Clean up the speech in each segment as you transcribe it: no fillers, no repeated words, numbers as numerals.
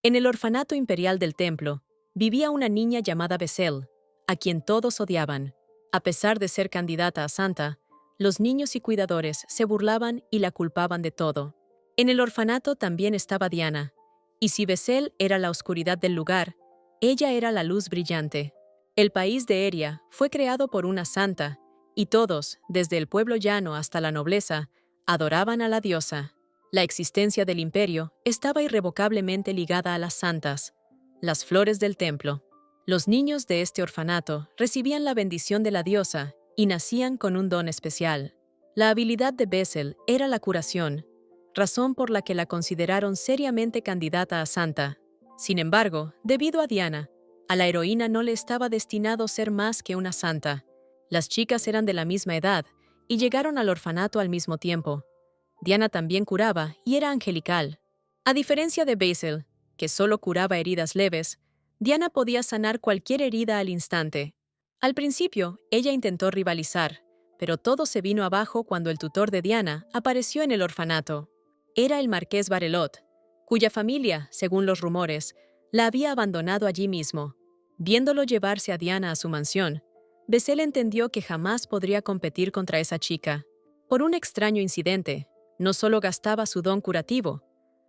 En el orfanato imperial del templo, vivía una niña llamada Bessel, a quien todos odiaban. A pesar de ser candidata a santa, los niños y cuidadores se burlaban y la culpaban de todo. En el orfanato también estaba Diana, y si Bessel era la oscuridad del lugar, ella era la luz brillante. El país de Eria fue creado por una santa, y todos, desde el pueblo llano hasta la nobleza, adoraban a la diosa. La existencia del imperio estaba irrevocablemente ligada a las santas, las flores del templo. Los niños de este orfanato recibían la bendición de la diosa y nacían con un don especial. La habilidad de Bessel era la curación, razón por la que la consideraron seriamente candidata a santa. Sin embargo, debido a Diana, a la heroína no le estaba destinado ser más que una santa. Las chicas eran de la misma edad y llegaron al orfanato al mismo tiempo. Diana también curaba y era angelical. A diferencia de Bessel, que solo curaba heridas leves, Diana podía sanar cualquier herida al instante. Al principio, ella intentó rivalizar, pero todo se vino abajo cuando el tutor de Diana apareció en el orfanato. Era el marqués Barelot, cuya familia, según los rumores, la había abandonado allí mismo. Viéndolo llevarse a Diana a su mansión, Bessel entendió que jamás podría competir contra esa chica. Por un extraño incidente, no solo gastaba su don curativo,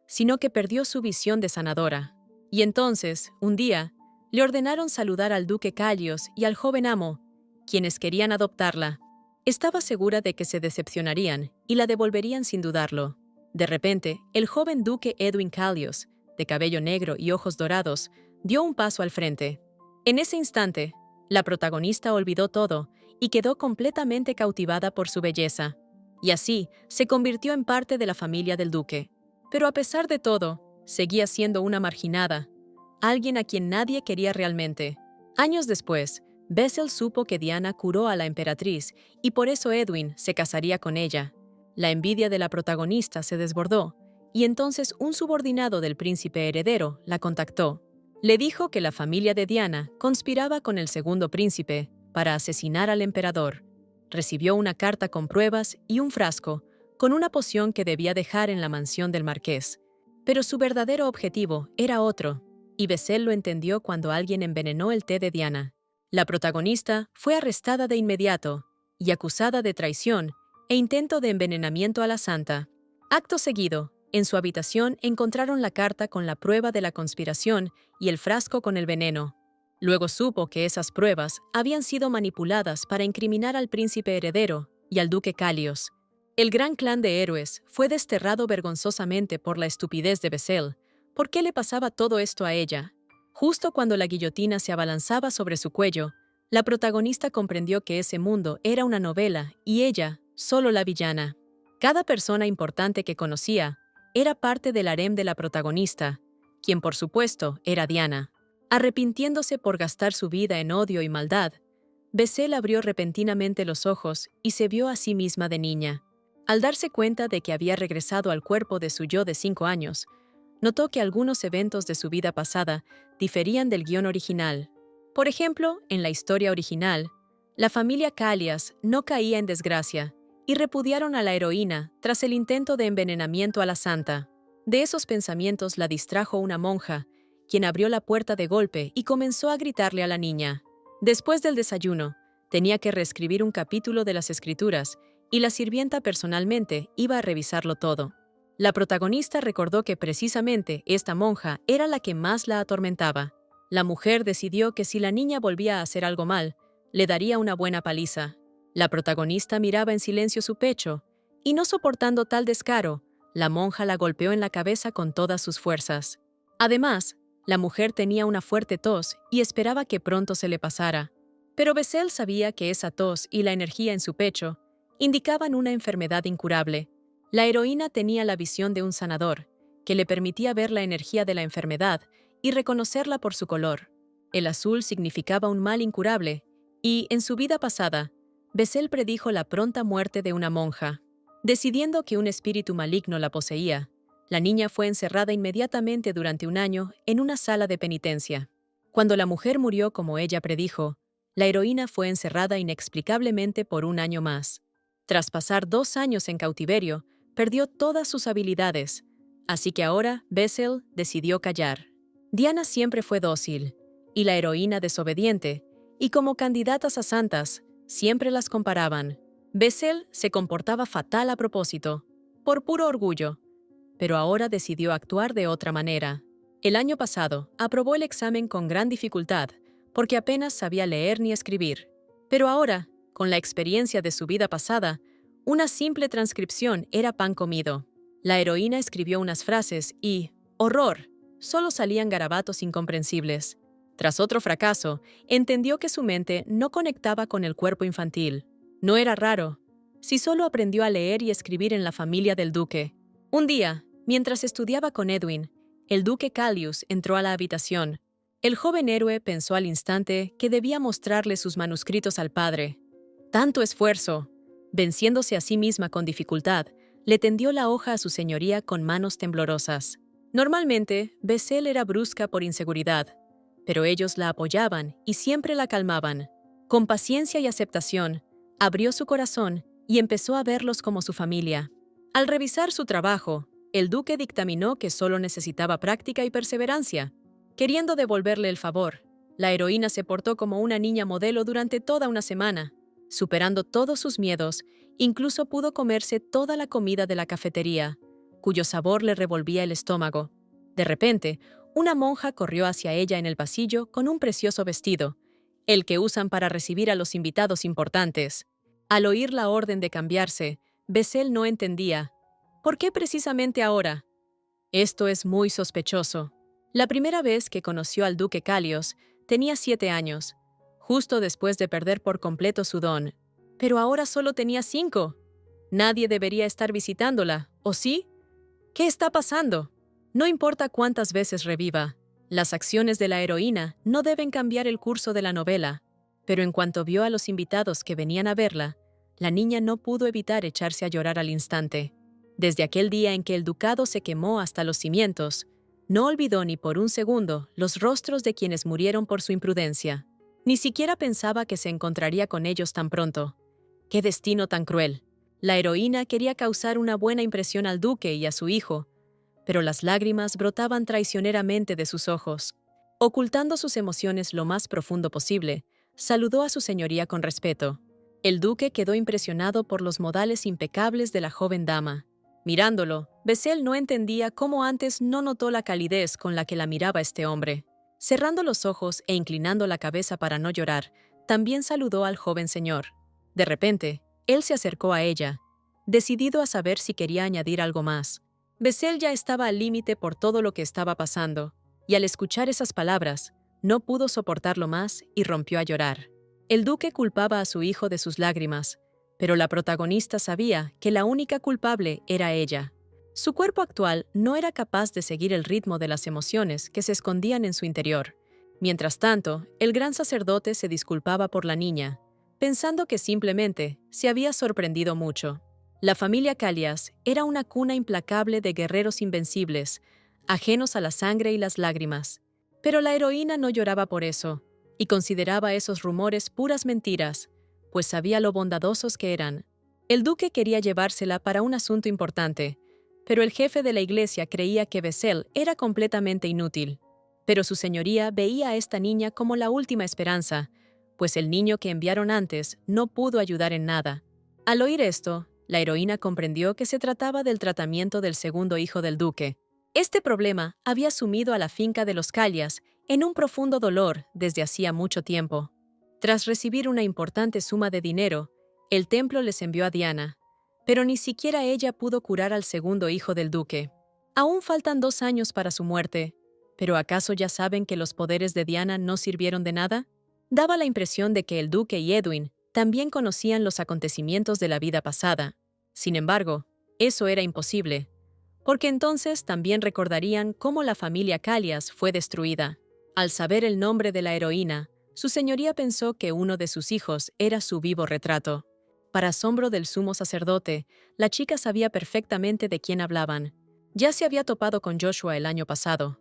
sino que perdió su visión de sanadora. Y entonces, un día, le ordenaron saludar al duque Callios y al joven amo, quienes querían adoptarla. Estaba segura de que se decepcionarían y la devolverían sin dudarlo. De repente, el joven duque Edwin Callios, de cabello negro y ojos dorados, dio un paso al frente. En ese instante, la protagonista olvidó todo y quedó completamente cautivada por su belleza. Y así se convirtió en parte de la familia del duque. Pero a pesar de todo, seguía siendo una marginada, alguien a quien nadie quería realmente. Años después, Bessel supo que Diana curó a la emperatriz y por eso Edwin se casaría con ella. La envidia de la protagonista se desbordó, y entonces un subordinado del príncipe heredero la contactó. Le dijo que la familia de Diana conspiraba con el segundo príncipe para asesinar al emperador. Recibió una carta con pruebas y un frasco, con una poción que debía dejar en la mansión del marqués. Pero su verdadero objetivo era otro, y Bessel lo entendió cuando alguien envenenó el té de Diana. La protagonista fue arrestada de inmediato y acusada de traición e intento de envenenamiento a la santa. Acto seguido, en su habitación encontraron la carta con la prueba de la conspiración y el frasco con el veneno. Luego supo que esas pruebas habían sido manipuladas para incriminar al príncipe heredero y al duque Callios. El gran clan de héroes fue desterrado vergonzosamente por la estupidez de Bessel. ¿Por qué le pasaba todo esto a ella? Justo cuando la guillotina se abalanzaba sobre su cuello, la protagonista comprendió que ese mundo era una novela y ella, solo la villana. Cada persona importante que conocía era parte del harem de la protagonista, quien por supuesto era Diana. Arrepintiéndose por gastar su vida en odio y maldad, Bessel abrió repentinamente los ojos y se vio a sí misma de niña. Al darse cuenta de que había regresado al cuerpo de su yo de 5 años, notó que algunos eventos de su vida pasada diferían del guión original. Por ejemplo, en la historia original, la familia Callias no caía en desgracia y repudiaron a la heroína tras el intento de envenenamiento a la santa. De esos pensamientos la distrajo una monja, quien abrió la puerta de golpe y comenzó a gritarle a la niña. Después del desayuno, tenía que reescribir un capítulo de las Escrituras y la sirvienta personalmente iba a revisarlo todo. La protagonista recordó que precisamente esta monja era la que más la atormentaba. La mujer decidió que si la niña volvía a hacer algo mal, le daría una buena paliza. La protagonista miraba en silencio su pecho, y no soportando tal descaro, la monja la golpeó en la cabeza con todas sus fuerzas. Además, la mujer tenía una fuerte tos y esperaba que pronto se le pasara. Pero Bessel sabía que esa tos y la energía en su pecho indicaban una enfermedad incurable. La heroína tenía la visión de un sanador, que le permitía ver la energía de la enfermedad y reconocerla por su color. El azul significaba un mal incurable, y, en su vida pasada, Bessel predijo la pronta muerte de una monja. Decidiendo que un espíritu maligno la poseía, la niña fue encerrada inmediatamente durante 1 año en una sala de penitencia. Cuando la mujer murió como ella predijo, la heroína fue encerrada inexplicablemente por 1 año más. Tras pasar 2 años en cautiverio, perdió todas sus habilidades, así que ahora Bessel decidió callar. Diana siempre fue dócil, y la heroína desobediente, y como candidatas a santas, siempre las comparaban. Bessel se comportaba fatal a propósito, por puro orgullo, pero ahora decidió actuar de otra manera. El año pasado, aprobó el examen con gran dificultad, porque apenas sabía leer ni escribir. Pero ahora, con la experiencia de su vida pasada, una simple transcripción era pan comido. La heroína escribió unas frases y, ¡horror!, solo salían garabatos incomprensibles. Tras otro fracaso, entendió que su mente no conectaba con el cuerpo infantil. No era raro, si solo aprendió a leer y escribir en la familia del duque. Un día, mientras estudiaba con Edwin, el duque Callius entró a la habitación. El joven héroe pensó al instante que debía mostrarle sus manuscritos al padre. ¡Tanto esfuerzo! Venciéndose a sí misma con dificultad, le tendió la hoja a su señoría con manos temblorosas. Normalmente, Bessel era brusca por inseguridad, pero ellos la apoyaban y siempre la calmaban. Con paciencia y aceptación, abrió su corazón y empezó a verlos como su familia. Al revisar su trabajo, el duque dictaminó que solo necesitaba práctica y perseverancia. Queriendo devolverle el favor, la heroína se portó como una niña modelo durante toda una semana. Superando todos sus miedos, incluso pudo comerse toda la comida de la cafetería, cuyo sabor le revolvía el estómago. De repente, una monja corrió hacia ella en el pasillo con un precioso vestido, el que usan para recibir a los invitados importantes. Al oír la orden de cambiarse, Bessel no entendía. ¿Por qué precisamente ahora? Esto es muy sospechoso. La primera vez que conoció al duque Callios, tenía 7 años, justo después de perder por completo su don. Pero ahora solo tenía 5. Nadie debería estar visitándola, ¿o sí? ¿Qué está pasando? No importa cuántas veces reviva, las acciones de la heroína no deben cambiar el curso de la novela. Pero en cuanto vio a los invitados que venían a verla, la niña no pudo evitar echarse a llorar al instante. Desde aquel día en que el ducado se quemó hasta los cimientos, no olvidó ni por un segundo los rostros de quienes murieron por su imprudencia. Ni siquiera pensaba que se encontraría con ellos tan pronto. ¡Qué destino tan cruel! La heroína quería causar una buena impresión al duque y a su hijo, pero las lágrimas brotaban traicioneramente de sus ojos. Ocultando sus emociones lo más profundo posible, saludó a su señoría con respeto. El duque quedó impresionado por los modales impecables de la joven dama. Mirándolo, Bessel no entendía cómo antes no notó la calidez con la que la miraba este hombre. Cerrando los ojos e inclinando la cabeza para no llorar, también saludó al joven señor. De repente, él se acercó a ella, decidido a saber si quería añadir algo más. Bessel ya estaba al límite por todo lo que estaba pasando, y al escuchar esas palabras, no pudo soportarlo más y rompió a llorar. El duque culpaba a su hijo de sus lágrimas, pero la protagonista sabía que la única culpable era ella. Su cuerpo actual no era capaz de seguir el ritmo de las emociones que se escondían en su interior. Mientras tanto, el gran sacerdote se disculpaba por la niña, pensando que simplemente se había sorprendido mucho. La familia Callias era una cuna implacable de guerreros invencibles, ajenos a la sangre y las lágrimas. Pero la heroína no lloraba por eso, y consideraba esos rumores puras mentiras, pues sabía lo bondadosos que eran. El duque quería llevársela para un asunto importante, pero el jefe de la iglesia creía que Bessel era completamente inútil. Pero su señoría veía a esta niña como la última esperanza, pues el niño que enviaron antes no pudo ayudar en nada. Al oír esto, la heroína comprendió que se trataba del tratamiento del segundo hijo del duque. Este problema había sumido a la finca de los Callias en un profundo dolor desde hacía mucho tiempo. Tras recibir una importante suma de dinero, el templo les envió a Diana, pero ni siquiera ella pudo curar al segundo hijo del duque. Aún faltan 2 años para su muerte, pero ¿acaso ya saben que los poderes de Diana no sirvieron de nada? Daba la impresión de que el duque y Edwin también conocían los acontecimientos de la vida pasada. Sin embargo, eso era imposible, porque entonces también recordarían cómo la familia Callias fue destruida. Al saber el nombre de la heroína, su señoría pensó que uno de sus hijos era su vivo retrato. Para asombro del sumo sacerdote, la chica sabía perfectamente de quién hablaban. Ya se había topado con Joshua el año pasado,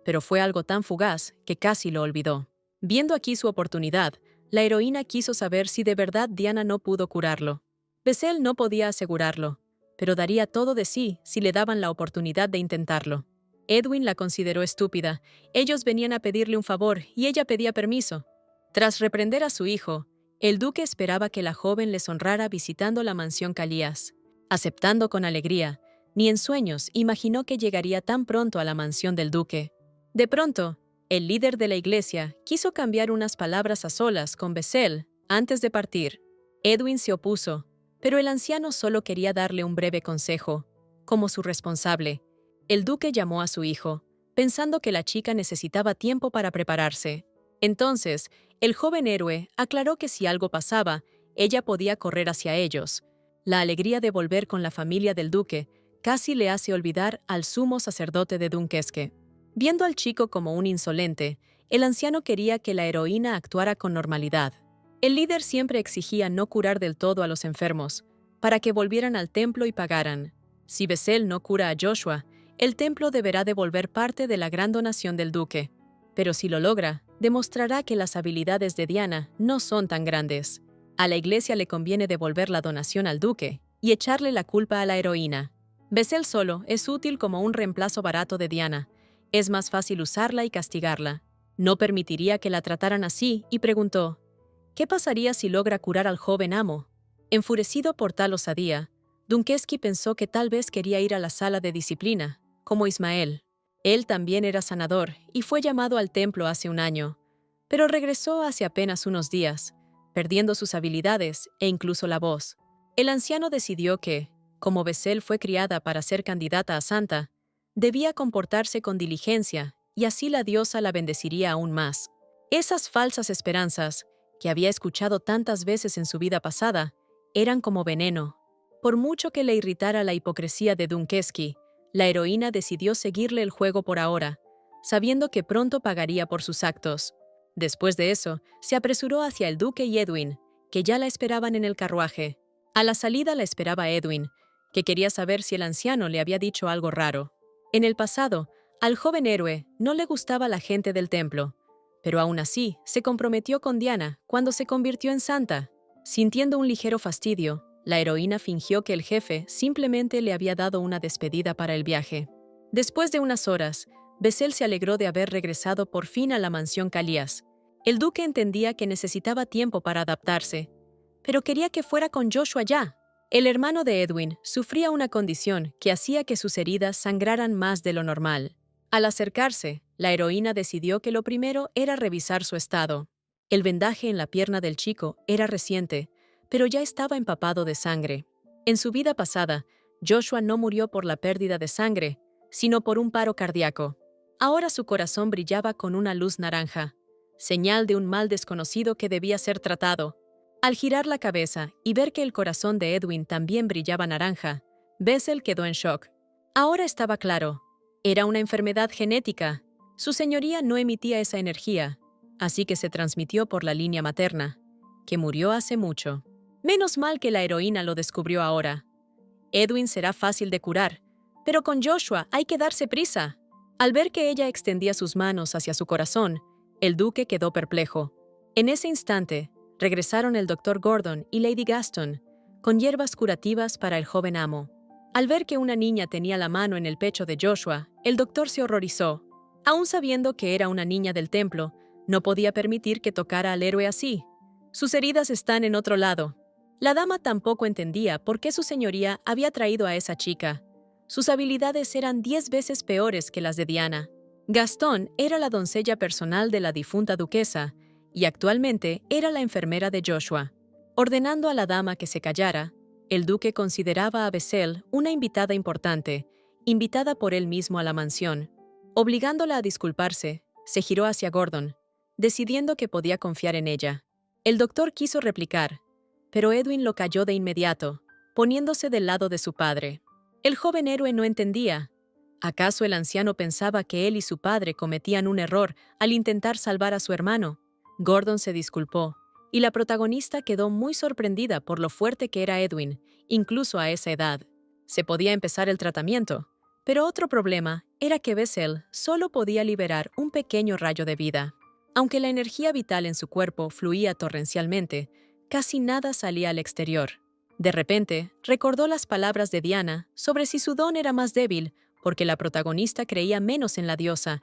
pero fue algo tan fugaz que casi lo olvidó. Viendo aquí su oportunidad, la heroína quiso saber si de verdad Diana no pudo curarlo. Bessel no podía asegurarlo, pero daría todo de sí si le daban la oportunidad de intentarlo. Edwin la consideró estúpida. Ellos venían a pedirle un favor y ella pedía permiso. Tras reprender a su hijo, el duque esperaba que la joven les honrara visitando la mansión Calías. Aceptando con alegría, ni en sueños imaginó que llegaría tan pronto a la mansión del duque. De pronto, el líder de la iglesia quiso cambiar unas palabras a solas con Bessel antes de partir. Edwin se opuso, pero el anciano solo quería darle un breve consejo. Como su responsable, el duque llamó a su hijo, pensando que la chica necesitaba tiempo para prepararse. Entonces, el joven héroe aclaró que si algo pasaba, ella podía correr hacia ellos. La alegría de volver con la familia del duque casi le hace olvidar al sumo sacerdote de Dunquesque. Viendo al chico como un insolente, el anciano quería que la heroína actuara con normalidad. El líder siempre exigía no curar del todo a los enfermos, para que volvieran al templo y pagaran. Si Bessel no cura a Joshua, el templo deberá devolver parte de la gran donación del duque. Pero si lo logra, demostrará que las habilidades de Diana no son tan grandes. A la iglesia le conviene devolver la donación al duque y echarle la culpa a la heroína. Bessel solo es útil como un reemplazo barato de Diana. Es más fácil usarla y castigarla. No permitiría que la trataran así y preguntó, ¿qué pasaría si logra curar al joven amo? Enfurecido por tal osadía, Dunquesky pensó que tal vez quería ir a la sala de disciplina, como Ismael. Él también era sanador y fue llamado al templo hace un año, pero regresó hace apenas unos días, perdiendo sus habilidades e incluso la voz. El anciano decidió que, como Bessel fue criada para ser candidata a santa, debía comportarse con diligencia y así la diosa la bendeciría aún más. Esas falsas esperanzas, que había escuchado tantas veces en su vida pasada, eran como veneno. Por mucho que le irritara la hipocresía de Dunquesky, la heroína decidió seguirle el juego por ahora, sabiendo que pronto pagaría por sus actos. Después de eso, se apresuró hacia el duque y Edwin, que ya la esperaban en el carruaje. A la salida la esperaba Edwin, que quería saber si el anciano le había dicho algo raro. En el pasado, al joven héroe no le gustaba la gente del templo, pero aún así se comprometió con Diana cuando se convirtió en santa. Sintiendo un ligero fastidio, la heroína fingió que el jefe simplemente le había dado una despedida para el viaje. Después de unas horas, Bessel se alegró de haber regresado por fin a la mansión Calías. El duque entendía que necesitaba tiempo para adaptarse, pero quería que fuera con Joshua ya. El hermano de Edwin sufría una condición que hacía que sus heridas sangraran más de lo normal. Al acercarse, la heroína decidió que lo primero era revisar su estado. El vendaje en la pierna del chico era reciente, pero ya estaba empapado de sangre. En su vida pasada, Joshua no murió por la pérdida de sangre, sino por un paro cardíaco. Ahora su corazón brillaba con una luz naranja, señal de un mal desconocido que debía ser tratado. Al girar la cabeza y ver que el corazón de Edwin también brillaba naranja, Bessel quedó en shock. Ahora estaba claro. Era una enfermedad genética. Su señoría no emitía esa energía, así que se transmitió por la línea materna, que murió hace mucho. Menos mal que la heroína lo descubrió ahora. Edwin será fácil de curar, pero con Joshua hay que darse prisa. Al ver que ella extendía sus manos hacia su corazón, el duque quedó perplejo. En ese instante, regresaron el doctor Gordon y Lady Gaston, con hierbas curativas para el joven amo. Al ver que una niña tenía la mano en el pecho de Joshua, el doctor se horrorizó. Aún sabiendo que era una niña del templo, no podía permitir que tocara al héroe así. Sus heridas están en otro lado. La dama tampoco entendía por qué su señoría había traído a esa chica. Sus habilidades eran 10 veces peores que las de Diana. Gastón era la doncella personal de la difunta duquesa y actualmente era la enfermera de Joshua. Ordenando a la dama que se callara, el duque consideraba a Bessel una invitada importante, invitada por él mismo a la mansión. Obligándola a disculparse, se giró hacia Gordon, decidiendo que podía confiar en ella. El doctor quiso replicar, pero Edwin lo calló de inmediato, poniéndose del lado de su padre. El joven héroe no entendía. ¿Acaso el anciano pensaba que él y su padre cometían un error al intentar salvar a su hermano? Gordon se disculpó, y la protagonista quedó muy sorprendida por lo fuerte que era Edwin, incluso a esa edad. Se podía empezar el tratamiento, pero otro problema era que Bessel solo podía liberar un pequeño rayo de vida. Aunque la energía vital en su cuerpo fluía torrencialmente, casi nada salía al exterior. De repente, recordó las palabras de Diana sobre si su don era más débil porque la protagonista creía menos en la diosa.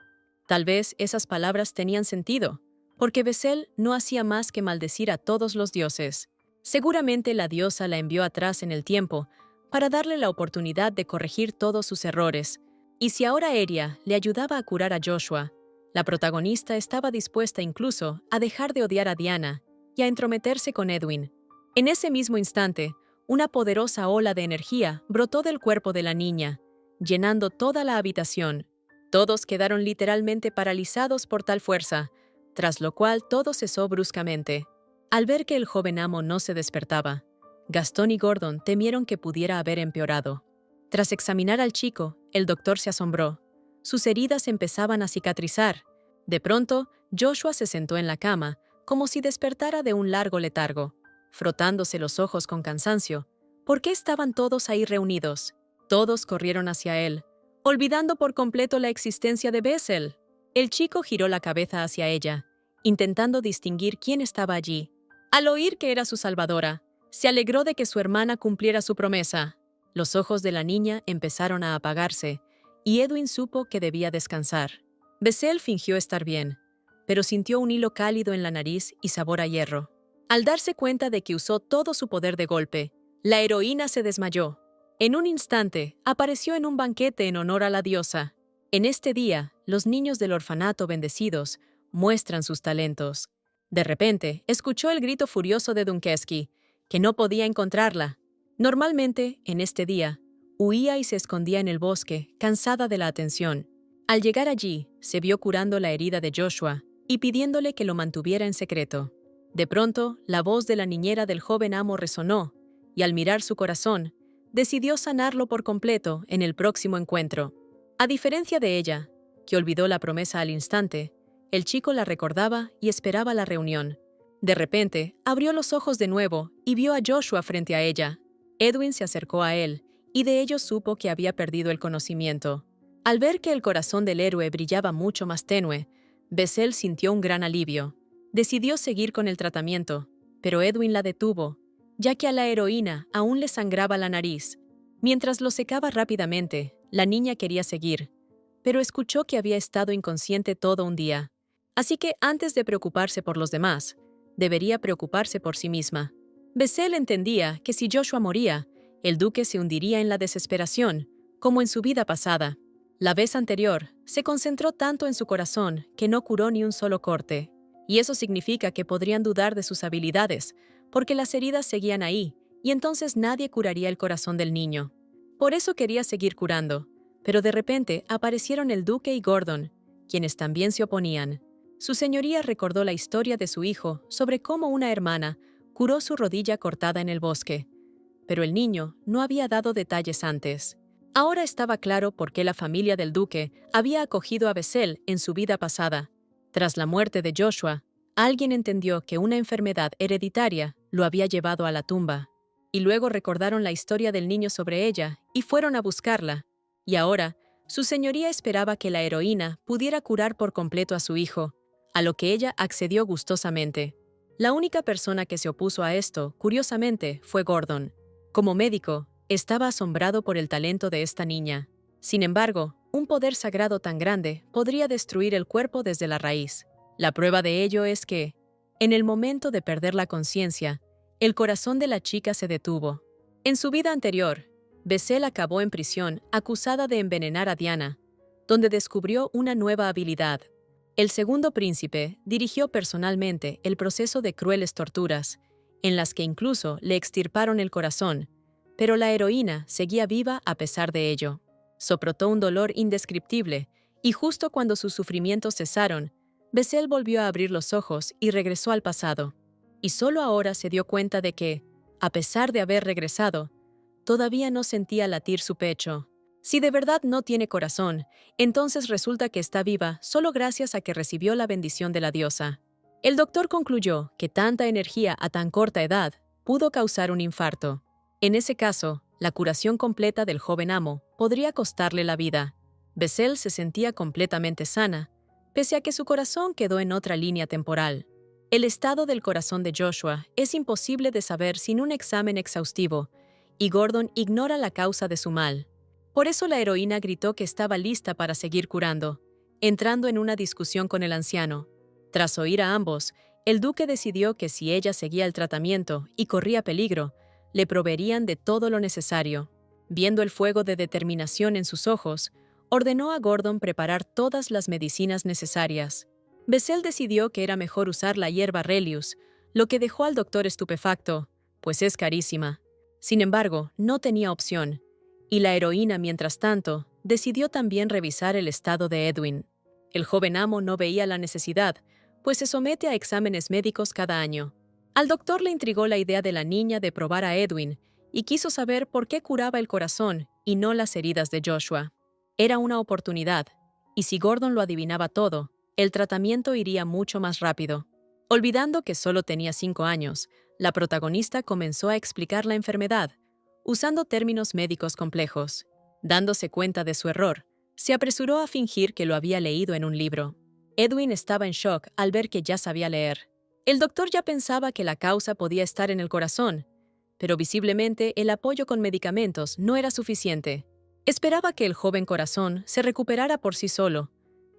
Tal vez esas palabras tenían sentido, porque Bessel no hacía más que maldecir a todos los dioses. Seguramente la diosa la envió atrás en el tiempo para darle la oportunidad de corregir todos sus errores. Y si ahora Eria le ayudaba a curar a Joshua, la protagonista estaba dispuesta incluso a dejar de odiar a Diana y a entrometerse con Edwin. En ese mismo instante, una poderosa ola de energía brotó del cuerpo de la niña, llenando toda la habitación. Todos quedaron literalmente paralizados por tal fuerza, tras lo cual todo cesó bruscamente. Al ver que el joven amo no se despertaba, Gastón y Gordon temieron que pudiera haber empeorado. Tras examinar al chico, el doctor se asombró. Sus heridas empezaban a cicatrizar. De pronto, Joshua se sentó en la cama, como si despertara de un largo letargo, frotándose los ojos con cansancio. ¿Por qué estaban todos ahí reunidos? Todos corrieron hacia él, olvidando por completo la existencia de Bessel. El chico giró la cabeza hacia ella, intentando distinguir quién estaba allí. Al oír que era su salvadora, se alegró de que su hermana cumpliera su promesa. Los ojos de la niña empezaron a apagarse, y Edwin supo que debía descansar. Bessel fingió estar bien, pero sintió un hilo cálido en la nariz y sabor a hierro. Al darse cuenta de que usó todo su poder de golpe, la heroína se desmayó. En un instante, apareció en un banquete en honor a la diosa. En este día, los niños del orfanato bendecidos muestran sus talentos. De repente, escuchó el grito furioso de Dunkeski, que no podía encontrarla. Normalmente, en este día, huía y se escondía en el bosque, cansada de la atención. Al llegar allí, se vio curando la herida de Joshua y pidiéndole que lo mantuviera en secreto. De pronto, la voz de la niñera del joven amo resonó, y al mirar su corazón, decidió sanarlo por completo en el próximo encuentro. A diferencia de ella, que olvidó la promesa al instante, el chico la recordaba y esperaba la reunión. De repente, abrió los ojos de nuevo y vio a Joshua frente a ella. Edwin se acercó a él, y de ello supo que había perdido el conocimiento. Al ver que el corazón del héroe brillaba mucho más tenue, Bessel sintió un gran alivio. Decidió seguir con el tratamiento, pero Edwin la detuvo, ya que a la heroína aún le sangraba la nariz. Mientras lo secaba rápidamente, la niña quería seguir, pero escuchó que había estado inconsciente todo un día. Así que antes de preocuparse por los demás, debería preocuparse por sí misma. Bessel entendía que si Joshua moría, el duque se hundiría en la desesperación, como en su vida pasada. La vez anterior, se concentró tanto en su corazón que no curó ni un solo corte. Y eso significa que podrían dudar de sus habilidades, porque las heridas seguían ahí, y entonces nadie curaría el corazón del niño. Por eso quería seguir curando, pero de repente aparecieron el duque y Gordon, quienes también se oponían. Su señoría recordó la historia de su hijo sobre cómo una hermana curó su rodilla cortada en el bosque, pero el niño no había dado detalles antes. Ahora estaba claro por qué la familia del duque había acogido a Bessel en su vida pasada. Tras la muerte de Joshua, alguien entendió que una enfermedad hereditaria lo había llevado a la tumba, y luego recordaron la historia del niño sobre ella y fueron a buscarla. Y ahora, su señoría esperaba que la heroína pudiera curar por completo a su hijo, a lo que ella accedió gustosamente. La única persona que se opuso a esto, curiosamente, fue Gordon. Como médico, estaba asombrado por el talento de esta niña. Sin embargo, un poder sagrado tan grande podría destruir el cuerpo desde la raíz. La prueba de ello es que, en el momento de perder la conciencia, el corazón de la chica se detuvo. En su vida anterior, Bessel acabó en prisión acusada de envenenar a Diana, donde descubrió una nueva habilidad. El segundo príncipe dirigió personalmente el proceso de crueles torturas, en las que incluso le extirparon el corazón, pero la heroína seguía viva a pesar de ello. Soportó un dolor indescriptible, y justo cuando sus sufrimientos cesaron, Bessel volvió a abrir los ojos y regresó al pasado. Y solo ahora se dio cuenta de que, a pesar de haber regresado, todavía no sentía latir su pecho. Si de verdad no tiene corazón, entonces resulta que está viva solo gracias a que recibió la bendición de la diosa. El doctor concluyó que tanta energía a tan corta edad pudo causar un infarto. En ese caso, la curación completa del joven amo podría costarle la vida. Bessel se sentía completamente sana, pese a que su corazón quedó en otra línea temporal. El estado del corazón de Joshua es imposible de saber sin un examen exhaustivo, y Gordon ignora la causa de su mal. Por eso la heroína gritó que estaba lista para seguir curando, entrando en una discusión con el anciano. Tras oír a ambos, el duque decidió que si ella seguía el tratamiento y corría peligro, le proveerían de todo lo necesario. Viendo el fuego de determinación en sus ojos, ordenó a Gordon preparar todas las medicinas necesarias. Bessel decidió que era mejor usar la hierba Relius, lo que dejó al doctor estupefacto, pues es carísima. Sin embargo, no tenía opción, y la heroína, mientras tanto, decidió también revisar el estado de Edwin. El joven amo no veía la necesidad, pues se somete a exámenes médicos cada año. Al doctor le intrigó la idea de la niña de probar a Edwin y quiso saber por qué curaba el corazón y no las heridas de Joshua. Era una oportunidad, y si Gordon lo adivinaba todo, el tratamiento iría mucho más rápido. Olvidando que solo tenía 5 años, la protagonista comenzó a explicar la enfermedad, usando términos médicos complejos. Dándose cuenta de su error, se apresuró a fingir que lo había leído en un libro. Edwin estaba en shock al ver que ya sabía leer. El doctor ya pensaba que la causa podía estar en el corazón, pero visiblemente el apoyo con medicamentos no era suficiente. Esperaba que el joven corazón se recuperara por sí solo,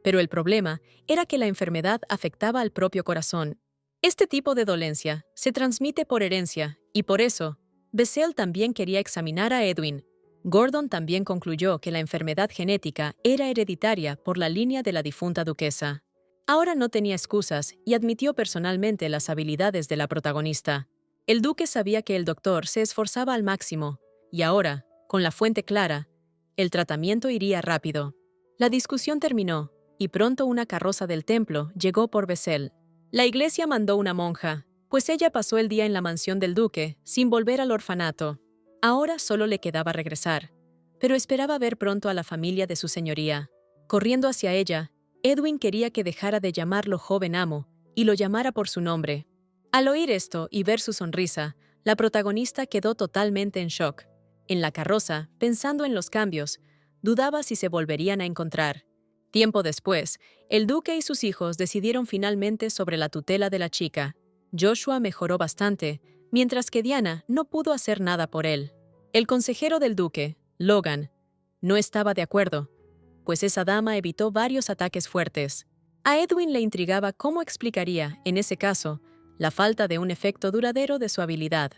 pero el problema era que la enfermedad afectaba al propio corazón. Este tipo de dolencia se transmite por herencia y por eso, Bessel también quería examinar a Edwin. Gordon también concluyó que la enfermedad genética era hereditaria por la línea de la difunta duquesa. Ahora no tenía excusas y admitió personalmente las habilidades de la protagonista. El duque sabía que el doctor se esforzaba al máximo, y ahora, con la fuente clara, el tratamiento iría rápido. La discusión terminó, y pronto una carroza del templo llegó por Bessel. La iglesia mandó una monja, pues ella pasó el día en la mansión del duque, sin volver al orfanato. Ahora solo le quedaba regresar, pero esperaba ver pronto a la familia de su señoría. Corriendo hacia ella, Edwin quería que dejara de llamarlo joven amo y lo llamara por su nombre. Al oír esto y ver su sonrisa, la protagonista quedó totalmente en shock. En la carroza, pensando en los cambios, dudaba si se volverían a encontrar. Tiempo después, el duque y sus hijos decidieron finalmente sobre la tutela de la chica. Joshua mejoró bastante, mientras que Diana no pudo hacer nada por él. El consejero del duque, Logan, no estaba de acuerdo, pues esa dama evitó varios ataques fuertes. A Edwin le intrigaba cómo explicaría, en ese caso, la falta de un efecto duradero de su habilidad.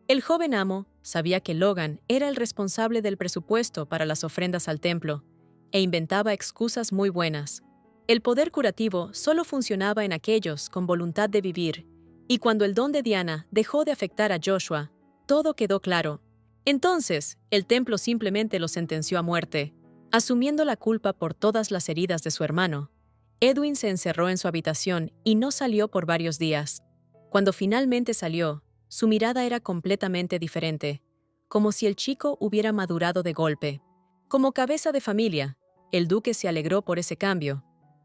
El joven amo sabía que Logan era el responsable del presupuesto para las ofrendas al templo, e inventaba excusas muy buenas. El poder curativo solo funcionaba en aquellos con voluntad de vivir, y cuando el don de Diana dejó de afectar a Joshua, todo quedó claro. Entonces, el templo simplemente lo sentenció a muerte. Asumiendo la culpa por todas las heridas de su hermano, Edwin se encerró en su habitación y no salió por varios días. Cuando finalmente salió, su mirada era completamente diferente, como si el chico hubiera madurado de golpe. Como cabeza de familia, el duque se alegró por ese cambio,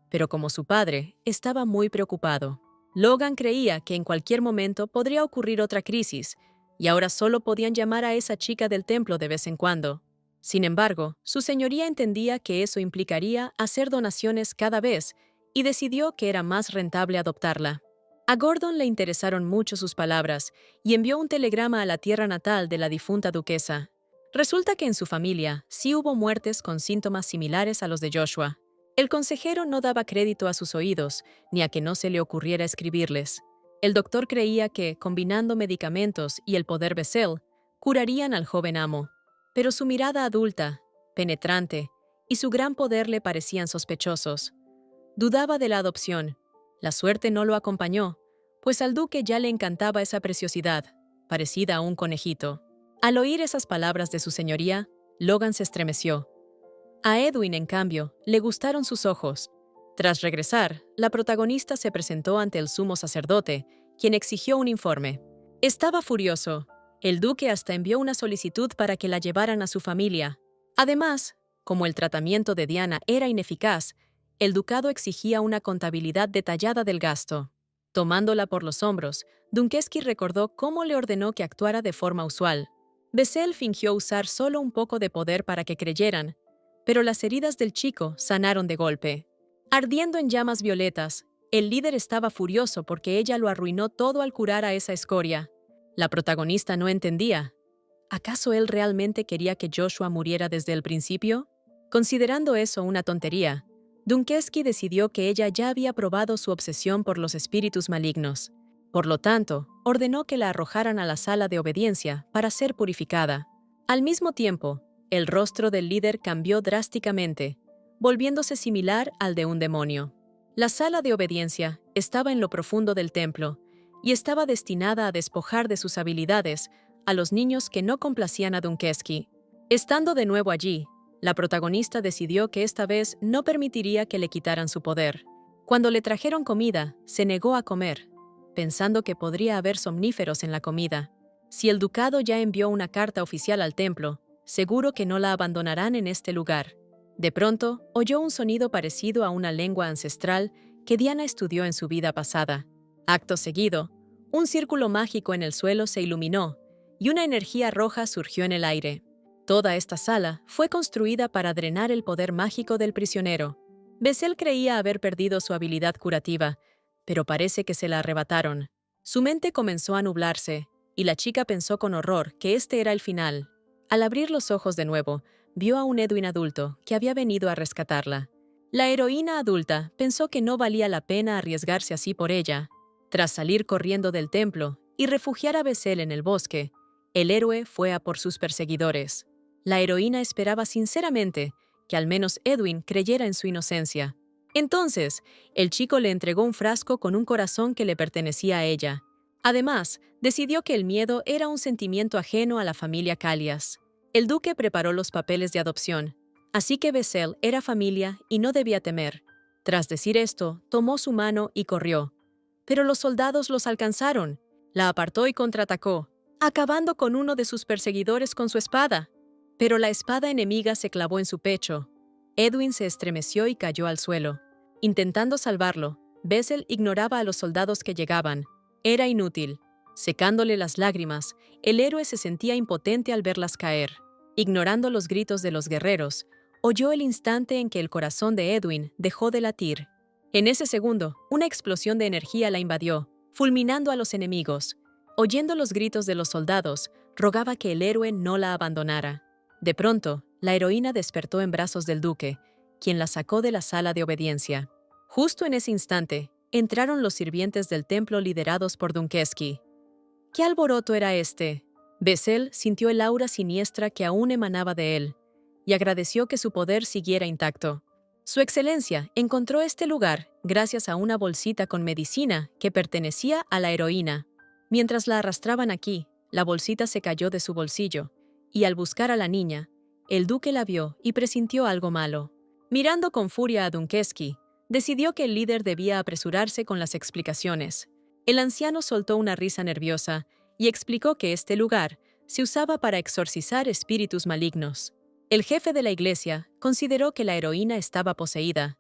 pero como su padre, estaba muy preocupado. Logan creía que en cualquier momento podría ocurrir otra crisis, y ahora solo podían llamar a esa chica del templo de vez en cuando. Sin embargo, su señoría entendía que eso implicaría hacer donaciones cada vez y decidió que era más rentable adoptarla. A Gordon le interesaron mucho sus palabras y envió un telegrama a la tierra natal de la difunta duquesa. Resulta que en su familia sí hubo muertes con síntomas similares a los de Joshua. El consejero no daba crédito a sus oídos ni a que no se le ocurriera escribirles. El doctor creía que, combinando medicamentos y el poder Bessel, curarían al joven amo. Pero su mirada adulta, penetrante, y su gran poder le parecían sospechosos. Dudaba de la adopción. La suerte no lo acompañó, pues al duque ya le encantaba esa preciosidad, parecida a un conejito. Al oír esas palabras de su señoría, Logan se estremeció. A Edwin, en cambio, le gustaron sus ojos. Tras regresar, la protagonista se presentó ante el sumo sacerdote, quien exigió un informe. Estaba furioso. El duque hasta envió una solicitud para que la llevaran a su familia. Además, como el tratamiento de Diana era ineficaz, el ducado exigía una contabilidad detallada del gasto. Tomándola por los hombros, Dunkeski recordó cómo le ordenó que actuara de forma usual. Bessel fingió usar solo un poco de poder para que creyeran, pero las heridas del chico sanaron de golpe. Ardiendo en llamas violetas, el líder estaba furioso porque ella lo arruinó todo al curar a esa escoria. La protagonista no entendía. ¿Acaso él realmente quería que Joshua muriera desde el principio? Considerando eso una tontería, Dunkeski decidió que ella ya había probado su obsesión por los espíritus malignos. Por lo tanto, ordenó que la arrojaran a la sala de obediencia para ser purificada. Al mismo tiempo, el rostro del líder cambió drásticamente, volviéndose similar al de un demonio. La sala de obediencia estaba en lo profundo del templo y estaba destinada a despojar de sus habilidades a los niños que no complacían a Dunkeski. Estando de nuevo allí, la protagonista decidió que esta vez no permitiría que le quitaran su poder. Cuando le trajeron comida, se negó a comer, pensando que podría haber somníferos en la comida. Si el ducado ya envió una carta oficial al templo, seguro que no la abandonarán en este lugar. De pronto, oyó un sonido parecido a una lengua ancestral que Diana estudió en su vida pasada. Acto seguido, un círculo mágico en el suelo se iluminó y una energía roja surgió en el aire. Toda esta sala fue construida para drenar el poder mágico del prisionero. Bessel creía haber perdido su habilidad curativa, pero parece que se la arrebataron. Su mente comenzó a nublarse, y la chica pensó con horror que este era el final. Al abrir los ojos de nuevo, vio a un Edwin adulto que había venido a rescatarla. La heroína adulta pensó que no valía la pena arriesgarse así por ella. Tras salir corriendo del templo y refugiar a Bessel en el bosque, el héroe fue a por sus perseguidores. La heroína esperaba sinceramente que al menos Edwin creyera en su inocencia. Entonces, el chico le entregó un frasco con un corazón que le pertenecía a ella. Además, decidió que el miedo era un sentimiento ajeno a la familia Callias. El duque preparó los papeles de adopción, así que Bessel era familia y no debía temer. Tras decir esto, tomó su mano y corrió. Pero los soldados los alcanzaron. La apartó y contraatacó, acabando con uno de sus perseguidores con su espada. Pero la espada enemiga se clavó en su pecho. Edwin se estremeció y cayó al suelo. Intentando salvarlo, Bessel ignoraba a los soldados que llegaban. Era inútil. Secándole las lágrimas, el héroe se sentía impotente al verlas caer. Ignorando los gritos de los guerreros, oyó el instante en que el corazón de Edwin dejó de latir. En ese segundo, una explosión de energía la invadió, fulminando a los enemigos. Oyendo los gritos de los soldados, rogaba que el héroe no la abandonara. De pronto, la heroína despertó en brazos del duque, quien la sacó de la sala de obediencia. Justo en ese instante, entraron los sirvientes del templo liderados por Dunkeski. ¿Qué alboroto era este? Bessel sintió el aura siniestra que aún emanaba de él, y agradeció que su poder siguiera intacto. Su excelencia encontró este lugar gracias a una bolsita con medicina que pertenecía a la heroína. Mientras la arrastraban aquí, la bolsita se cayó de su bolsillo, y al buscar a la niña, el duque la vio y presintió algo malo. Mirando con furia a Dunkeski, decidió que el líder debía apresurarse con las explicaciones. El anciano soltó una risa nerviosa y explicó que este lugar se usaba para exorcizar espíritus malignos. El jefe de la iglesia consideró que la heroína estaba poseída,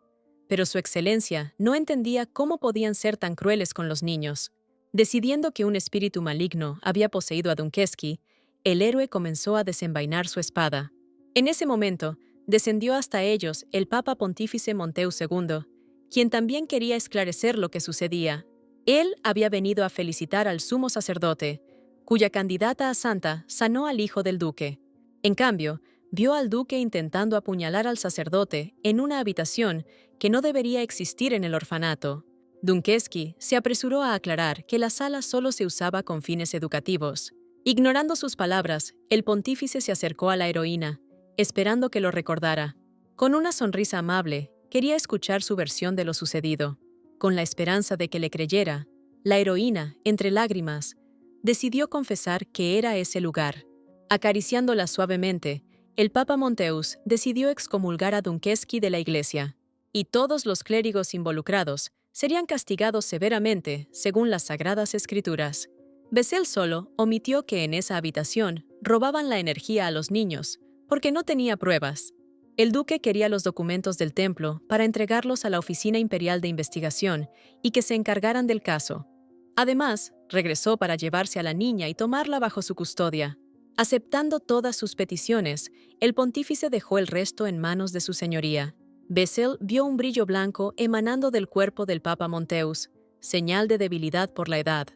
pero su excelencia no entendía cómo podían ser tan crueles con los niños. Decidiendo que un espíritu maligno había poseído a Dunkeski, el héroe comenzó a desenvainar su espada. En ese momento, descendió hasta ellos el Papa Pontífice Monteus II, quien también quería esclarecer lo que sucedía. Él había venido a felicitar al sumo sacerdote, cuya candidata a santa sanó al hijo del duque. En cambio, vio al duque intentando apuñalar al sacerdote en una habitación que no debería existir en el orfanato. Dunkeski se apresuró a aclarar que la sala solo se usaba con fines educativos. Ignorando sus palabras, el pontífice se acercó a la heroína, esperando que lo recordara. Con una sonrisa amable, quería escuchar su versión de lo sucedido. Con la esperanza de que le creyera, la heroína, entre lágrimas, decidió confesar que era ese lugar. Acariciándola suavemente, el Papa Monteus decidió excomulgar a Dunkeski de la iglesia, y todos los clérigos involucrados serían castigados severamente según las Sagradas Escrituras. Bessel solo omitió que en esa habitación robaban la energía a los niños, porque no tenía pruebas. El duque quería los documentos del templo para entregarlos a la Oficina Imperial de Investigación y que se encargaran del caso. Además, regresó para llevarse a la niña y tomarla bajo su custodia. Aceptando todas sus peticiones, el pontífice dejó el resto en manos de su señoría. Bessel vio un brillo blanco emanando del cuerpo del Papa Monteus, señal de debilidad por la edad.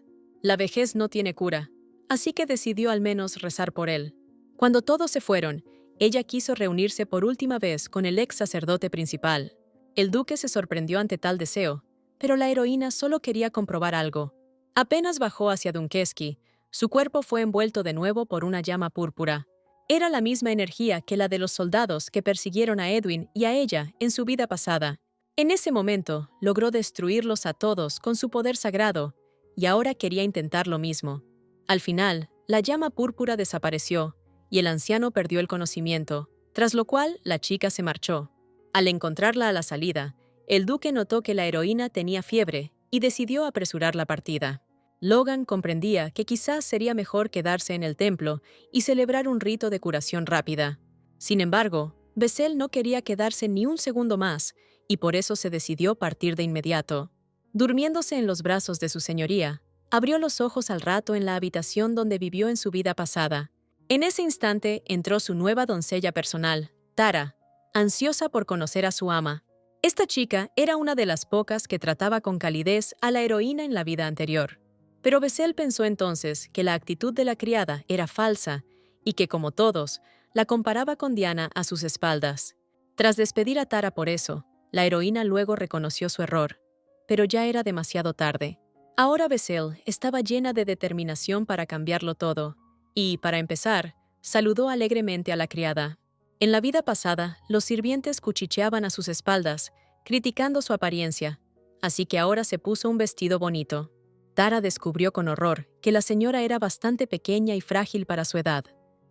La vejez no tiene cura, así que decidió al menos rezar por él. Cuando todos se fueron, ella quiso reunirse por última vez con el ex sacerdote principal. El duque se sorprendió ante tal deseo, pero la heroína solo quería comprobar algo. Apenas bajó hacia Dunkeski, su cuerpo fue envuelto de nuevo por una llama púrpura. Era la misma energía que la de los soldados que persiguieron a Edwin y a ella en su vida pasada. En ese momento, logró destruirlos a todos con su poder sagrado, y ahora quería intentar lo mismo. Al final, la llama púrpura desapareció, y el anciano perdió el conocimiento, tras lo cual la chica se marchó. Al encontrarla a la salida, el duque notó que la heroína tenía fiebre y decidió apresurar la partida. Logan comprendía que quizás sería mejor quedarse en el templo y celebrar un rito de curación rápida. Sin embargo, Bessel no quería quedarse ni un segundo más y por eso se decidió partir de inmediato. Durmiéndose en los brazos de su señoría, abrió los ojos al rato en la habitación donde vivió en su vida pasada. En ese instante entró su nueva doncella personal, Tara, ansiosa por conocer a su ama. Esta chica era una de las pocas que trataba con calidez a la heroína en la vida anterior. Pero Bessel pensó entonces que la actitud de la criada era falsa y que, como todos, la comparaba con Diana a sus espaldas. Tras despedir a Tara por eso, la heroína luego reconoció su error, pero ya era demasiado tarde. Ahora Bessel estaba llena de determinación para cambiarlo todo, y, para empezar, saludó alegremente a la criada. En la vida pasada, los sirvientes cuchicheaban a sus espaldas, criticando su apariencia, así que ahora se puso un vestido bonito. Tara descubrió con horror que la señora era bastante pequeña y frágil para su edad.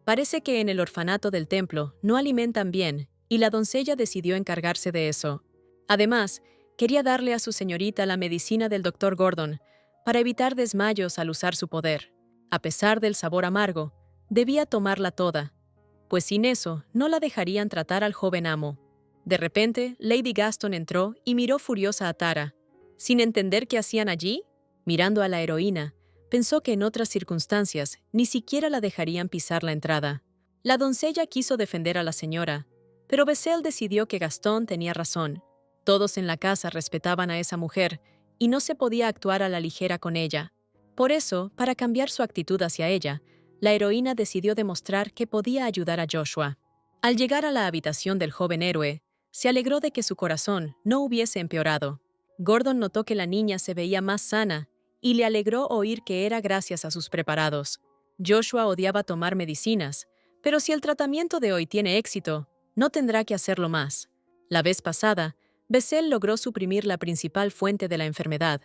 Parece que en el orfanato del templo no alimentan bien, y la doncella decidió encargarse de eso. Además, quería darle a su señorita la medicina del doctor Gordon para evitar desmayos al usar su poder. A pesar del sabor amargo, debía tomarla toda, pues sin eso no la dejarían tratar al joven amo. De repente, Lady Gaston entró y miró furiosa a Tara. Sin entender qué hacían allí, mirando a la heroína, pensó que en otras circunstancias ni siquiera la dejarían pisar la entrada. La doncella quiso defender a la señora, pero Bessel decidió que Gastón tenía razón. Todos en la casa respetaban a esa mujer y no se podía actuar a la ligera con ella. Por eso, para cambiar su actitud hacia ella, la heroína decidió demostrar que podía ayudar a Joshua. Al llegar a la habitación del joven héroe, se alegró de que su corazón no hubiese empeorado. Gordon notó que la niña se veía más sana y le alegró oír que era gracias a sus preparados. Joshua odiaba tomar medicinas, pero si el tratamiento de hoy tiene éxito, no tendrá que hacerlo más. La vez pasada, Bessel logró suprimir la principal fuente de la enfermedad,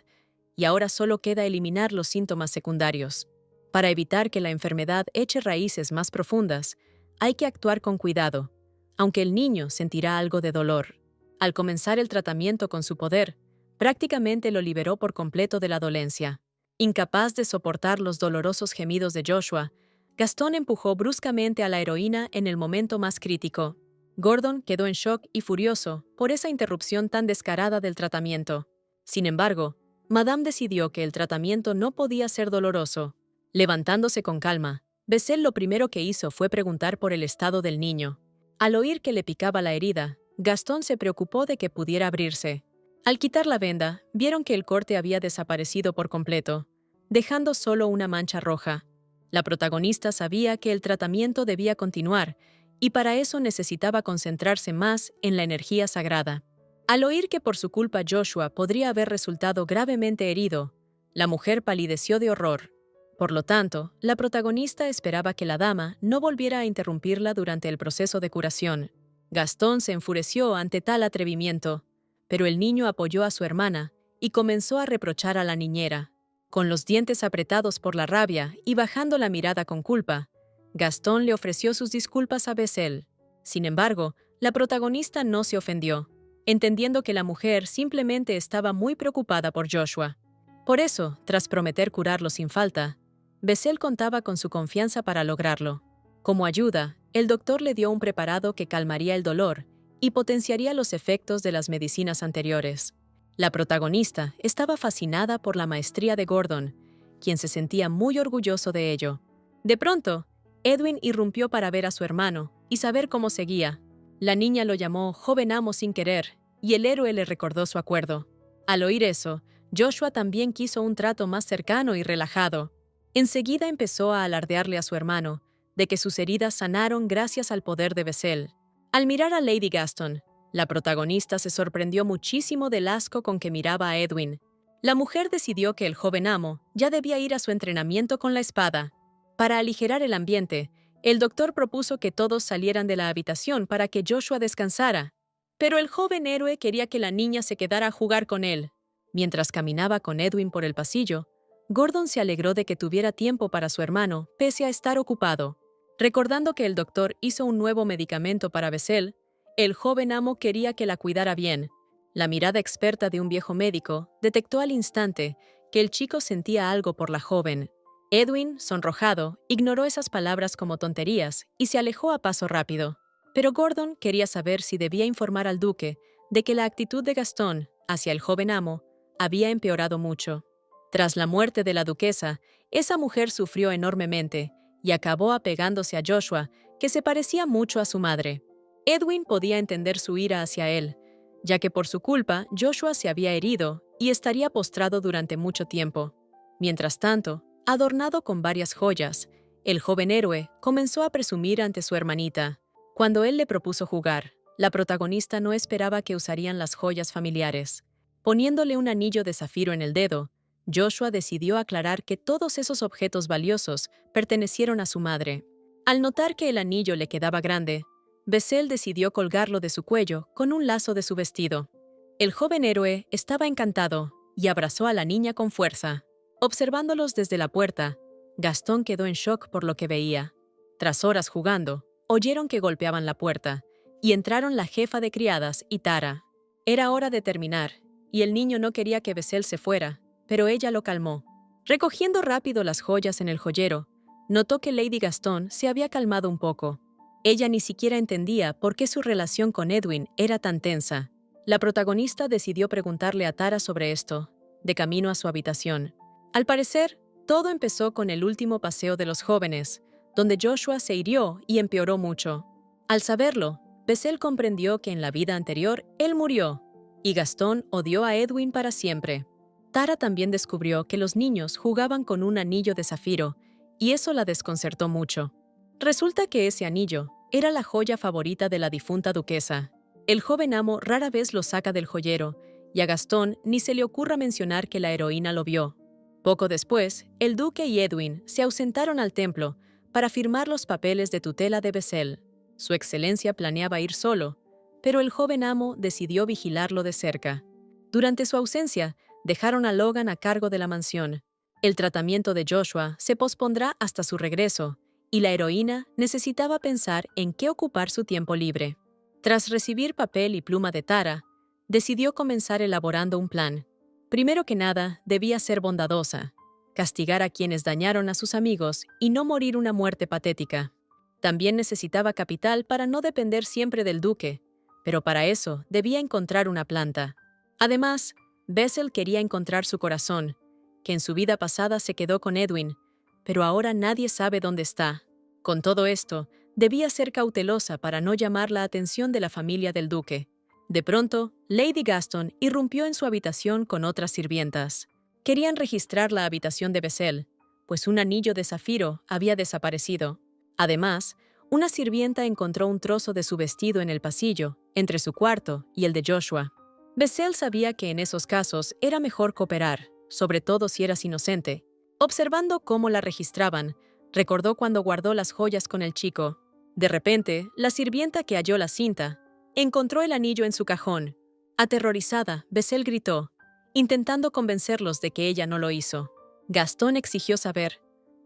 y ahora solo queda eliminar los síntomas secundarios. Para evitar que la enfermedad eche raíces más profundas, hay que actuar con cuidado, aunque el niño sentirá algo de dolor. Al comenzar el tratamiento con su poder, prácticamente lo liberó por completo de la dolencia. Incapaz de soportar los dolorosos gemidos de Joshua, Gastón empujó bruscamente a la heroína en el momento más crítico. Gordon quedó en shock y furioso por esa interrupción tan descarada del tratamiento. Sin embargo, Madame decidió que el tratamiento no podía ser doloroso. Levantándose con calma, Bessel lo primero que hizo fue preguntar por el estado del niño. Al oír que le picaba la herida, Gastón se preocupó de que pudiera abrirse. Al quitar la venda, vieron que el corte había desaparecido por completo, dejando solo una mancha roja. La protagonista sabía que el tratamiento debía continuar, y para eso necesitaba concentrarse más en la energía sagrada. Al oír que por su culpa Joshua podría haber resultado gravemente herido, la mujer palideció de horror. Por lo tanto, la protagonista esperaba que la dama no volviera a interrumpirla durante el proceso de curación. Gastón se enfureció ante tal atrevimiento, pero el niño apoyó a su hermana y comenzó a reprochar a la niñera. Con los dientes apretados por la rabia y bajando la mirada con culpa, Gastón le ofreció sus disculpas a Bessel. Sin embargo, la protagonista no se ofendió, entendiendo que la mujer simplemente estaba muy preocupada por Joshua. Por eso, tras prometer curarlo sin falta, Bessel contaba con su confianza para lograrlo. Como ayuda, el doctor le dio un preparado que calmaría el dolor y potenciaría los efectos de las medicinas anteriores. La protagonista estaba fascinada por la maestría de Gordon, quien se sentía muy orgulloso de ello. De pronto, Edwin irrumpió para ver a su hermano y saber cómo seguía. La niña lo llamó joven amo sin querer, y el héroe le recordó su acuerdo. Al oír eso, Joshua también quiso un trato más cercano y relajado. Enseguida empezó a alardearle a su hermano de que sus heridas sanaron gracias al poder de Bessel. Al mirar a Lady Gaston, la protagonista se sorprendió muchísimo del asco con que miraba a Edwin. La mujer decidió que el joven amo ya debía ir a su entrenamiento con la espada. Para aligerar el ambiente, el doctor propuso que todos salieran de la habitación para que Joshua descansara. Pero el joven héroe quería que la niña se quedara a jugar con él. Mientras caminaba con Edwin por el pasillo, Gordon se alegró de que tuviera tiempo para su hermano, pese a estar ocupado. Recordando que el doctor hizo un nuevo medicamento para Bessel, el joven amo quería que la cuidara bien. La mirada experta de un viejo médico detectó al instante que el chico sentía algo por la joven. Edwin, sonrojado, ignoró esas palabras como tonterías y se alejó a paso rápido. Pero Gordon quería saber si debía informar al duque de que la actitud de Gastón hacia el joven amo había empeorado mucho. Tras la muerte de la duquesa, esa mujer sufrió enormemente y acabó apegándose a Joshua, que se parecía mucho a su madre. Edwin podía entender su ira hacia él, ya que por su culpa Joshua se había herido y estaría postrado durante mucho tiempo. Mientras tanto, adornado con varias joyas, el joven héroe comenzó a presumir ante su hermanita. Cuando él le propuso jugar, la protagonista no esperaba que usarían las joyas familiares. Poniéndole un anillo de zafiro en el dedo, Joshua decidió aclarar que todos esos objetos valiosos pertenecieron a su madre. Al notar que el anillo le quedaba grande, Bessel decidió colgarlo de su cuello con un lazo de su vestido. El joven héroe estaba encantado y abrazó a la niña con fuerza. Observándolos desde la puerta, Gastón quedó en shock por lo que veía. Tras horas jugando, oyeron que golpeaban la puerta y entraron la jefa de criadas y Tara. Era hora de terminar, y el niño no quería que Bessel se fuera, pero ella lo calmó. Recogiendo rápido las joyas en el joyero, notó que Lady Gastón se había calmado un poco. Ella ni siquiera entendía por qué su relación con Edwin era tan tensa. La protagonista decidió preguntarle a Tara sobre esto, de camino a su habitación. Al parecer, todo empezó con el último paseo de los jóvenes, donde Joshua se hirió y empeoró mucho. Al saberlo, Bessel comprendió que en la vida anterior él murió, y Gastón odió a Edwin para siempre. Tara también descubrió que los niños jugaban con un anillo de zafiro, y eso la desconcertó mucho. Resulta que ese anillo era la joya favorita de la difunta duquesa. El joven amo rara vez lo saca del joyero, y a Gastón ni se le ocurra mencionar que la heroína lo vio. Poco después, el duque y Edwin se ausentaron al templo para firmar los papeles de tutela de Bessel. Su excelencia planeaba ir solo, pero el joven amo decidió vigilarlo de cerca. Durante su ausencia, dejaron a Logan a cargo de la mansión. El tratamiento de Joshua se pospondrá hasta su regreso, y la heroína necesitaba pensar en qué ocupar su tiempo libre. Tras recibir papel y pluma de Tara, decidió comenzar elaborando un plan. Primero que nada, debía ser bondadosa, castigar a quienes dañaron a sus amigos y no morir una muerte patética. También necesitaba capital para no depender siempre del duque, pero para eso debía encontrar una planta. Además, Bessel quería encontrar su corazón, que en su vida pasada se quedó con Edwin, pero ahora nadie sabe dónde está. Con todo esto, debía ser cautelosa para no llamar la atención de la familia del duque. De pronto, Lady Gaston irrumpió en su habitación con otras sirvientas. Querían registrar la habitación de Bessel, pues un anillo de zafiro había desaparecido. Además, una sirvienta encontró un trozo de su vestido en el pasillo, entre su cuarto y el de Joshua. Bessel sabía que en esos casos era mejor cooperar, sobre todo si eras inocente. Observando cómo la registraban, recordó cuando guardó las joyas con el chico. De repente, la sirvienta que halló la cinta encontró el anillo en su cajón. Aterrorizada, Bessel gritó, intentando convencerlos de que ella no lo hizo. Gastón exigió saber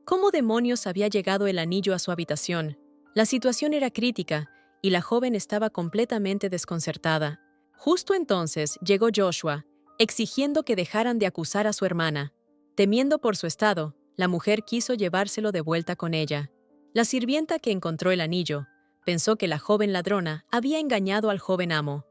cómo demonios había llegado el anillo a su habitación. La situación era crítica y la joven estaba completamente desconcertada. Justo entonces llegó Joshua, exigiendo que dejaran de acusar a su hermana. Temiendo por su estado, la mujer quiso llevárselo de vuelta con ella. La sirvienta que encontró el anillo pensó que la joven ladrona había engañado al joven amo.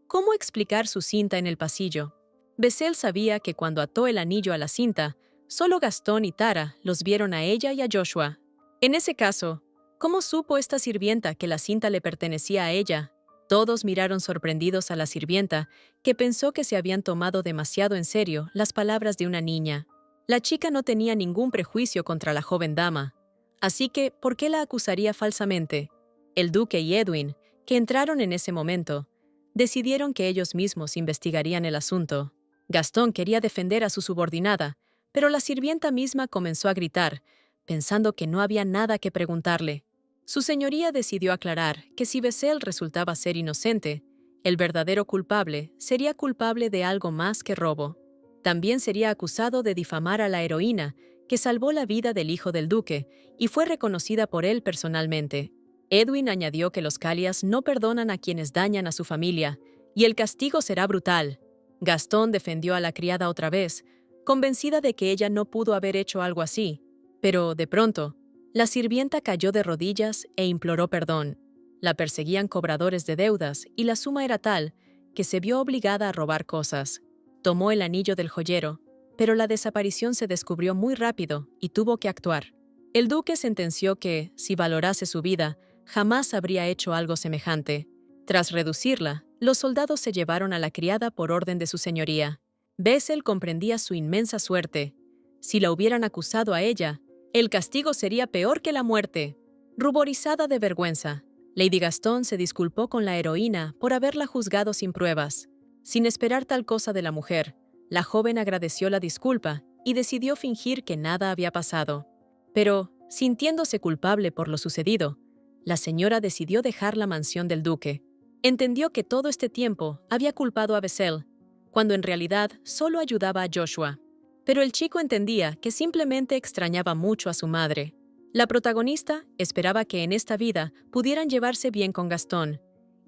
¿Cómo explicar su cinta en el pasillo? Bessel sabía que cuando ató el anillo a la cinta, solo Gastón y Tara los vieron a ella y a Joshua. En ese caso, ¿cómo supo esta sirvienta que la cinta le pertenecía a ella? Todos miraron sorprendidos a la sirvienta, que pensó que se habían tomado demasiado en serio las palabras de una niña. La chica no tenía ningún prejuicio contra la joven dama. Así que, ¿por qué la acusaría falsamente? El duque y Edwin, que entraron en ese momento, decidieron que ellos mismos investigarían el asunto. Gastón quería defender a su subordinada, pero la sirvienta misma comenzó a gritar, pensando que no había nada que preguntarle. Su señoría decidió aclarar que si Bessel resultaba ser inocente, el verdadero culpable sería culpable de algo más que robo. También sería acusado de difamar a la heroína, que salvó la vida del hijo del duque y fue reconocida por él personalmente. Edwin añadió que los Callias no perdonan a quienes dañan a su familia, y el castigo será brutal. Gastón defendió a la criada otra vez, convencida de que ella no pudo haber hecho algo así. Pero, de pronto, la sirvienta cayó de rodillas e imploró perdón. La perseguían cobradores de deudas y la suma era tal que se vio obligada a robar cosas. Tomó el anillo del joyero, pero la desaparición se descubrió muy rápido y tuvo que actuar. El duque sentenció que, si valorase su vida, jamás habría hecho algo semejante. Tras reducirla, los soldados se llevaron a la criada por orden de su señoría. Bessel comprendía su inmensa suerte. Si la hubieran acusado a ella, el castigo sería peor que la muerte. Ruborizada de vergüenza, Lady Gastón se disculpó con la heroína por haberla juzgado sin pruebas. Sin esperar tal cosa de la mujer, la joven agradeció la disculpa y decidió fingir que nada había pasado. Pero, sintiéndose culpable por lo sucedido, la señora decidió dejar la mansión del duque. Entendió que todo este tiempo había culpado a Bessel, cuando en realidad solo ayudaba a Joshua. Pero el chico entendía que simplemente extrañaba mucho a su madre. La protagonista esperaba que en esta vida pudieran llevarse bien con Gastón.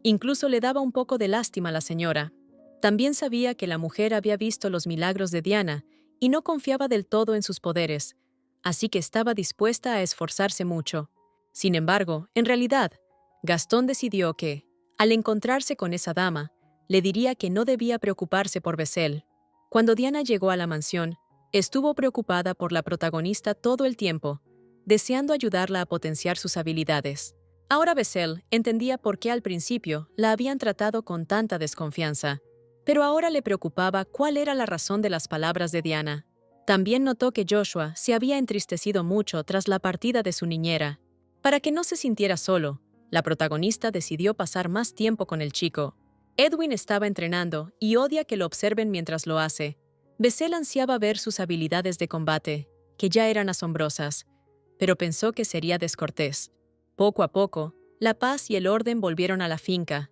Incluso le daba un poco de lástima a la señora. También sabía que la mujer había visto los milagros de Diana y no confiaba del todo en sus poderes, así que estaba dispuesta a esforzarse mucho. Sin embargo, en realidad, Gastón decidió que, al encontrarse con esa dama, le diría que no debía preocuparse por Bessel. Cuando Diana llegó a la mansión, estuvo preocupada por la protagonista todo el tiempo, deseando ayudarla a potenciar sus habilidades. Ahora Bessel entendía por qué al principio la habían tratado con tanta desconfianza, pero ahora le preocupaba cuál era la razón de las palabras de Diana. También notó que Joshua se había entristecido mucho tras la partida de su niñera. Para que no se sintiera solo, la protagonista decidió pasar más tiempo con el chico. Edwin estaba entrenando y odia que lo observen mientras lo hace. Bessel ansiaba ver sus habilidades de combate, que ya eran asombrosas, pero pensó que sería descortés. Poco a poco, la paz y el orden volvieron a la finca.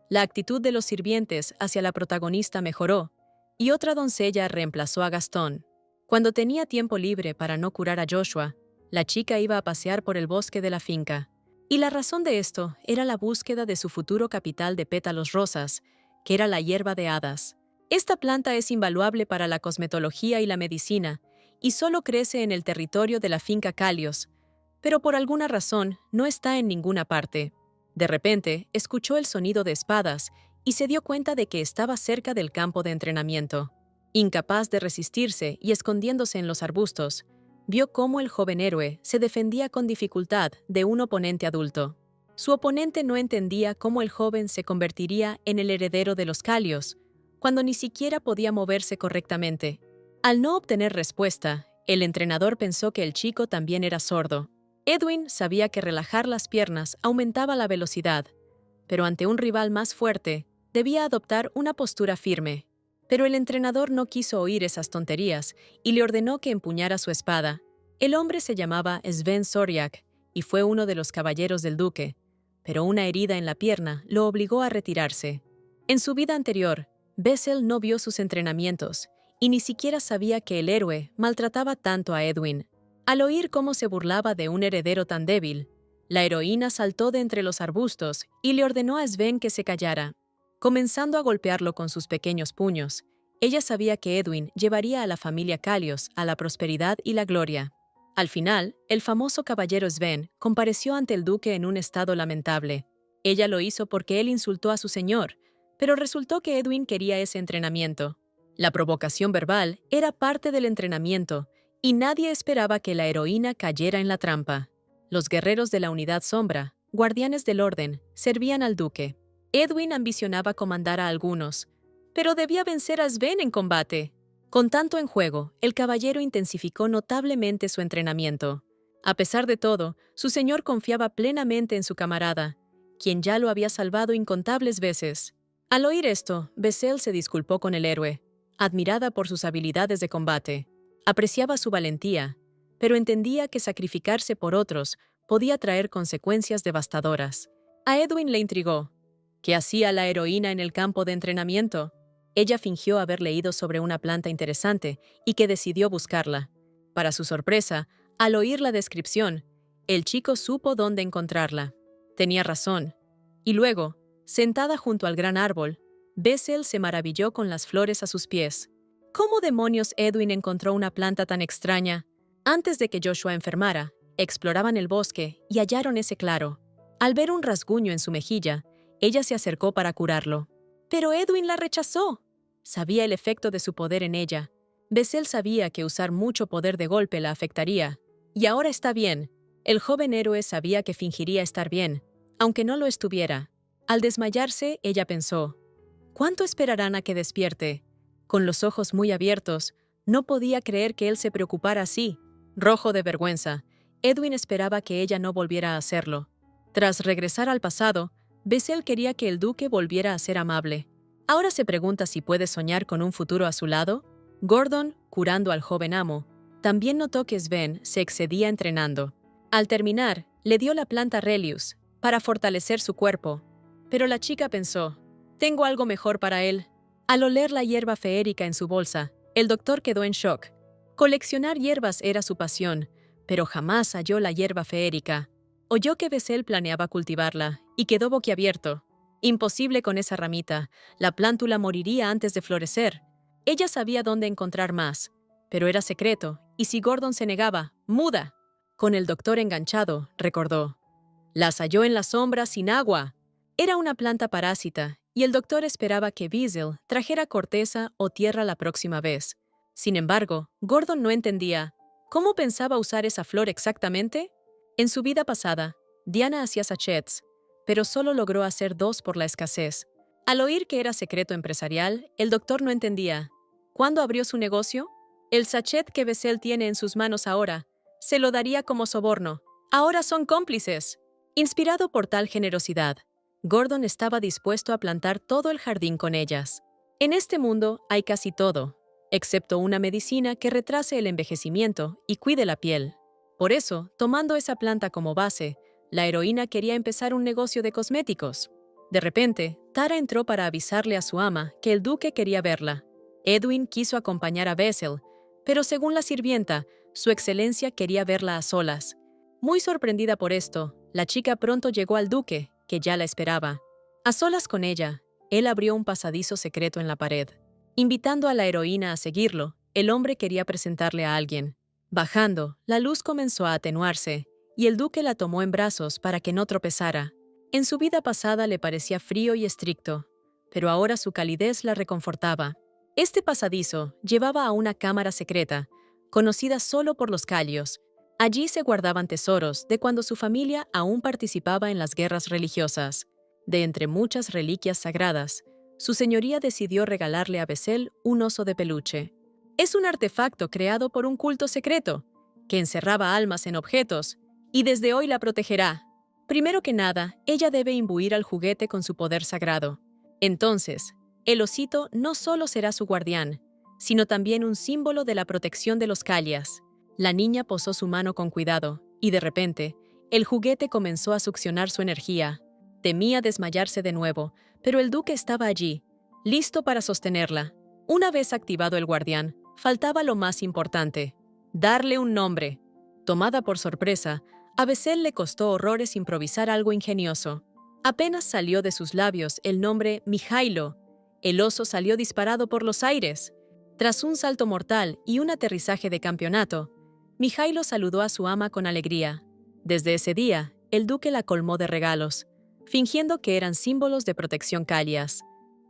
La actitud de los sirvientes hacia la protagonista mejoró, y otra doncella reemplazó a Gastón. Cuando tenía tiempo libre para no curar a Joshua, la chica iba a pasear por el bosque de la finca. Y la razón de esto era la búsqueda de su futuro capital de pétalos rosas, que era la hierba de hadas. Esta planta es invaluable para la cosmetología y la medicina, y solo crece en el territorio de la finca Calios, pero por alguna razón no está en ninguna parte. De repente, escuchó el sonido de espadas y se dio cuenta de que estaba cerca del campo de entrenamiento. Incapaz de resistirse y escondiéndose en los arbustos, vio cómo el joven héroe se defendía con dificultad de un oponente adulto. Su oponente no entendía cómo el joven se convertiría en el heredero de los Calios, cuando ni siquiera podía moverse correctamente. Al no obtener respuesta, el entrenador pensó que el chico también era sordo. Edwin sabía que relajar las piernas aumentaba la velocidad, pero ante un rival más fuerte, debía adoptar una postura firme. Pero el entrenador no quiso oír esas tonterías y le ordenó que empuñara su espada. El hombre se llamaba Sven Soriak y fue uno de los caballeros del duque, pero una herida en la pierna lo obligó a retirarse. En su vida anterior, Bessel no vio sus entrenamientos y ni siquiera sabía que el héroe maltrataba tanto a Edwin. Al oír cómo se burlaba de un heredero tan débil, la heroína saltó de entre los arbustos y le ordenó a Sven que se callara. Comenzando a golpearlo con sus pequeños puños, ella sabía que Edwin llevaría a la familia Calios a la prosperidad y la gloria. Al final, el famoso caballero Sven compareció ante el duque en un estado lamentable. Ella lo hizo porque él insultó a su señor, pero resultó que Edwin quería ese entrenamiento. La provocación verbal era parte del entrenamiento, y nadie esperaba que la heroína cayera en la trampa. Los guerreros de la Unidad Sombra, guardianes del orden, servían al duque. Edwin ambicionaba comandar a algunos, pero debía vencer a Sven en combate. Con tanto en juego, el caballero intensificó notablemente su entrenamiento. A pesar de todo, su señor confiaba plenamente en su camarada, quien ya lo había salvado incontables veces. Al oír esto, Bessel se disculpó con el héroe, admirada por sus habilidades de combate. Apreciaba su valentía, pero entendía que sacrificarse por otros podía traer consecuencias devastadoras. A Edwin le intrigó. ¿Qué hacía la heroína en el campo de entrenamiento? Ella fingió haber leído sobre una planta interesante y que decidió buscarla. Para su sorpresa, al oír la descripción, el chico supo dónde encontrarla. Tenía razón. Y luego, sentada junto al gran árbol, Bessel se maravilló con las flores a sus pies. ¿Cómo demonios Edwin encontró una planta tan extraña? Antes de que Joshua enfermara, exploraban el bosque y hallaron ese claro. Al ver un rasguño en su mejilla, ella se acercó para curarlo. Pero Edwin la rechazó. Sabía el efecto de su poder en ella. Bessel sabía que usar mucho poder de golpe la afectaría. Y ahora está bien. El joven héroe sabía que fingiría estar bien, aunque no lo estuviera. Al desmayarse, ella pensó, ¿cuánto esperarán a que despierte? Con los ojos muy abiertos, no podía creer que él se preocupara así. Rojo de vergüenza, Edwin esperaba que ella no volviera a hacerlo. Tras regresar al pasado, Bessel quería que el duque volviera a ser amable. Ahora se pregunta si puede soñar con un futuro a su lado. Gordon, curando al joven amo, también notó que Sven se excedía entrenando. Al terminar, le dio la planta Relius para fortalecer su cuerpo. Pero la chica pensó, tengo algo mejor para él. Al oler la hierba feérica en su bolsa, el doctor quedó en shock. Coleccionar hierbas era su pasión, pero jamás halló la hierba feérica. Oyó que Bessel planeaba cultivarla y quedó boquiabierto. Imposible con esa ramita, la plántula moriría antes de florecer. Ella sabía dónde encontrar más, pero era secreto, y si Gordon se negaba, ¡muda! Con el doctor enganchado, recordó. Las halló en la sombra sin agua. Era una planta parásita, y el doctor esperaba que Beazle trajera corteza o tierra la próxima vez. Sin embargo, Gordon no entendía. ¿Cómo pensaba usar esa flor exactamente? En su vida pasada, Diana hacía sachets, pero solo logró hacer 2 por la escasez. Al oír que era secreto empresarial, el doctor no entendía. ¿Cuándo abrió su negocio? El sachet que Bessel tiene en sus manos ahora, se lo daría como soborno. Ahora son cómplices. Inspirado por tal generosidad, Gordon estaba dispuesto a plantar todo el jardín con ellas. En este mundo hay casi todo, excepto una medicina que retrase el envejecimiento y cuide la piel. Por eso, tomando esa planta como base, la heroína quería empezar un negocio de cosméticos. De repente, Tara entró para avisarle a su ama que el duque quería verla. Edwin quiso acompañar a Bessel, pero según la sirvienta, su excelencia quería verla a solas. Muy sorprendida por esto, la chica pronto llegó al duque, que ya la esperaba. A solas con ella, él abrió un pasadizo secreto en la pared. Invitando a la heroína a seguirlo, el hombre quería presentarle a alguien. Bajando, la luz comenzó a atenuarse, y el duque la tomó en brazos para que no tropezara. En su vida pasada le parecía frío y estricto, pero ahora su calidez la reconfortaba. Este pasadizo llevaba a una cámara secreta, conocida solo por los Callios. Allí se guardaban tesoros de cuando su familia aún participaba en las guerras religiosas. De entre muchas reliquias sagradas, su señoría decidió regalarle a Bessel un oso de peluche. Es un artefacto creado por un culto secreto, que encerraba almas en objetos, y desde hoy la protegerá. Primero que nada, ella debe imbuir al juguete con su poder sagrado. Entonces, el osito no solo será su guardián, sino también un símbolo de la protección de los Callias. La niña posó su mano con cuidado, y de repente, el juguete comenzó a succionar su energía. Temía desmayarse de nuevo, pero el duque estaba allí, listo para sostenerla. Una vez activado el guardián, faltaba lo más importante: darle un nombre. Tomada por sorpresa, a Bessel le costó horrores improvisar algo ingenioso. Apenas salió de sus labios el nombre Mijailo, el oso salió disparado por los aires. Tras un salto mortal y un aterrizaje de campeonato, Mijailo saludó a su ama con alegría. Desde ese día, el duque la colmó de regalos, fingiendo que eran símbolos de protección Callias.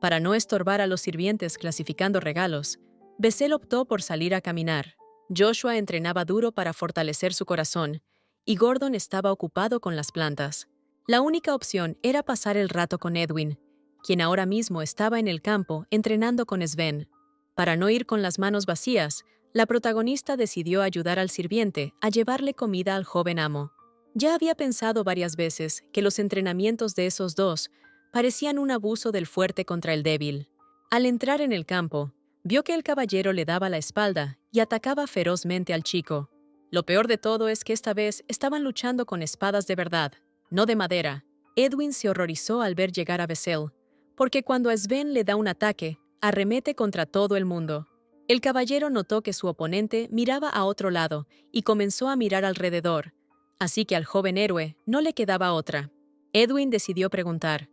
Para no estorbar a los sirvientes clasificando regalos, Bessel optó por salir a caminar. Joshua entrenaba duro para fortalecer su corazón, y Gordon estaba ocupado con las plantas. La única opción era pasar el rato con Edwin, quien ahora mismo estaba en el campo entrenando con Sven. Para no ir con las manos vacías, la protagonista decidió ayudar al sirviente a llevarle comida al joven amo. Ya había pensado varias veces que los entrenamientos de esos dos parecían un abuso del fuerte contra el débil. Al entrar en el campo, vio que el caballero le daba la espalda y atacaba ferozmente al chico. Lo peor de todo es que esta vez estaban luchando con espadas de verdad, no de madera. Edwin se horrorizó al ver llegar a Bessel, porque cuando Sven le da un ataque, arremete contra todo el mundo. El caballero notó que su oponente miraba a otro lado y comenzó a mirar alrededor, así que al joven héroe no le quedaba otra. Edwin decidió preguntar,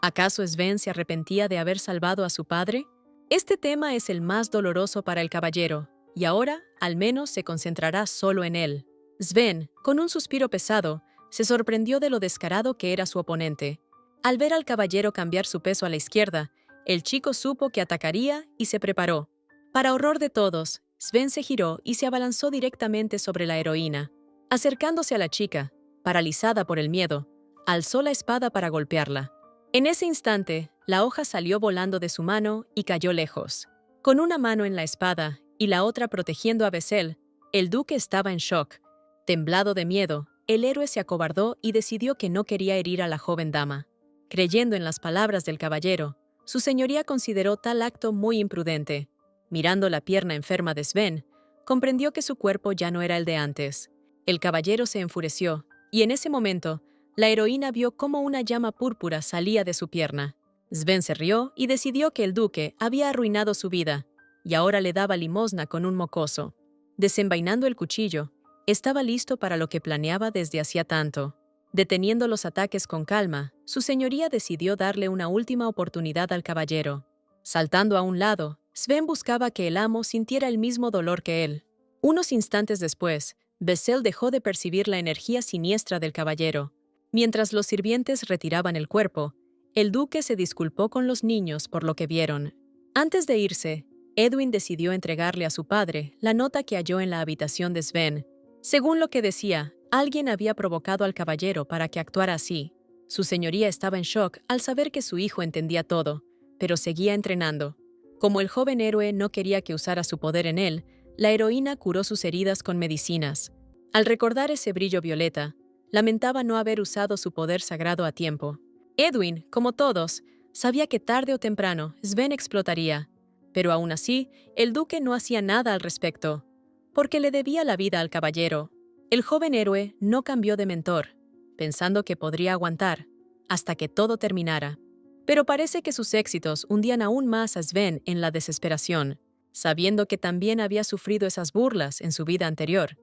¿acaso Sven se arrepentía de haber salvado a su padre? Este tema es el más doloroso para el caballero, y ahora, al menos, se concentrará solo en él. Sven, con un suspiro pesado, se sorprendió de lo descarado que era su oponente. Al ver al caballero cambiar su peso a la izquierda, el chico supo que atacaría y se preparó. Para horror de todos, Sven se giró y se abalanzó directamente sobre la heroína. Acercándose a la chica, paralizada por el miedo, alzó la espada para golpearla. En ese instante, la hoja salió volando de su mano y cayó lejos. Con una mano en la espada y la otra protegiendo a Bessel, el duque estaba en shock. Temblado de miedo, el héroe se acobardó y decidió que no quería herir a la joven dama. Creyendo en las palabras del caballero, su señoría consideró tal acto muy imprudente. Mirando la pierna enferma de Sven, comprendió que su cuerpo ya no era el de antes. El caballero se enfureció, y en ese momento, la heroína vio cómo una llama púrpura salía de su pierna. Sven se rió y decidió que el duque había arruinado su vida, y ahora le daba limosna con un mocoso. Desenvainando el cuchillo, estaba listo para lo que planeaba desde hacía tanto. Deteniendo los ataques con calma, su señoría decidió darle una última oportunidad al caballero. Saltando a un lado, Sven buscaba que el amo sintiera el mismo dolor que él. Unos instantes después, Bessel dejó de percibir la energía siniestra del caballero. Mientras los sirvientes retiraban el cuerpo, el duque se disculpó con los niños por lo que vieron. Antes de irse, Edwin decidió entregarle a su padre la nota que halló en la habitación de Sven. Según lo que decía, alguien había provocado al caballero para que actuara así. Su señoría estaba en shock al saber que su hijo entendía todo, pero seguía entrenando. Como el joven héroe no quería que usara su poder en él, la heroína curó sus heridas con medicinas. Al recordar ese brillo violeta, lamentaba no haber usado su poder sagrado a tiempo. Edwin, como todos, sabía que tarde o temprano Sven explotaría, pero aún así, el duque no hacía nada al respecto, porque le debía la vida al caballero. El joven héroe no cambió de mentor, pensando que podría aguantar hasta que todo terminara. Pero parece que sus éxitos hundían aún más a Sven en la desesperación, sabiendo que también había sufrido esas burlas en su vida anterior.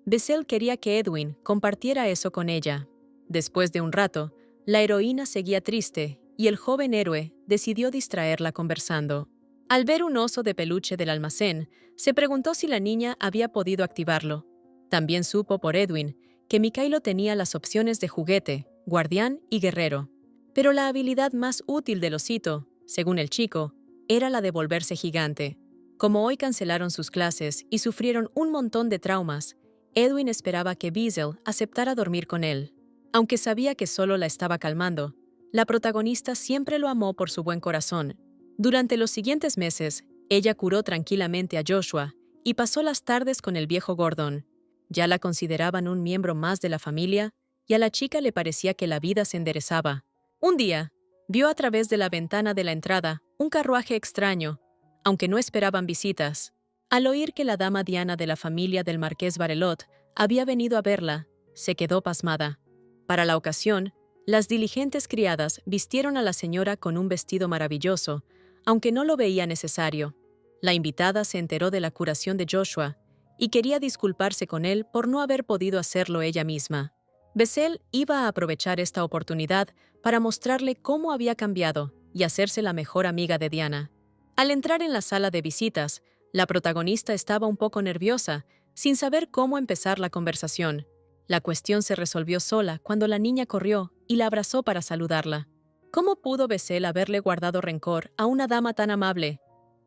Bessel quería que Edwin compartiera eso con ella. Después de un rato, la heroína seguía triste y el joven héroe decidió distraerla conversando. Al ver un oso de peluche del almacén, se preguntó si la niña había podido activarlo. También supo por Edwin que Mikhailo tenía las opciones de juguete, guardián y guerrero. Pero la habilidad más útil del osito, según el chico, era la de volverse gigante. Como hoy cancelaron sus clases y sufrieron un montón de traumas, Edwin esperaba que Bessel aceptara dormir con él. Aunque sabía que solo la estaba calmando, la protagonista siempre lo amó por su buen corazón. Durante los siguientes meses, ella curó tranquilamente a Joshua y pasó las tardes con el viejo Gordon. Ya la consideraban un miembro más de la familia y a la chica le parecía que la vida se enderezaba. Un día, vio a través de la ventana de la entrada un carruaje extraño, aunque no esperaban visitas. Al oír que la dama Diana de la familia del marqués Barelot había venido a verla, se quedó pasmada. Para la ocasión, las diligentes criadas vistieron a la señora con un vestido maravilloso, aunque no lo veía necesario. La invitada se enteró de la curación de Joshua y quería disculparse con él por no haber podido hacerlo ella misma. Bessel iba a aprovechar esta oportunidad para mostrarle cómo había cambiado y hacerse la mejor amiga de Diana. Al entrar en la sala de visitas, la protagonista estaba un poco nerviosa, sin saber cómo empezar la conversación. La cuestión se resolvió sola cuando la niña corrió y la abrazó para saludarla. ¿Cómo pudo Bessel haberle guardado rencor a una dama tan amable?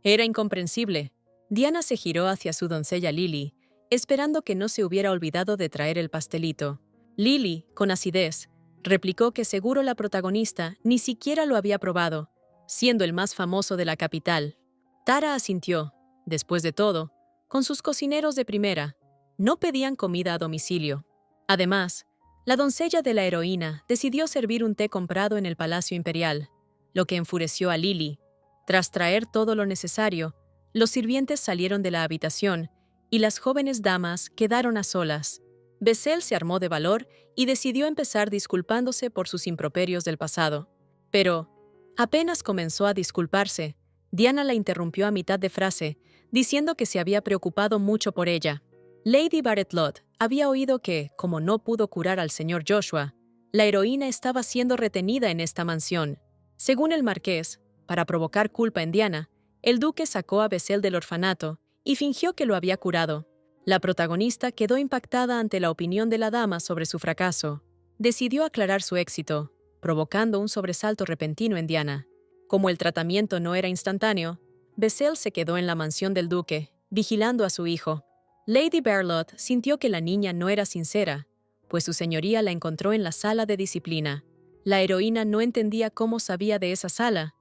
Era incomprensible. Diana se giró hacia su doncella Lily, esperando que no se hubiera olvidado de traer el pastelito. Lily, con acidez, replicó que seguro la protagonista ni siquiera lo había probado, siendo el más famoso de la capital. Tara asintió. Después de todo, con sus cocineros de primera, no pedían comida a domicilio. Además, la doncella de la heroína decidió servir un té comprado en el Palacio Imperial, lo que enfureció a Lily. Tras traer todo lo necesario, los sirvientes salieron de la habitación y las jóvenes damas quedaron a solas. Bessel se armó de valor y decidió empezar disculpándose por sus improperios del pasado. Pero, apenas comenzó a disculparse, Diana la interrumpió a mitad de frase, diciendo que se había preocupado mucho por ella. Lady Barrett-Lot había oído que, como no pudo curar al señor Joshua, la heroína estaba siendo retenida en esta mansión. Según el marqués, para provocar culpa en Diana, el duque sacó a Bessel del orfanato y fingió que lo había curado. La protagonista quedó impactada ante la opinión de la dama sobre su fracaso. Decidió aclarar su éxito, provocando un sobresalto repentino en Diana. Como el tratamiento no era instantáneo, Bessel se quedó en la mansión del duque, vigilando a su hijo. Lady Barrett sintió que la niña no era sincera, pues su señoría la encontró en la sala de disciplina. La heroína no entendía cómo sabía de esa sala.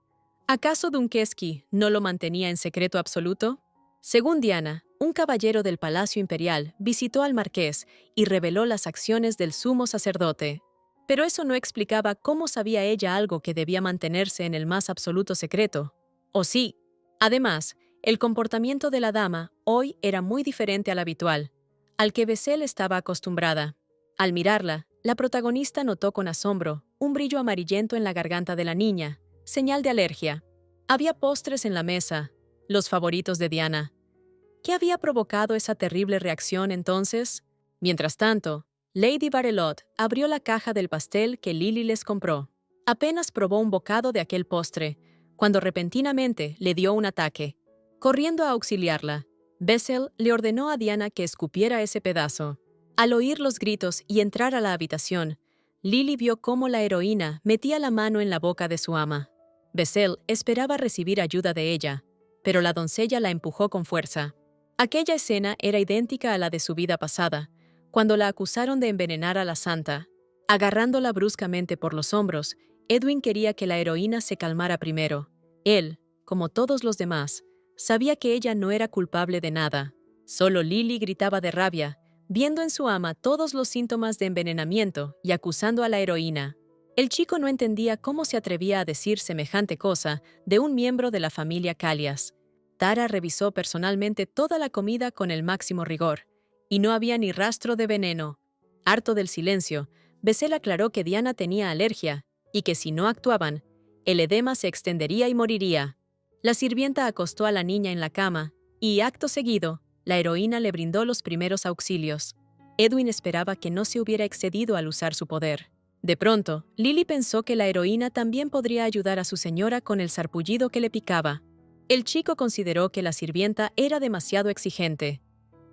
¿Acaso Dunkeski no lo mantenía en secreto absoluto? Según Diana, un caballero del Palacio Imperial visitó al marqués y reveló las acciones del sumo sacerdote. Pero eso no explicaba cómo sabía ella algo que debía mantenerse en el más absoluto secreto. ¿O sí? Además, el comportamiento de la dama hoy era muy diferente al habitual, al que Bessel estaba acostumbrada. Al mirarla, la protagonista notó con asombro un brillo amarillento en la garganta de la niña, señal de alergia. Había postres en la mesa, los favoritos de Diana. ¿Qué había provocado esa terrible reacción entonces? Mientras tanto, Lady Barrett abrió la caja del pastel que Lily les compró. Apenas probó un bocado de aquel postre, cuando repentinamente le dio un ataque. Corriendo a auxiliarla, Bessel le ordenó a Diana que escupiera ese pedazo. Al oír los gritos y entrar a la habitación, Lily vio cómo la heroína metía la mano en la boca de su ama. Bessel esperaba recibir ayuda de ella, pero la doncella la empujó con fuerza. Aquella escena era idéntica a la de su vida pasada, cuando la acusaron de envenenar a la santa. Agarrándola bruscamente por los hombros, Edwin quería que la heroína se calmara primero. Él, como todos los demás, sabía que ella no era culpable de nada. Solo Lily gritaba de rabia, viendo en su ama todos los síntomas de envenenamiento y acusando a la heroína. El chico no entendía cómo se atrevía a decir semejante cosa de un miembro de la familia Callias. Tara revisó personalmente toda la comida con el máximo rigor, y no había ni rastro de veneno. Harto del silencio, Bessel aclaró que Diana tenía alergia y que si no actuaban, el edema se extendería y moriría. La sirvienta acostó a la niña en la cama y, acto seguido, la heroína le brindó los primeros auxilios. Edwin esperaba que no se hubiera excedido al usar su poder. De pronto, Lily pensó que la heroína también podría ayudar a su señora con el sarpullido que le picaba. El chico consideró que la sirvienta era demasiado exigente.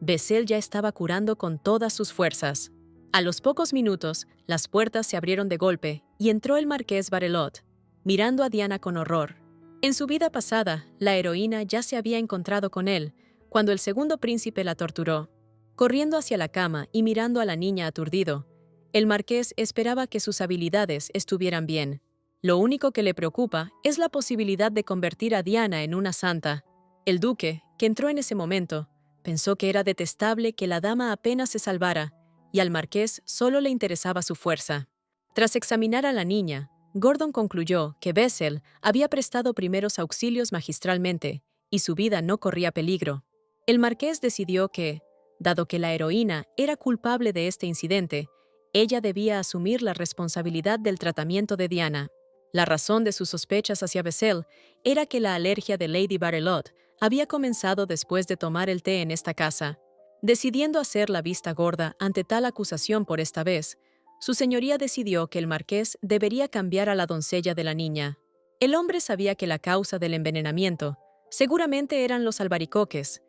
Bessel ya estaba curando con todas sus fuerzas. A los pocos minutos, las puertas se abrieron de golpe y entró el marqués Barrett, mirando a Diana con horror. En su vida pasada, la heroína ya se había encontrado con él, cuando el segundo príncipe la torturó. Corriendo hacia la cama y mirando a la niña aturdido, el marqués esperaba que sus habilidades estuvieran bien. Lo único que le preocupa es la posibilidad de convertir a Diana en una santa. El duque, que entró en ese momento, pensó que era detestable que la dama apenas se salvara, y al marqués solo le interesaba su fuerza. Tras examinar a la niña, Gordon concluyó que Bessel había prestado primeros auxilios magistralmente y su vida no corría peligro. El marqués decidió que, dado que la heroína era culpable de este incidente, ella debía asumir la responsabilidad del tratamiento de Diana. La razón de sus sospechas hacia Bessel era que la alergia de Lady Barrett había comenzado después de tomar el té en esta casa. Decidiendo hacer la vista gorda ante tal acusación por esta vez, su señoría decidió que el marqués debería cambiar a la doncella de la niña. El hombre sabía que la causa del envenenamiento seguramente eran los albaricoques.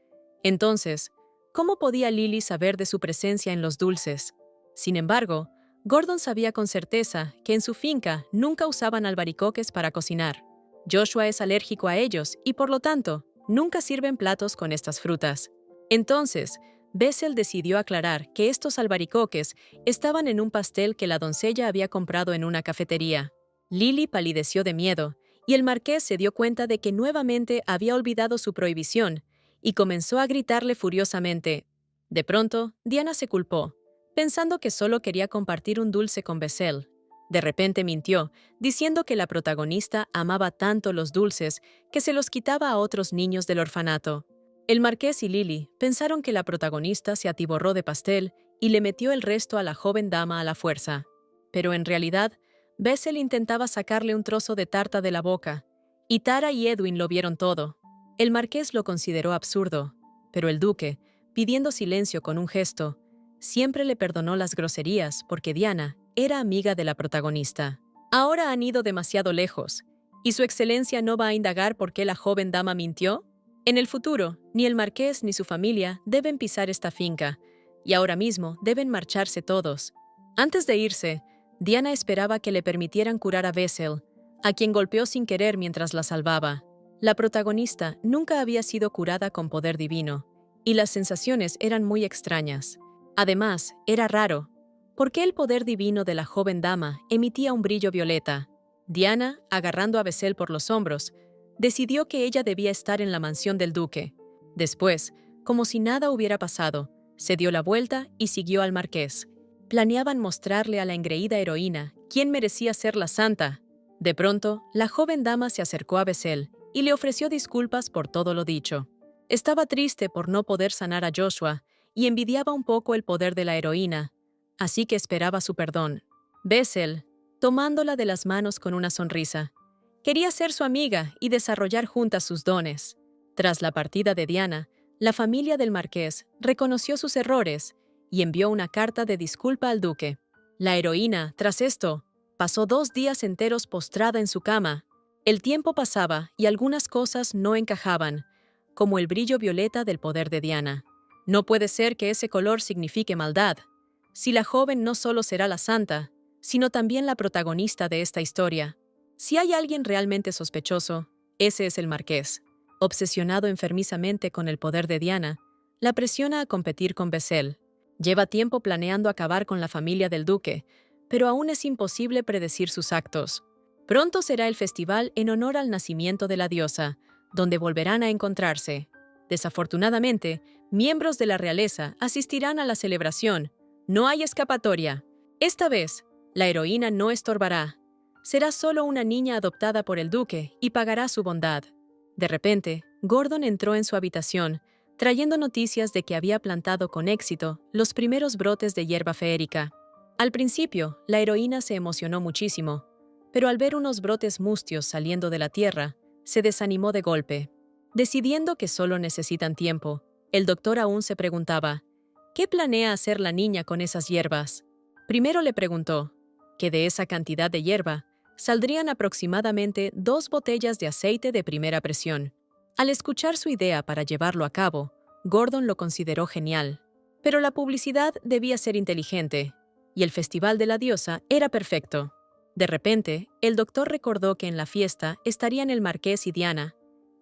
Entonces, ¿cómo podía Lily saber de su presencia en los dulces? Sin embargo, Gordon sabía con certeza que en su finca nunca usaban albaricoques para cocinar. Joshua es alérgico a ellos y, por lo tanto, nunca sirven platos con estas frutas. Entonces, Bessel decidió aclarar que estos albaricoques estaban en un pastel que la doncella había comprado en una cafetería. Lily palideció de miedo, y el marqués se dio cuenta de que nuevamente había olvidado su prohibición y comenzó a gritarle furiosamente. De pronto, Diana se culpó, pensando que solo quería compartir un dulce con Bessel. De repente mintió, diciendo que la protagonista amaba tanto los dulces que se los quitaba a otros niños del orfanato. El marqués y Lily pensaron que la protagonista se atiborró de pastel y le metió el resto a la joven dama a la fuerza. Pero en realidad, Bessel intentaba sacarle un trozo de tarta de la boca, y Tara y Edwin lo vieron todo. El marqués lo consideró absurdo, pero el duque, pidiendo silencio con un gesto, siempre le perdonó las groserías porque Diana era amiga de la protagonista. Ahora han ido demasiado lejos, ¿y su excelencia no va a indagar por qué la joven dama mintió? En el futuro, ni el marqués ni su familia deben pisar esta finca, y ahora mismo deben marcharse todos. Antes de irse, Diana esperaba que le permitieran curar a Bessel, a quien golpeó sin querer mientras la salvaba. La protagonista nunca había sido curada con poder divino, y las sensaciones eran muy extrañas. Además, era raro. ¿Por qué el poder divino de la joven dama emitía un brillo violeta? Diana, agarrando a Bessel por los hombros, decidió que ella debía estar en la mansión del duque. Después, como si nada hubiera pasado, se dio la vuelta y siguió al marqués. Planeaban mostrarle a la engreída heroína quién merecía ser la santa. De pronto, la joven dama se acercó a Bessel y le ofreció disculpas por todo lo dicho. Estaba triste por no poder sanar a Joshua y envidiaba un poco el poder de la heroína, así que esperaba su perdón. Bessel, tomándola de las manos con una sonrisa, quería ser su amiga y desarrollar juntas sus dones. Tras la partida de Diana, la familia del marqués reconoció sus errores y envió una carta de disculpa al duque. La heroína, tras esto, pasó 2 días enteros postrada en su cama. El tiempo pasaba y algunas cosas no encajaban, como el brillo violeta del poder de Diana. No puede ser que ese color signifique maldad. Si la joven no solo será la santa, sino también la protagonista de esta historia. Si hay alguien realmente sospechoso, ese es el marqués. Obsesionado enfermizamente con el poder de Diana, la presiona a competir con Bessel. Lleva tiempo planeando acabar con la familia del duque, pero aún es imposible predecir sus actos. Pronto será el festival en honor al nacimiento de la diosa, donde volverán a encontrarse. Desafortunadamente, miembros de la realeza asistirán a la celebración. No hay escapatoria. Esta vez, la heroína no estorbará. Será solo una niña adoptada por el duque y pagará su bondad. De repente, Gordon entró en su habitación, trayendo noticias de que había plantado con éxito los primeros brotes de hierba feérica. Al principio, la heroína se emocionó muchísimo, pero al ver unos brotes mustios saliendo de la tierra, se desanimó de golpe. Decidiendo que solo necesitan tiempo, el doctor aún se preguntaba, ¿qué planea hacer la niña con esas hierbas? Primero le preguntó que de esa cantidad de hierba saldrían aproximadamente 2 botellas de aceite de primera presión. Al escuchar su idea para llevarlo a cabo, Gordon lo consideró genial. Pero la publicidad debía ser inteligente, y el Festival de la Diosa era perfecto. De repente, el doctor recordó que en la fiesta estarían el marqués y Diana,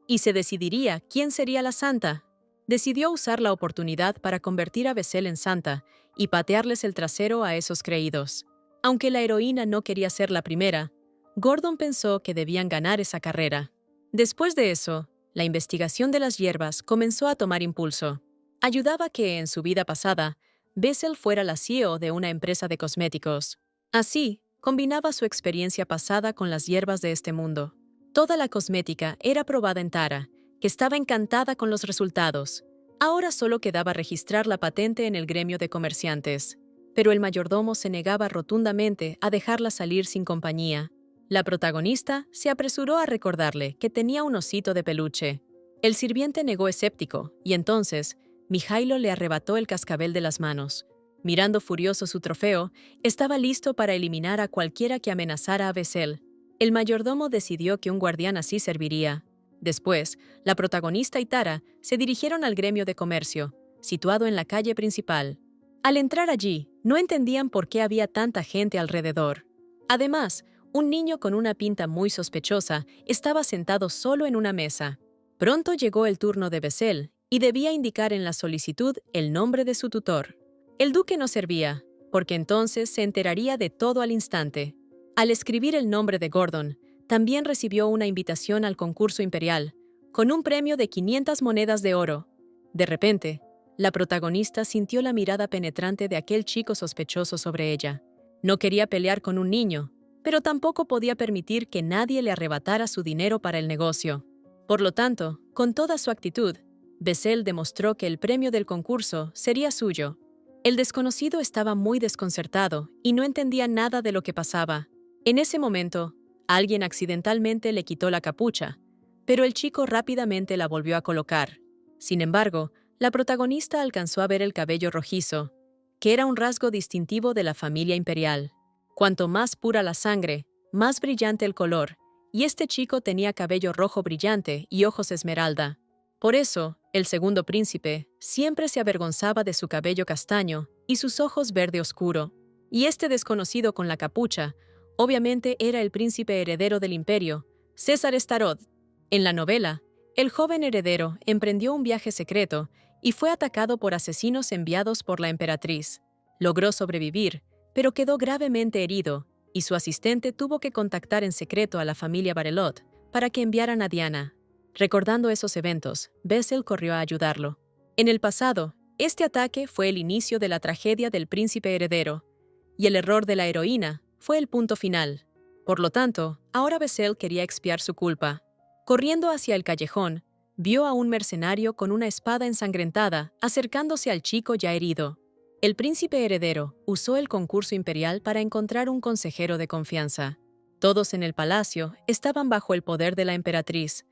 y se decidiría quién sería la santa. Decidió usar la oportunidad para convertir a Bessel en santa y patearles el trasero a esos creídos. Aunque la heroína no quería ser la primera, Gordon pensó que debían ganar esa carrera. Después de eso, la investigación de las hierbas comenzó a tomar impulso. Ayudaba que, en su vida pasada, Bessel fuera la CEO de una empresa de cosméticos. Así, combinaba su experiencia pasada con las hierbas de este mundo. Toda la cosmética era probada en Tara, que estaba encantada con los resultados. Ahora solo quedaba registrar la patente en el gremio de comerciantes. Pero el mayordomo se negaba rotundamente a dejarla salir sin compañía. La protagonista se apresuró a recordarle que tenía un osito de peluche. El sirviente negó escéptico, y entonces Mijailo le arrebató el cascabel de las manos. Mirando furioso su trofeo, estaba listo para eliminar a cualquiera que amenazara a Bessel. El mayordomo decidió que un guardián así serviría. Después, la protagonista y Tara se dirigieron al gremio de comercio, situado en la calle principal. Al entrar allí, no entendían por qué había tanta gente alrededor. Además, un niño con una pinta muy sospechosa estaba sentado solo en una mesa. Pronto llegó el turno de Bessel y debía indicar en la solicitud el nombre de su tutor. El duque no servía, porque entonces se enteraría de todo al instante. Al escribir el nombre de Gordon, también recibió una invitación al concurso imperial, con un premio de 500 monedas de oro. De repente, la protagonista sintió la mirada penetrante de aquel chico sospechoso sobre ella. No quería pelear con un niño, pero tampoco podía permitir que nadie le arrebatara su dinero para el negocio. Por lo tanto, con toda su actitud, Bessel demostró que el premio del concurso sería suyo. El desconocido estaba muy desconcertado y no entendía nada de lo que pasaba. En ese momento, alguien accidentalmente le quitó la capucha, pero el chico rápidamente la volvió a colocar. Sin embargo, la protagonista alcanzó a ver el cabello rojizo, que era un rasgo distintivo de la familia imperial. Cuanto más pura la sangre, más brillante el color, y este chico tenía cabello rojo brillante y ojos esmeralda. Por eso, el segundo príncipe siempre se avergonzaba de su cabello castaño y sus ojos verde oscuro. Y este desconocido con la capucha, obviamente era el príncipe heredero del imperio, César Starod. En la novela, el joven heredero emprendió un viaje secreto y fue atacado por asesinos enviados por la emperatriz. Logró sobrevivir, pero quedó gravemente herido, y su asistente tuvo que contactar en secreto a la familia Barelot para que enviaran a Diana. Recordando esos eventos, Bessel corrió a ayudarlo. En el pasado, este ataque fue el inicio de la tragedia del príncipe heredero, y el error de la heroína fue el punto final. Por lo tanto, ahora Bessel quería expiar su culpa. Corriendo hacia el callejón, vio a un mercenario con una espada ensangrentada acercándose al chico ya herido. El príncipe heredero usó el concurso imperial para encontrar un consejero de confianza. Todos en el palacio estaban bajo el poder de la emperatriz,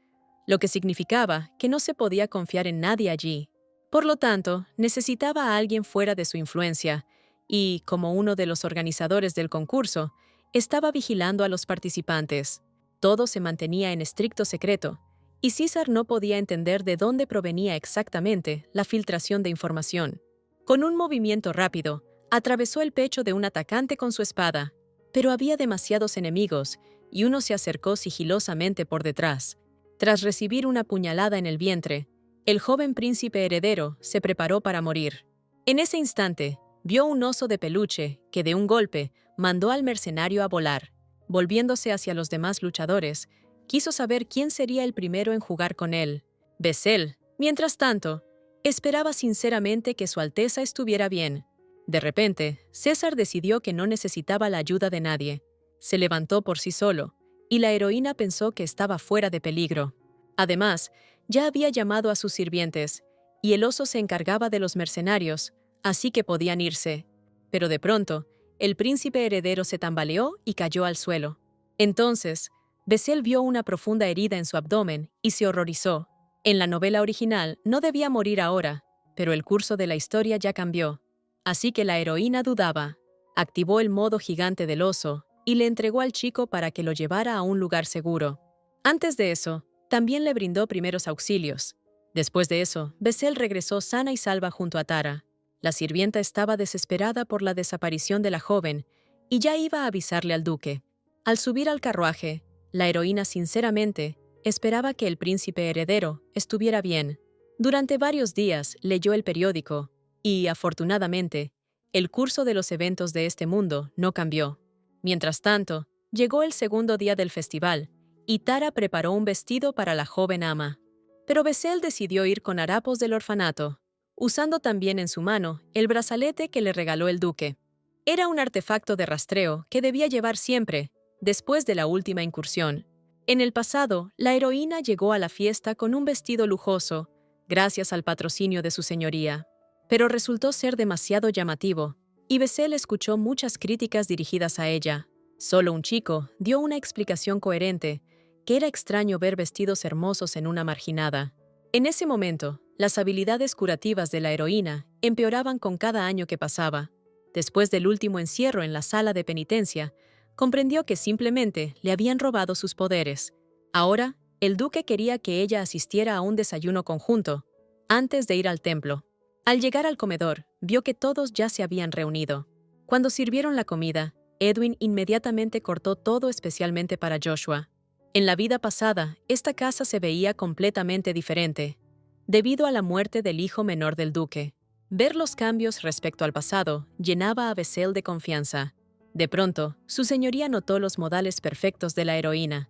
lo que significaba que no se podía confiar en nadie allí. Por lo tanto, necesitaba a alguien fuera de su influencia, y, como uno de los organizadores del concurso, estaba vigilando a los participantes. Todo se mantenía en estricto secreto, y César no podía entender de dónde provenía exactamente la filtración de información. Con un movimiento rápido, atravesó el pecho de un atacante con su espada, pero había demasiados enemigos, y uno se acercó sigilosamente por detrás. Tras recibir una puñalada en el vientre, el joven príncipe heredero se preparó para morir. En ese instante, vio un oso de peluche que, de un golpe, mandó al mercenario a volar. Volviéndose hacia los demás luchadores, quiso saber quién sería el primero en jugar con él. Bessel, mientras tanto, esperaba sinceramente que Su Alteza estuviera bien. De repente, César decidió que no necesitaba la ayuda de nadie. Se levantó por sí solo, y la heroína pensó que estaba fuera de peligro. Además, ya había llamado a sus sirvientes, y el oso se encargaba de los mercenarios, así que podían irse. Pero de pronto, el príncipe heredero se tambaleó y cayó al suelo. Entonces, Bessel vio una profunda herida en su abdomen y se horrorizó. En la novela original no debía morir ahora, pero el curso de la historia ya cambió. Así que la heroína dudaba. Activó el modo gigante del oso y le entregó al chico para que lo llevara a un lugar seguro. Antes de eso, también le brindó primeros auxilios. Después de eso, Bessel regresó sana y salva junto a Tara. La sirvienta estaba desesperada por la desaparición de la joven y ya iba a avisarle al duque. Al subir al carruaje, la heroína sinceramente esperaba que el príncipe heredero estuviera bien. Durante varios días leyó el periódico y, afortunadamente, el curso de los eventos de este mundo no cambió. Mientras tanto, llegó el segundo día del festival y Tara preparó un vestido para la joven ama. Pero Bessel decidió ir con harapos del orfanato, usando también en su mano el brazalete que le regaló el duque. Era un artefacto de rastreo que debía llevar siempre, después de la última incursión. En el pasado, la heroína llegó a la fiesta con un vestido lujoso, gracias al patrocinio de su señoría. Pero resultó ser demasiado llamativo, y Bessel escuchó muchas críticas dirigidas a ella. Solo un chico dio una explicación coherente, que era extraño ver vestidos hermosos en una marginada. En ese momento, las habilidades curativas de la heroína empeoraban con cada año que pasaba. Después del último encierro en la sala de penitencia, comprendió que simplemente le habían robado sus poderes. Ahora, el duque quería que ella asistiera a un desayuno conjunto, antes de ir al templo. Al llegar al comedor, vio que todos ya se habían reunido. Cuando sirvieron la comida, Edwin inmediatamente cortó todo especialmente para Joshua. En la vida pasada, esta casa se veía completamente diferente, debido a la muerte del hijo menor del duque. Ver los cambios respecto al pasado llenaba a Bessel de confianza. De pronto, su señoría notó los modales perfectos de la heroína.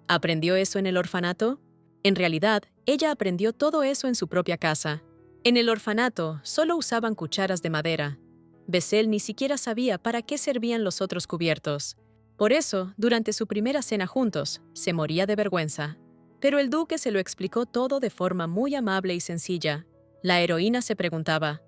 ¿Aprendió eso en el orfanato? En realidad, ella aprendió todo eso en su propia casa. En el orfanato solo usaban cucharas de madera. Bessel ni siquiera sabía para qué servían los otros cubiertos. Por eso, durante su primera cena juntos, se moría de vergüenza. Pero el duque se lo explicó todo de forma muy amable y sencilla. La heroína se preguntaba,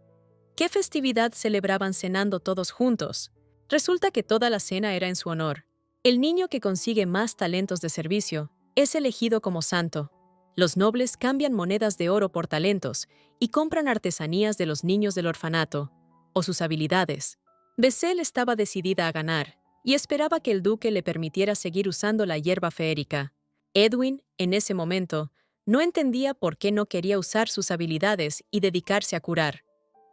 ¿qué festividad celebraban cenando todos juntos? Resulta que toda la cena era en su honor. El niño que consigue más talentos de servicio es elegido como santo. Los nobles cambian monedas de oro por talentos y compran artesanías de los niños del orfanato, o sus habilidades. Bessel estaba decidida a ganar y esperaba que el duque le permitiera seguir usando la hierba feérica. Edwin, en ese momento, no entendía por qué no quería usar sus habilidades y dedicarse a curar.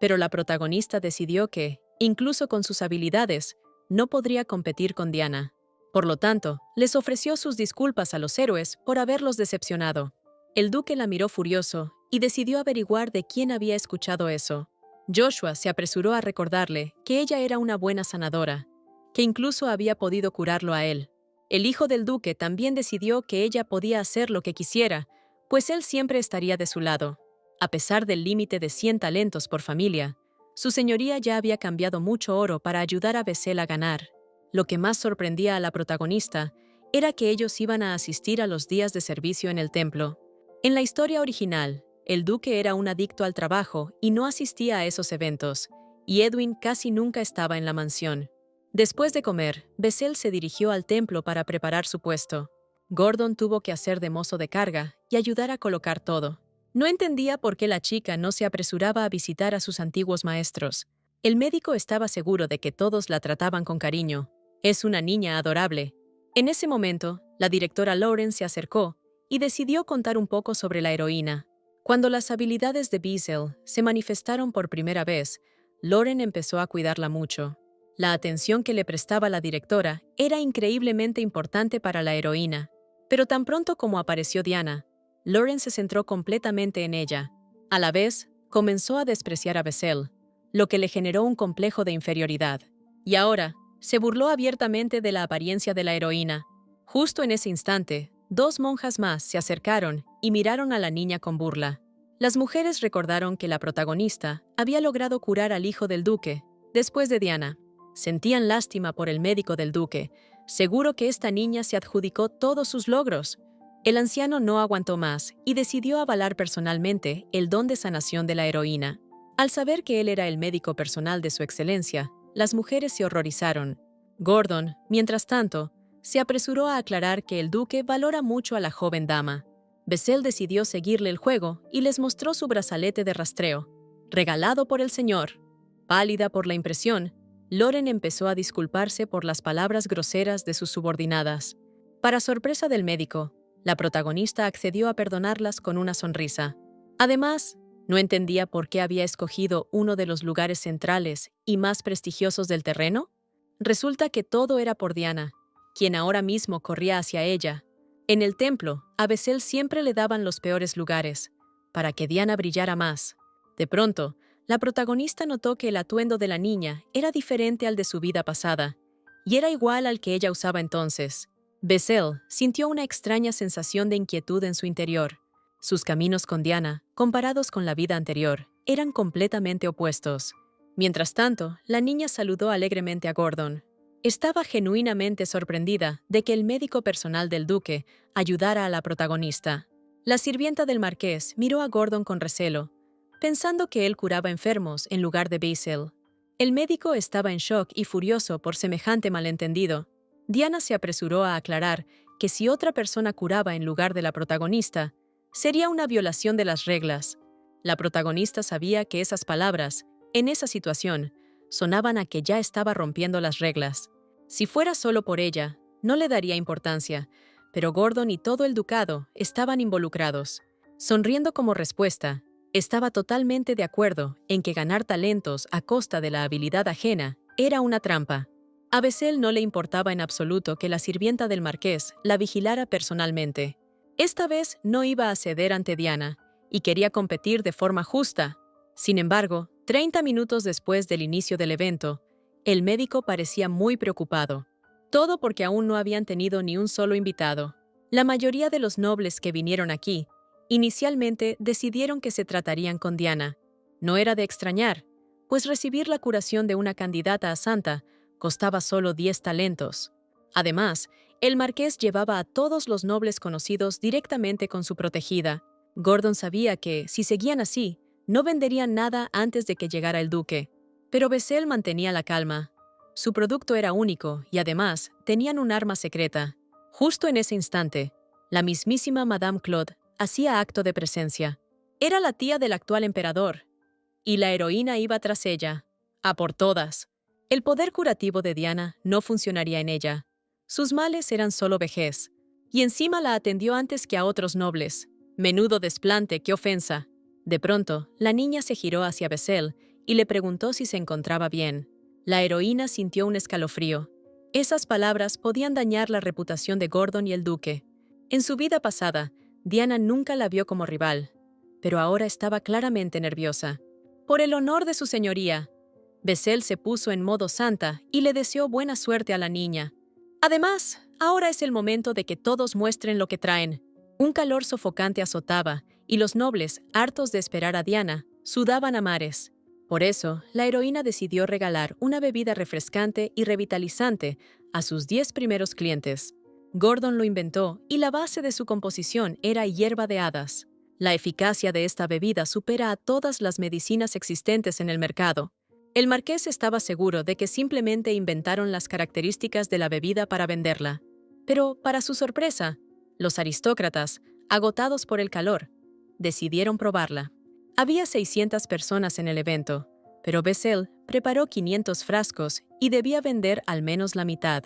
Pero la protagonista decidió que, incluso con sus habilidades, no podría competir con Diana. Por lo tanto, les ofreció sus disculpas a los héroes por haberlos decepcionado. El duque la miró furioso y decidió averiguar de quién había escuchado eso. Joshua se apresuró a recordarle que ella era una buena sanadora, que incluso había podido curarlo a él. El hijo del duque también decidió que ella podía hacer lo que quisiera, pues él siempre estaría de su lado. A pesar del límite de 100 talentos por familia, su señoría ya había cambiado mucho oro para ayudar a Bessel a ganar. Lo que más sorprendía a la protagonista era que ellos iban a asistir a los días de servicio en el templo. En la historia original, el duque era un adicto al trabajo y no asistía a esos eventos, y Edwin casi nunca estaba en la mansión. Después de comer, Bessel se dirigió al templo para preparar su puesto. Gordon tuvo que hacer de mozo de carga y ayudar a colocar todo. No entendía por qué la chica no se apresuraba a visitar a sus antiguos maestros. El médico estaba seguro de que todos la trataban con cariño. Es una niña adorable. En ese momento, la directora Lauren se acercó y decidió contar un poco sobre la heroína. Cuando las habilidades de Bessel se manifestaron por primera vez, Lauren empezó a cuidarla mucho. La atención que le prestaba la directora era increíblemente importante para la heroína, pero tan pronto como apareció Diana, Lauren se centró completamente en ella. A la vez, comenzó a despreciar a Bessel, lo que le generó un complejo de inferioridad. Y ahora, se burló abiertamente de la apariencia de la heroína. Justo en ese instante, 2 monjas más se acercaron y miraron a la niña con burla. Las mujeres recordaron que la protagonista había logrado curar al hijo del duque, después de Diana. Sentían lástima por el médico del duque. Seguro que esta niña se adjudicó todos sus logros. El anciano no aguantó más y decidió avalar personalmente el don de sanación de la heroína. Al saber que él era el médico personal de su excelencia, las mujeres se horrorizaron. Gordon, mientras tanto, se apresuró a aclarar que el duque valora mucho a la joven dama. Bessel decidió seguirle el juego y les mostró su brazalete de rastreo, regalado por el señor. Pálida por la impresión, Lauren empezó a disculparse por las palabras groseras de sus subordinadas. Para sorpresa del médico, la protagonista accedió a perdonarlas con una sonrisa. Además, no entendía por qué había escogido uno de los lugares centrales y más prestigiosos del terreno. Resulta que todo era por Diana, quien ahora mismo corría hacia ella. En el templo, a Bessel siempre le daban los peores lugares, para que Diana brillara más. De pronto, la protagonista notó que el atuendo de la niña era diferente al de su vida pasada, y era igual al que ella usaba entonces. Bessel sintió una extraña sensación de inquietud en su interior. Sus caminos con Diana, comparados con la vida anterior, eran completamente opuestos. Mientras tanto, la niña saludó alegremente a Gordon. Estaba genuinamente sorprendida de que el médico personal del duque ayudara a la protagonista. La sirvienta del marqués miró a Gordon con recelo, pensando que él curaba enfermos en lugar de Bessel. El médico estaba en shock y furioso por semejante malentendido. Diana se apresuró a aclarar que si otra persona curaba en lugar de la protagonista, sería una violación de las reglas. La protagonista sabía que esas palabras, en esa situación, sonaban a que ya estaba rompiendo las reglas. Si fuera solo por ella, no le daría importancia, pero Gordon y todo el ducado estaban involucrados. Sonriendo como respuesta, estaba totalmente de acuerdo en que ganar talentos a costa de la habilidad ajena era una trampa. A Bessel no le importaba en absoluto que la sirvienta del marqués la vigilara personalmente. Esta vez no iba a ceder ante Diana y quería competir de forma justa. Sin embargo, 30 minutos después del inicio del evento, el médico parecía muy preocupado. Todo porque aún no habían tenido ni un solo invitado. La mayoría de los nobles que vinieron aquí, inicialmente decidieron que se tratarían con Diana, No era de extrañar, pues recibir la curación de una candidata a santa costaba solo 10 talentos. Además, el marqués llevaba a todos los nobles conocidos directamente con su protegida. Gordon sabía que, si seguían así, no venderían nada antes de que llegara el duque. Pero Bessel mantenía la calma. Su producto era único y además tenían un arma secreta. Justo en ese instante, la mismísima Madame Claude hacía acto de presencia. Era la tía del actual emperador, y la heroína iba tras ella, a por todas. El poder curativo de Diana no funcionaría en ella. Sus males eran solo vejez, y encima la atendió antes que a otros nobles. Menudo desplante, qué ofensa. De pronto, la niña se giró hacia Bessel y le preguntó si se encontraba bien. La heroína sintió un escalofrío. Esas palabras podían dañar la reputación de Gordon y el duque. En su vida pasada, Diana nunca la vio como rival, pero ahora estaba claramente nerviosa. Por el honor de su señoría, Bessel se puso en modo santa y le deseó buena suerte a la niña. Además, ahora es el momento de que todos muestren lo que traen. Un calor sofocante azotaba, y los nobles, hartos de esperar a Diana, sudaban a mares. Por eso, la heroína decidió regalar una bebida refrescante y revitalizante a sus 10 primeros clientes. Gordon lo inventó y la base de su composición era hierba de hadas. La eficacia de esta bebida supera a todas las medicinas existentes en el mercado. El marqués estaba seguro de que simplemente inventaron las características de la bebida para venderla. Pero, para su sorpresa, los aristócratas, agotados por el calor, decidieron probarla. Había 600 personas en el evento, pero Bessel preparó 500 frascos y debía vender al menos la mitad.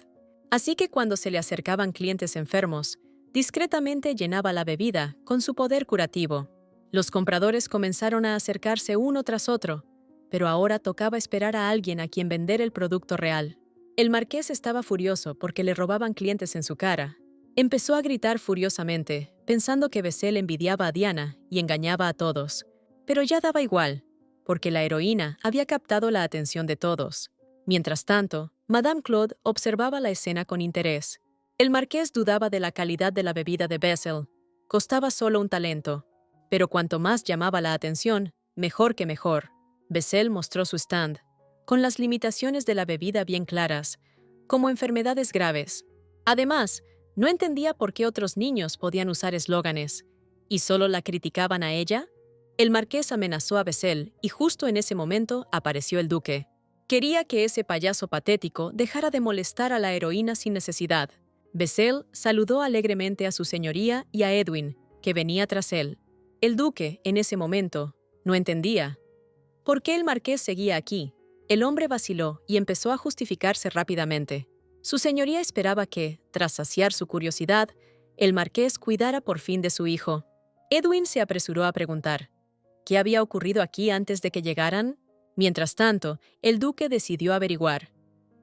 Así que cuando se le acercaban clientes enfermos, discretamente llenaba la bebida con su poder curativo. Los compradores comenzaron a acercarse uno tras otro, pero ahora tocaba esperar a alguien a quien vender el producto real. El marqués estaba furioso porque le robaban clientes en su cara. Empezó a gritar furiosamente, pensando que Bessel envidiaba a Diana y engañaba a todos. Pero ya daba igual, porque la heroína había captado la atención de todos. Mientras tanto, Madame Claude observaba la escena con interés. El marqués dudaba de la calidad de la bebida de Bessel. Costaba solo un talento, pero cuanto más llamaba la atención, mejor que mejor. Bessel mostró su stand, con las limitaciones de la bebida bien claras, como enfermedades graves. Además, no entendía por qué otros niños podían usar eslóganes, y solo la criticaban a ella. El marqués amenazó a Bessel y justo en ese momento apareció el duque. Quería que ese payaso patético dejara de molestar a la heroína sin necesidad. Bessel saludó alegremente a su señoría y a Edwin, que venía tras él. El duque, en ese momento, no entendía. ¿Por qué el marqués seguía aquí? El hombre vaciló y empezó a justificarse rápidamente. Su señoría esperaba que, tras saciar su curiosidad, el marqués cuidara por fin de su hijo. Edwin se apresuró a preguntar, ¿qué había ocurrido aquí antes de que llegaran? Mientras tanto, el duque decidió averiguar.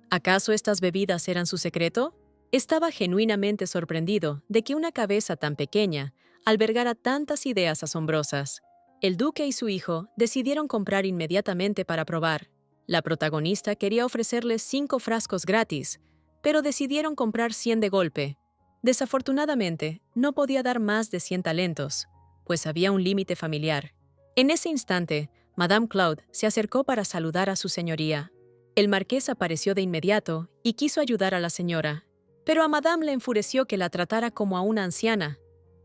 ¿Acaso estas bebidas eran su secreto? Estaba genuinamente sorprendido de que una cabeza tan pequeña albergara tantas ideas asombrosas. El duque y su hijo decidieron comprar inmediatamente para probar. La protagonista quería ofrecerles 5 frascos gratis, pero decidieron comprar 100 de golpe. Desafortunadamente, no podía dar más de 100 talentos, pues había un límite familiar. En ese instante, Madame Claude se acercó para saludar a su señoría. El marqués apareció de inmediato y quiso ayudar a la señora, pero a Madame le enfureció que la tratara como a una anciana.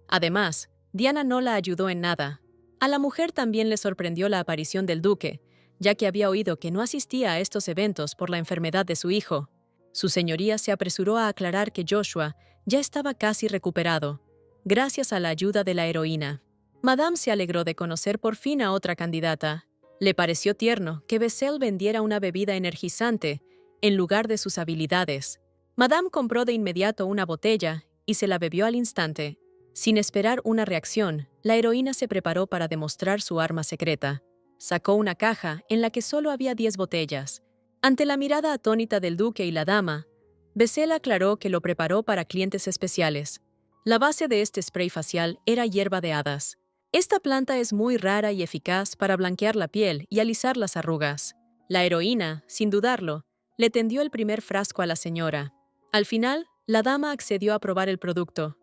Además, Diana no la ayudó en nada. A la mujer también le sorprendió la aparición del duque, ya que había oído que no asistía a estos eventos por la enfermedad de su hijo. Su señoría se apresuró a aclarar que Joshua ya estaba casi recuperado, gracias a la ayuda de la heroína. Madame se alegró de conocer por fin a otra candidata. Le pareció tierno que Bessel vendiera una bebida energizante en lugar de sus habilidades. Madame compró de inmediato una botella y se la bebió al instante. Sin esperar una reacción, la heroína se preparó para demostrar su arma secreta. Sacó una caja en la que solo había 10 botellas. Ante la mirada atónita del duque y la dama, Bessel aclaró que lo preparó para clientes especiales. La base de este spray facial era hierba de hadas. Esta planta es muy rara y eficaz para blanquear la piel y alisar las arrugas. La heroína, sin dudarlo, le tendió el primer frasco a la señora. Al final, la dama accedió a probar el producto.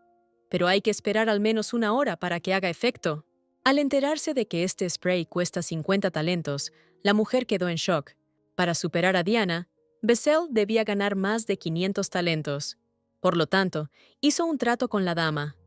Pero hay que esperar al menos 1 hora para que haga efecto. Al enterarse de que este spray cuesta 50 talentos, la mujer quedó en shock. Para superar a Diana, Bessel debía ganar más de 500 talentos. Por lo tanto, hizo un trato con la dama.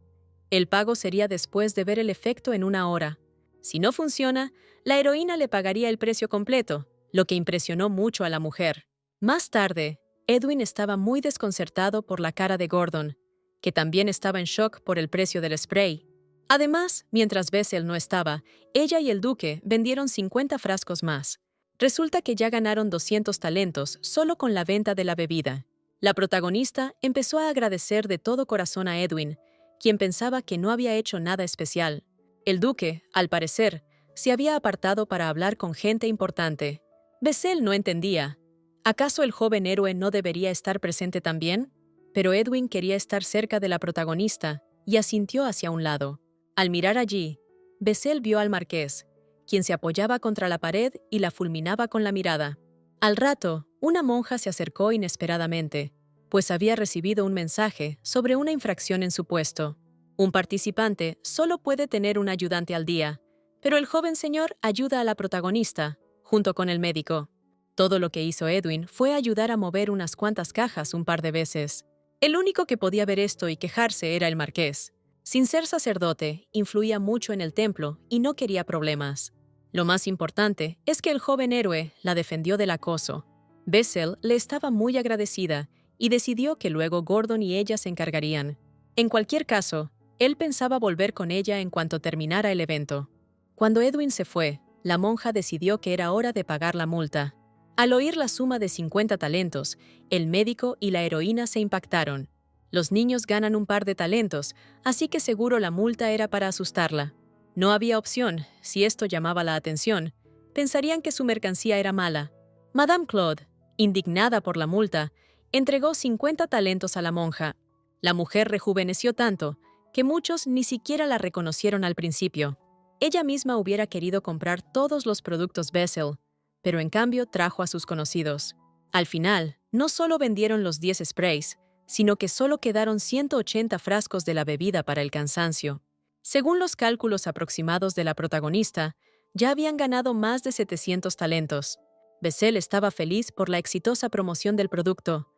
El pago sería después de ver el efecto en una hora. Si no funciona, la heroína le pagaría el precio completo, lo que impresionó mucho a la mujer. Más tarde, Edwin estaba muy desconcertado por la cara de Gordon, que también estaba en shock por el precio del spray. Además, mientras Bessel no estaba, ella y el duque vendieron 50 frascos más. Resulta que ya ganaron 200 talentos solo con la venta de la bebida. La protagonista empezó a agradecer de todo corazón a Edwin, quien pensaba que no había hecho nada especial. El duque, al parecer, se había apartado para hablar con gente importante. Bessel no entendía. ¿Acaso el joven héroe no debería estar presente también? Pero Edwin quería estar cerca de la protagonista y asintió hacia un lado. Al mirar allí, Bessel vio al marqués, quien se apoyaba contra la pared y la fulminaba con la mirada. Al rato, una monja se acercó inesperadamente, pues había recibido un mensaje sobre una infracción en su puesto. Un participante solo puede tener un ayudante al día, pero el joven señor ayuda a la protagonista, junto con el médico. Todo lo que hizo Edwin fue ayudar a mover unas cuantas cajas un par de veces. El único que podía ver esto y quejarse era el marqués. Sin ser sacerdote, influía mucho en el templo y no quería problemas. Lo más importante es que el joven héroe la defendió del acoso. Bessel le estaba muy agradecida y decidió que luego Gordon y ella se encargarían. En cualquier caso, él pensaba volver con ella en cuanto terminara el evento. Cuando Edwin se fue, la monja decidió que era hora de pagar la multa. Al oír la suma de 50 talentos, el médico y la heroína se impactaron. Los niños ganan un par de talentos, así que seguro la multa era para asustarla. No había opción, si esto llamaba la atención. Pensarían que su mercancía era mala. Madame Claude, indignada por la multa, entregó 50 talentos a la monja. La mujer rejuveneció tanto que muchos ni siquiera la reconocieron al principio. Ella misma hubiera querido comprar todos los productos Bessel, pero en cambio trajo a sus conocidos. Al final, no solo vendieron los 10 sprays, sino que solo quedaron 180 frascos de la bebida para el cansancio. Según los cálculos aproximados de la protagonista, ya habían ganado más de 700 talentos. Bessel estaba feliz por la exitosa promoción del producto,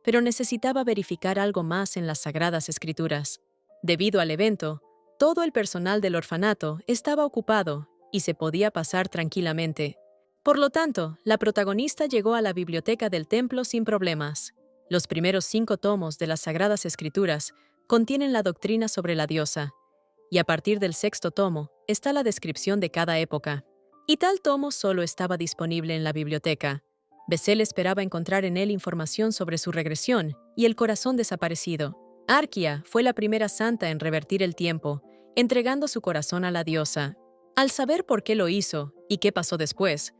pero necesitaba verificar algo más en las Sagradas Escrituras. Debido al evento, todo el personal del orfanato estaba ocupado y se podía pasar tranquilamente. Por lo tanto, la protagonista llegó a la biblioteca del templo sin problemas. Los primeros 5 tomos de las Sagradas Escrituras contienen la doctrina sobre la diosa, y a partir del 6º tomo está la descripción de cada época. Y tal tomo solo estaba disponible en la biblioteca. Bessel esperaba encontrar en él información sobre su regresión y el corazón desaparecido. Arquia fue la primera santa en revertir el tiempo, entregando su corazón a la diosa. Al saber por qué lo hizo y qué pasó después,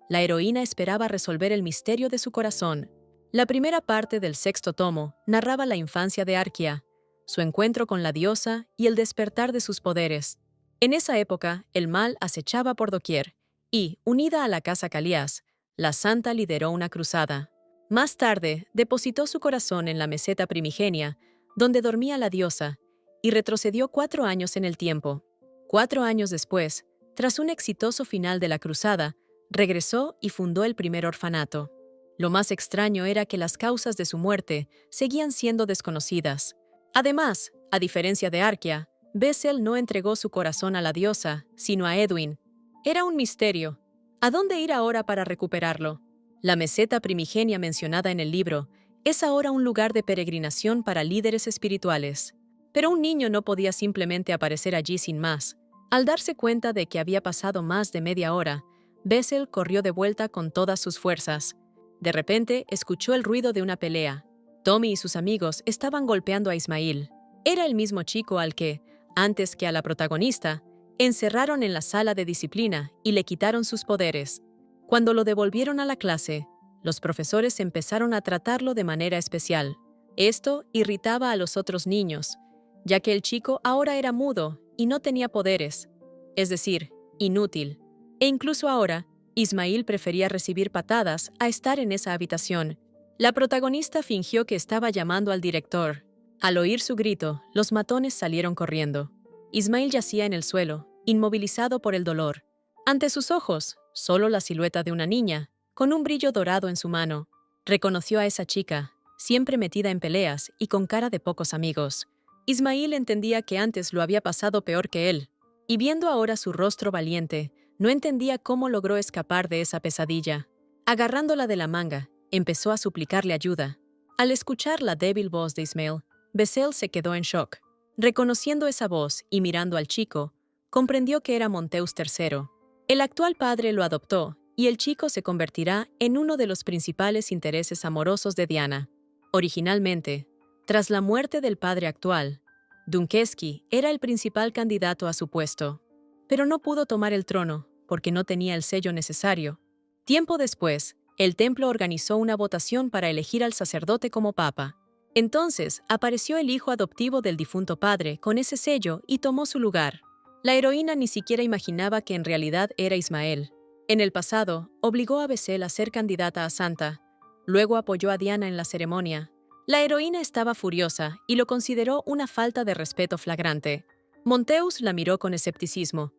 la heroína esperaba resolver el misterio de su corazón. La primera parte del 6º tomo narraba la infancia de Arquia, su encuentro con la diosa y el despertar de sus poderes. En esa época, el mal acechaba por doquier y, unida a la casa Calías, la santa lideró una cruzada. Más tarde, depositó su corazón en la meseta primigenia, donde dormía la diosa, y retrocedió 4 años en el tiempo. 4 años después, tras un exitoso final de la cruzada, regresó y fundó el primer orfanato. Lo más extraño era que las causas de su muerte seguían siendo desconocidas. Además, a diferencia de Arquia, Bessel no entregó su corazón a la diosa, sino a Edwin. Era un misterio. ¿A dónde ir ahora para recuperarlo? La meseta primigenia mencionada en el libro es ahora un lugar de peregrinación para líderes espirituales. Pero un niño no podía simplemente aparecer allí sin más. Al darse cuenta de que había pasado más de media hora, Bessel corrió de vuelta con todas sus fuerzas. De repente, escuchó el ruido de una pelea. Tommy y sus amigos estaban golpeando a Ismail. Era el mismo chico al que, antes que a la protagonista, encerraron en la sala de disciplina y le quitaron sus poderes. Cuando lo devolvieron a la clase, los profesores empezaron a tratarlo de manera especial. Esto irritaba a los otros niños, ya que el chico ahora era mudo y no tenía poderes, es decir, inútil. E incluso ahora, Ismail prefería recibir patadas a estar en esa habitación. La protagonista fingió que estaba llamando al director. Al oír su grito, los matones salieron corriendo. Ismail yacía en el suelo, inmovilizado por el dolor. Ante sus ojos, solo la silueta de una niña, con un brillo dorado en su mano. Reconoció a esa chica, siempre metida en peleas y con cara de pocos amigos. Ismail entendía que antes lo había pasado peor que él, y viendo ahora su rostro valiente, no entendía cómo logró escapar de esa pesadilla. Agarrándola de la manga, empezó a suplicarle ayuda. Al escuchar la débil voz de Ismail, Bessel se quedó en shock. Reconociendo esa voz y mirando al chico, comprendió que era Monteus III. El actual padre lo adoptó, y el chico se convertirá en uno de los principales intereses amorosos de Diana. Originalmente, tras la muerte del padre actual, Dunkeski era el principal candidato a su puesto, pero no pudo tomar el trono porque no tenía el sello necesario. Tiempo después, el templo organizó una votación para elegir al sacerdote como papa. Entonces, apareció el hijo adoptivo del difunto padre con ese sello y tomó su lugar. La heroína ni siquiera imaginaba que en realidad era Ismael. En el pasado, obligó a Bessel a ser candidata a santa. Luego apoyó a Diana en la ceremonia. La heroína estaba furiosa y lo consideró una falta de respeto flagrante. Monteus la miró con escepticismo.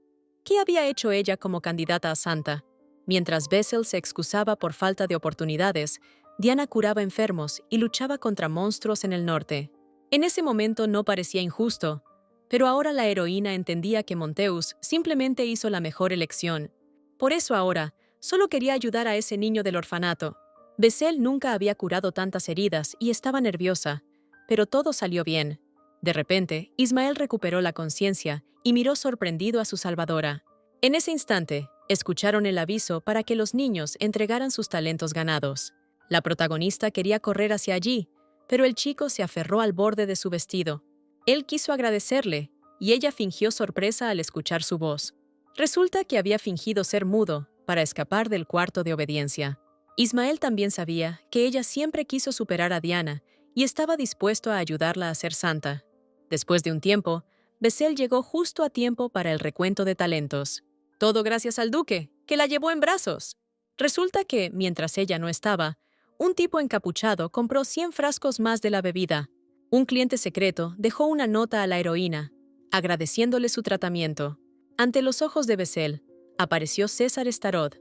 ¿Qué había hecho ella como candidata a santa? Mientras Bessel se excusaba por falta de oportunidades, Diana curaba enfermos y luchaba contra monstruos en el norte. En ese momento no parecía injusto, pero ahora la heroína entendía que Monteus simplemente hizo la mejor elección. Por eso ahora, solo quería ayudar a ese niño del orfanato. Bessel nunca había curado tantas heridas y estaba nerviosa, pero todo salió bien. De repente, Ismael recuperó la conciencia y miró sorprendido a su salvadora. En ese instante, escucharon el aviso para que los niños entregaran sus talentos ganados. La protagonista quería correr hacia allí, pero el chico se aferró al borde de su vestido. Él quiso agradecerle, y ella fingió sorpresa al escuchar su voz. Resulta que había fingido ser mudo para escapar del cuarto de obediencia. Ismael también sabía que ella siempre quiso superar a Diana y estaba dispuesto a ayudarla a ser santa. Después de un tiempo, Bessel llegó justo a tiempo para el recuento de talentos. Todo gracias al duque, que la llevó en brazos. Resulta que, mientras ella no estaba, un tipo encapuchado compró 100 frascos más de la bebida. Un cliente secreto dejó una nota a la heroína, agradeciéndole su tratamiento. Ante los ojos de Bessel, apareció César Starod,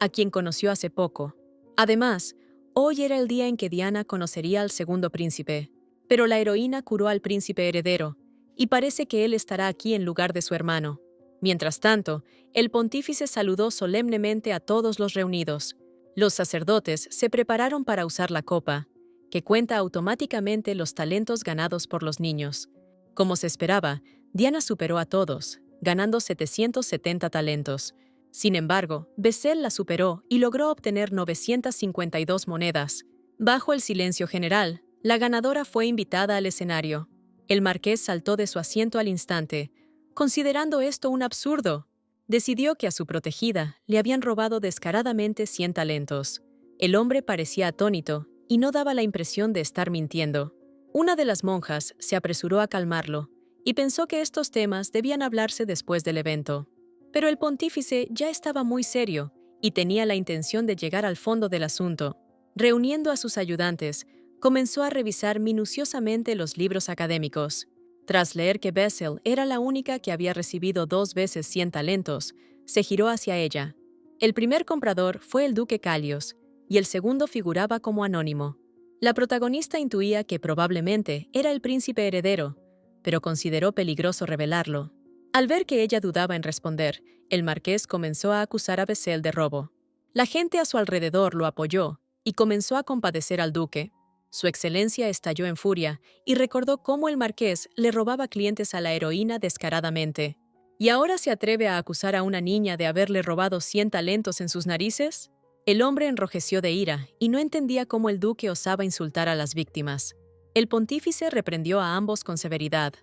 a quien conoció hace poco. Además, hoy era el día en que Diana conocería al segundo príncipe, pero la heroína curó al príncipe heredero, y parece que él estará aquí en lugar de su hermano. Mientras tanto, el pontífice saludó solemnemente a todos los reunidos. Los sacerdotes se prepararon para usar la copa, que cuenta automáticamente los talentos ganados por los niños. Como se esperaba, Diana superó a todos, ganando 770 talentos. Sin embargo, Bessel la superó y logró obtener 952 monedas. Bajo el silencio general, la ganadora fue invitada al escenario. El marqués saltó de su asiento al instante, considerando esto un absurdo. Decidió que a su protegida le habían robado descaradamente 100 talentos. El hombre parecía atónito y no daba la impresión de estar mintiendo. Una de las monjas se apresuró a calmarlo y pensó que estos temas debían hablarse después del evento. Pero el pontífice ya estaba muy serio y tenía la intención de llegar al fondo del asunto. Reuniendo a sus ayudantes, comenzó a revisar minuciosamente los libros académicos. Tras leer que Bessel era la única que había recibido 2 veces 100 talentos, se giró hacia ella. El primer comprador fue el duque Calios, y el segundo figuraba como anónimo. La protagonista intuía que probablemente era el príncipe heredero, pero consideró peligroso revelarlo. Al ver que ella dudaba en responder, el marqués comenzó a acusar a Bessel de robo. La gente a su alrededor lo apoyó y comenzó a compadecer al duque. Su excelencia estalló en furia y recordó cómo el marqués le robaba clientes a la heroína descaradamente. ¿Y ahora se atreve a acusar a una niña de haberle robado 100 talentos en sus narices? El hombre enrojeció de ira y no entendía cómo el duque osaba insultar a las víctimas. El pontífice reprendió a ambos con severidad.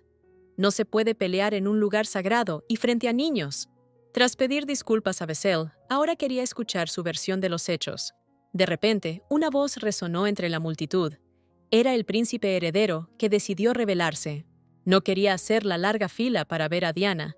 No se puede pelear en un lugar sagrado y frente a niños. Tras pedir disculpas a Bessel, ahora quería escuchar su versión de los hechos. De repente, una voz resonó entre la multitud. Era el príncipe heredero que decidió rebelarse. No quería hacer la larga fila para ver a Diana,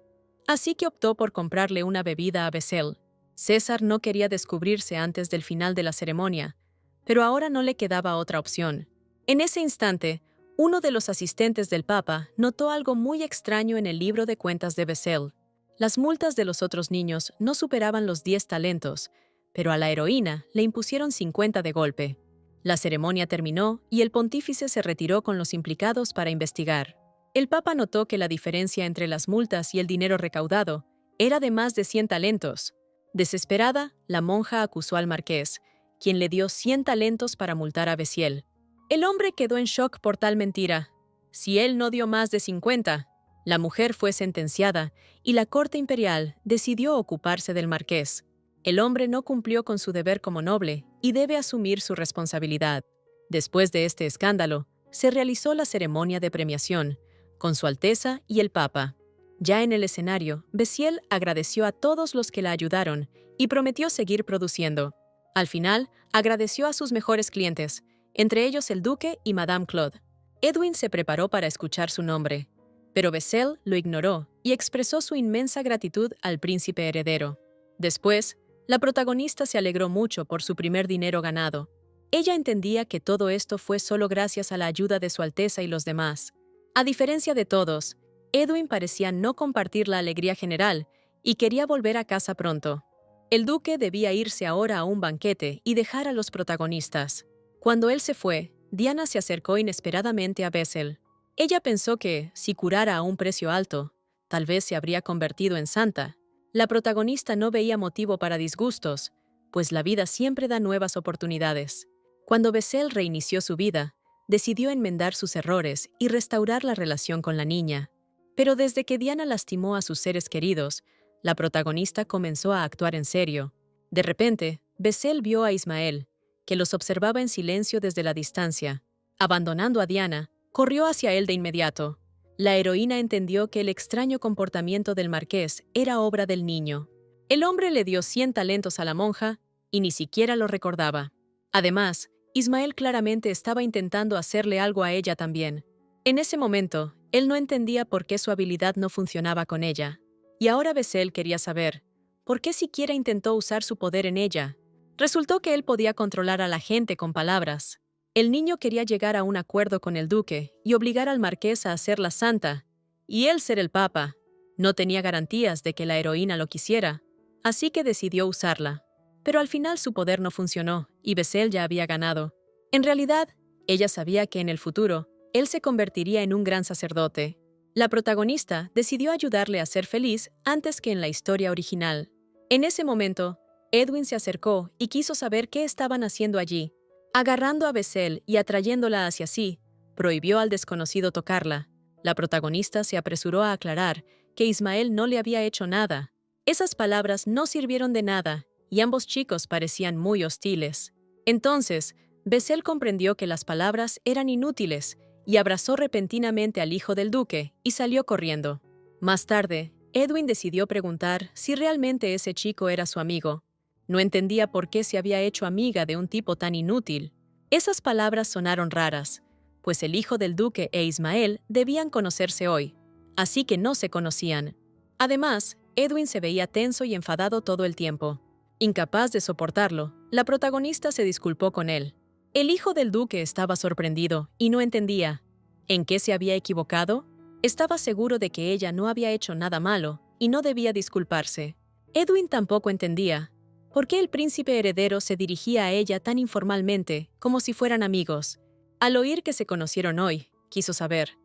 así que optó por comprarle una bebida a Bessel. César no quería descubrirse antes del final de la ceremonia, pero ahora no le quedaba otra opción. En ese instante, uno de los asistentes del Papa notó algo muy extraño en el libro de cuentas de Bessel. Las multas de los otros niños no superaban los 10 talentos, pero a la heroína le impusieron 50 de golpe. La ceremonia terminó y el pontífice se retiró con los implicados para investigar. El Papa notó que la diferencia entre las multas y el dinero recaudado era de más de 100 talentos. Desesperada, la monja acusó al marqués, quien le dio 100 talentos para multar a Bessiel. El hombre quedó en shock por tal mentira. Si él no dio más de 50, la mujer fue sentenciada y la corte imperial decidió ocuparse del marqués. El hombre no cumplió con su deber como noble y debe asumir su responsabilidad. Después de este escándalo, se realizó la ceremonia de premiación, con Su Alteza y el Papa. Ya en el escenario, Bessiel agradeció a todos los que la ayudaron y prometió seguir produciendo. Al final, agradeció a sus mejores clientes, entre ellos el duque y Madame Claude. Edwin se preparó para escuchar su nombre, pero Bessiel lo ignoró y expresó su inmensa gratitud al príncipe heredero. Después, la protagonista se alegró mucho por su primer dinero ganado. Ella entendía que todo esto fue solo gracias a la ayuda de Su Alteza y los demás. A diferencia de todos, Edwin parecía no compartir la alegría general y quería volver a casa pronto. El duque debía irse ahora a un banquete y dejar a los protagonistas. Cuando él se fue, Diana se acercó inesperadamente a Bessiel. Ella pensó que, si curara a un precio alto, tal vez se habría convertido en santa. La protagonista no veía motivo para disgustos, pues la vida siempre da nuevas oportunidades. Cuando Bessiel reinició su vida, decidió enmendar sus errores y restaurar la relación con la niña. Pero desde que Diana lastimó a sus seres queridos, la protagonista comenzó a actuar en serio. De repente, Bessiel vio a Ismael, que los observaba en silencio desde la distancia. Abandonando a Diana, corrió hacia él de inmediato. La heroína entendió que el extraño comportamiento del marqués era obra del niño. El hombre le dio 100 talentos a la monja y ni siquiera lo recordaba. Además, Ismael claramente estaba intentando hacerle algo a ella también. En ese momento, él no entendía por qué su habilidad no funcionaba con ella. Y ahora Bessiel quería saber, ¿por qué siquiera intentó usar su poder en ella? Resultó que él podía controlar a la gente con palabras. El niño quería llegar a un acuerdo con el duque y obligar al marqués a hacerla santa, y él ser el papa. No tenía garantías de que la heroína lo quisiera, así que decidió usarla. Pero al final su poder no funcionó y Bessiel ya había ganado. En realidad, ella sabía que en el futuro, él se convertiría en un gran sacerdote. La protagonista decidió ayudarle a ser feliz antes que en la historia original. En ese momento, Edwin se acercó y quiso saber qué estaban haciendo allí. Agarrando a Bessiel y atrayéndola hacia sí, prohibió al desconocido tocarla. La protagonista se apresuró a aclarar que Ismael no le había hecho nada. Esas palabras no sirvieron de nada y ambos chicos parecían muy hostiles. Entonces, Bessiel comprendió que las palabras eran inútiles y abrazó repentinamente al hijo del duque y salió corriendo. Más tarde, Edwin decidió preguntar si realmente ese chico era su amigo. No entendía por qué se había hecho amiga de un tipo tan inútil. Esas palabras sonaron raras, pues el hijo del duque e Ismael debían conocerse hoy, así que no se conocían. Además, Edwin se veía tenso y enfadado todo el tiempo. Incapaz de soportarlo, la protagonista se disculpó con él. El hijo del duque estaba sorprendido y no entendía. ¿En qué se había equivocado? Estaba seguro de que ella no había hecho nada malo y no debía disculparse. Edwin tampoco entendía. ¿Por qué el príncipe heredero se dirigía a ella tan informalmente, como si fueran amigos? Al oír que se conocieron hoy, quiso saber.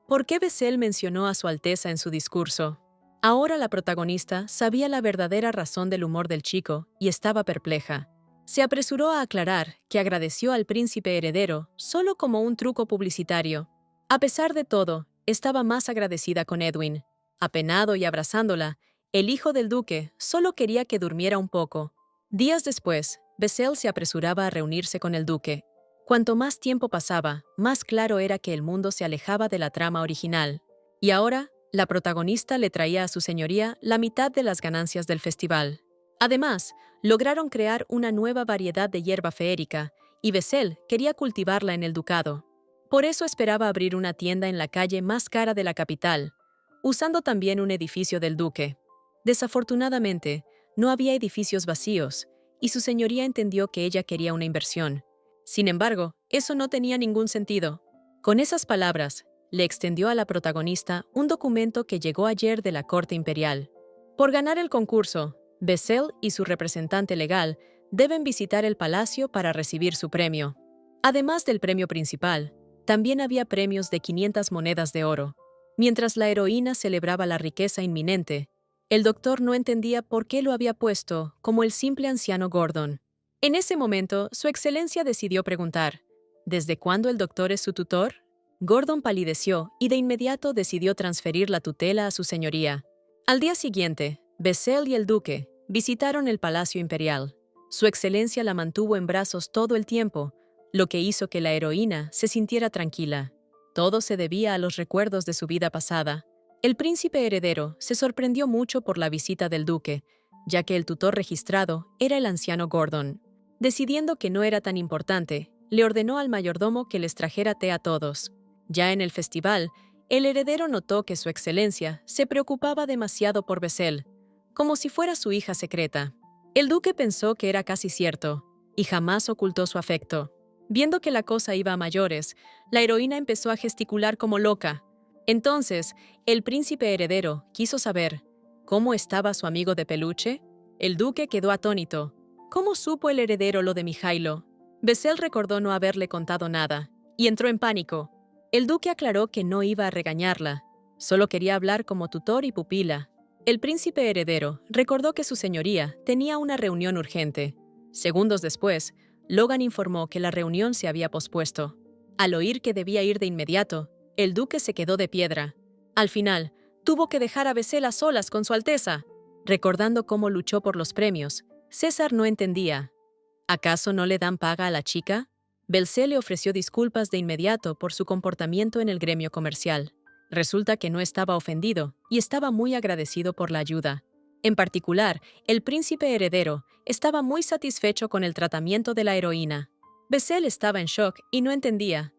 ¿Por qué Bessiel mencionó a Su Alteza en su discurso? Ahora la protagonista sabía la verdadera razón del humor del chico y estaba perpleja. Se apresuró a aclarar que agradeció al príncipe heredero solo como un truco publicitario. A pesar de todo, estaba más agradecida con Edwin. Apenado y abrazándola, el hijo del duque solo quería que durmiera un poco. Días después, Bessiel se apresuraba a reunirse con el duque. Cuanto más tiempo pasaba, más claro era que el mundo se alejaba de la trama original. Y ahora, la protagonista le traía a su señoría la mitad de las ganancias del festival. Además, lograron crear una nueva variedad de hierba feérica, y Bessiel quería cultivarla en el ducado. Por eso esperaba abrir una tienda en la calle más cara de la capital, usando también un edificio del duque. Desafortunadamente, no había edificios vacíos, y su señoría entendió que ella quería una inversión. Sin embargo, eso no tenía ningún sentido. Con esas palabras, le extendió a la protagonista un documento que llegó ayer de la corte imperial. Por ganar el concurso, Bessel y su representante legal deben visitar el palacio para recibir su premio. Además del premio principal, también había premios de 500 monedas de oro. Mientras la heroína celebraba la riqueza inminente, el doctor no entendía por qué lo había puesto como el simple anciano Gordon. En ese momento, Su Excelencia decidió preguntar, ¿desde cuándo el doctor es su tutor? Gordon palideció y de inmediato decidió transferir la tutela a su señoría. Al día siguiente, Bessel y el duque visitaron el Palacio Imperial. Su Excelencia la mantuvo en brazos todo el tiempo, lo que hizo que la heroína se sintiera tranquila. Todo se debía a los recuerdos de su vida pasada. El príncipe heredero se sorprendió mucho por la visita del duque, ya que el tutor registrado era el anciano Gordon. Decidiendo que no era tan importante, le ordenó al mayordomo que les trajera té a todos. Ya en el festival, el heredero notó que Su Excelencia se preocupaba demasiado por Bessel, como si fuera su hija secreta. El duque pensó que era casi cierto, y jamás ocultó su afecto. Viendo que la cosa iba a mayores, la heroína empezó a gesticular como loca. Entonces, el príncipe heredero quiso saber cómo estaba su amigo de peluche. El duque quedó atónito. ¿Cómo supo el heredero lo de Mijailo? Bessel recordó no haberle contado nada, y entró en pánico. El duque aclaró que no iba a regañarla, solo quería hablar como tutor y pupila. El príncipe heredero recordó que su señoría tenía una reunión urgente. Segundos después, Logan informó que la reunión se había pospuesto. Al oír que debía ir de inmediato, el duque se quedó de piedra. Al final, tuvo que dejar a Bessel a solas con su Alteza. Recordando cómo luchó por los premios, César no entendía. ¿Acaso no le dan paga a la chica? Bessel le ofreció disculpas de inmediato por su comportamiento en el gremio comercial. Resulta que no estaba ofendido y estaba muy agradecido por la ayuda. En particular, el príncipe heredero estaba muy satisfecho con el tratamiento de la heroína. Bessel estaba en shock y no entendía.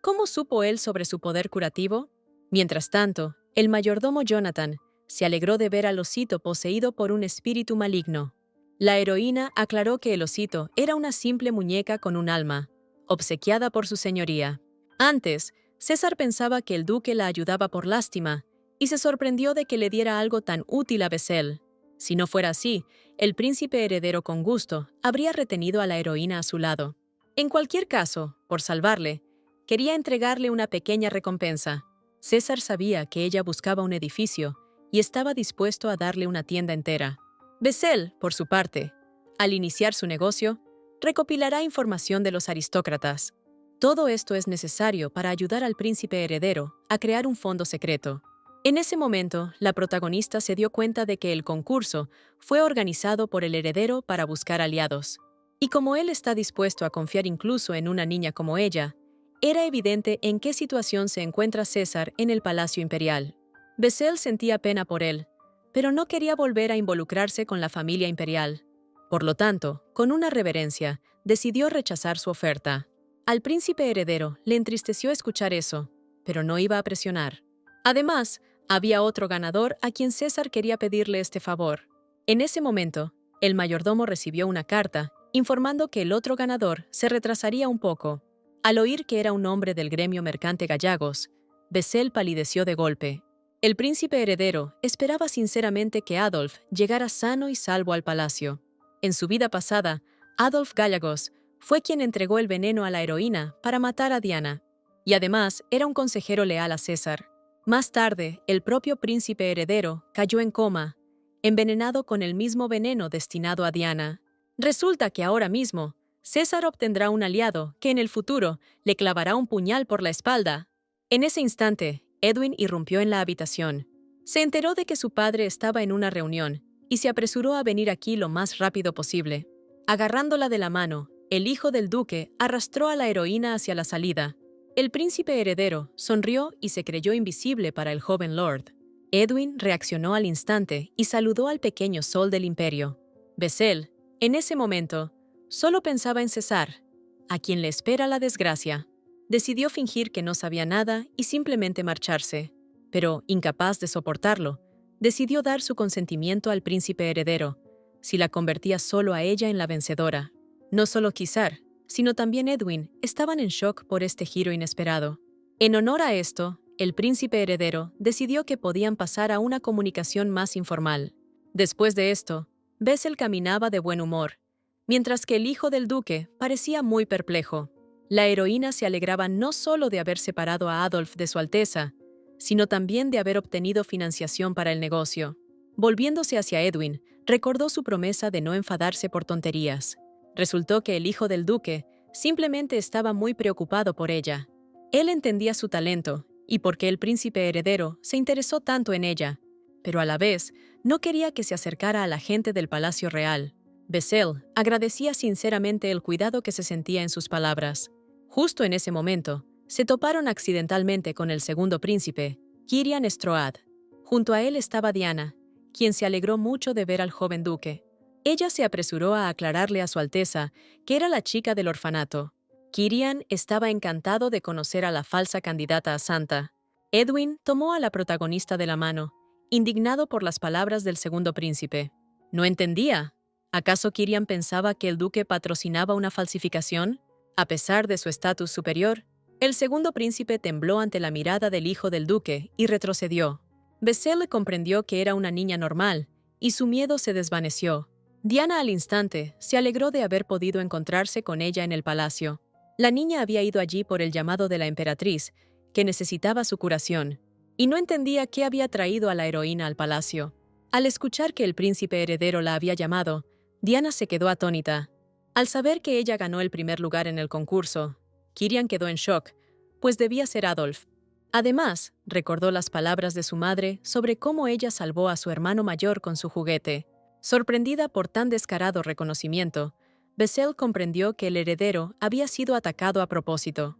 ¿Cómo supo él sobre su poder curativo? Mientras tanto, el mayordomo Jonathan se alegró de ver al osito poseído por un espíritu maligno. La heroína aclaró que el osito era una simple muñeca con un alma, obsequiada por su señoría. Antes, César pensaba que el duque la ayudaba por lástima, y se sorprendió de que le diera algo tan útil a Bessel. Si no fuera así, el príncipe heredero con gusto habría retenido a la heroína a su lado. En cualquier caso, por salvarle, quería entregarle una pequeña recompensa. César sabía que ella buscaba un edificio y estaba dispuesto a darle una tienda entera. Bessel, por su parte, al iniciar su negocio, recopilará información de los aristócratas. Todo esto es necesario para ayudar al príncipe heredero a crear un fondo secreto. En ese momento, la protagonista se dio cuenta de que el concurso fue organizado por el heredero para buscar aliados. Y como él está dispuesto a confiar incluso en una niña como ella, era evidente en qué situación se encuentra César en el Palacio Imperial. Bessel sentía pena por él, pero no quería volver a involucrarse con la familia imperial. Por lo tanto, con una reverencia, decidió rechazar su oferta. Al príncipe heredero le entristeció escuchar eso, pero no iba a presionar. Además, había otro ganador a quien César quería pedirle este favor. En ese momento, el mayordomo recibió una carta informando que el otro ganador se retrasaría un poco. Al oír que era un hombre del gremio mercante Gallagos, Bessel palideció de golpe. El príncipe heredero esperaba sinceramente que Adolf llegara sano y salvo al palacio. En su vida pasada, Adolf Gallagos fue quien entregó el veneno a la heroína para matar a Diana, y además era un consejero leal a César. Más tarde, el propio príncipe heredero cayó en coma, envenenado con el mismo veneno destinado a Diana. Resulta que ahora mismo, César obtendrá un aliado que en el futuro le clavará un puñal por la espalda. En ese instante, Edwin irrumpió en la habitación. Se enteró de que su padre estaba en una reunión y se apresuró a venir aquí lo más rápido posible. Agarrándola de la mano, el hijo del duque arrastró a la heroína hacia la salida. El príncipe heredero sonrió y se creyó invisible para el joven lord. Edwin reaccionó al instante y saludó al pequeño sol del imperio. Bessel, en ese momento, solo pensaba en César, a quien le espera la desgracia. Decidió fingir que no sabía nada y simplemente marcharse, pero, incapaz de soportarlo, decidió dar su consentimiento al príncipe heredero, si la convertía solo a ella en la vencedora. No solo César, sino también Edwin estaban en shock por este giro inesperado. En honor a esto, el príncipe heredero decidió que podían pasar a una comunicación más informal. Después de esto, Bessel caminaba de buen humor, mientras que el hijo del duque parecía muy perplejo. La heroína se alegraba no solo de haber separado a Adolf de su Alteza, sino también de haber obtenido financiación para el negocio. Volviéndose hacia Edwin, recordó su promesa de no enfadarse por tonterías. Resultó que el hijo del duque simplemente estaba muy preocupado por ella. Él entendía su talento y por qué el príncipe heredero se interesó tanto en ella, pero a la vez no quería que se acercara a la gente del Palacio Real. Bessel agradecía sinceramente el cuidado que se sentía en sus palabras. Justo en ese momento, se toparon accidentalmente con el segundo príncipe, Kirian Stroad. Junto a él estaba Diana, quien se alegró mucho de ver al joven duque. Ella se apresuró a aclararle a su Alteza que era la chica del orfanato. Kirian estaba encantado de conocer a la falsa candidata a santa. Edwin tomó a la protagonista de la mano, indignado por las palabras del segundo príncipe. No entendía. ¿Acaso Kirian pensaba que el duque patrocinaba una falsificación? A pesar de su estatus superior, el segundo príncipe tembló ante la mirada del hijo del duque y retrocedió. Bessel comprendió que era una niña normal, y su miedo se desvaneció. Diana al instante se alegró de haber podido encontrarse con ella en el palacio. La niña había ido allí por el llamado de la emperatriz, que necesitaba su curación, y no entendía qué había traído a la heroína al palacio. Al escuchar que el príncipe heredero la había llamado, Diana se quedó atónita. Al saber que ella ganó el primer lugar en el concurso, Kirian quedó en shock, pues debía ser Adolf. Además, recordó las palabras de su madre sobre cómo ella salvó a su hermano mayor con su juguete. Sorprendida por tan descarado reconocimiento, Bessel comprendió que el heredero había sido atacado a propósito.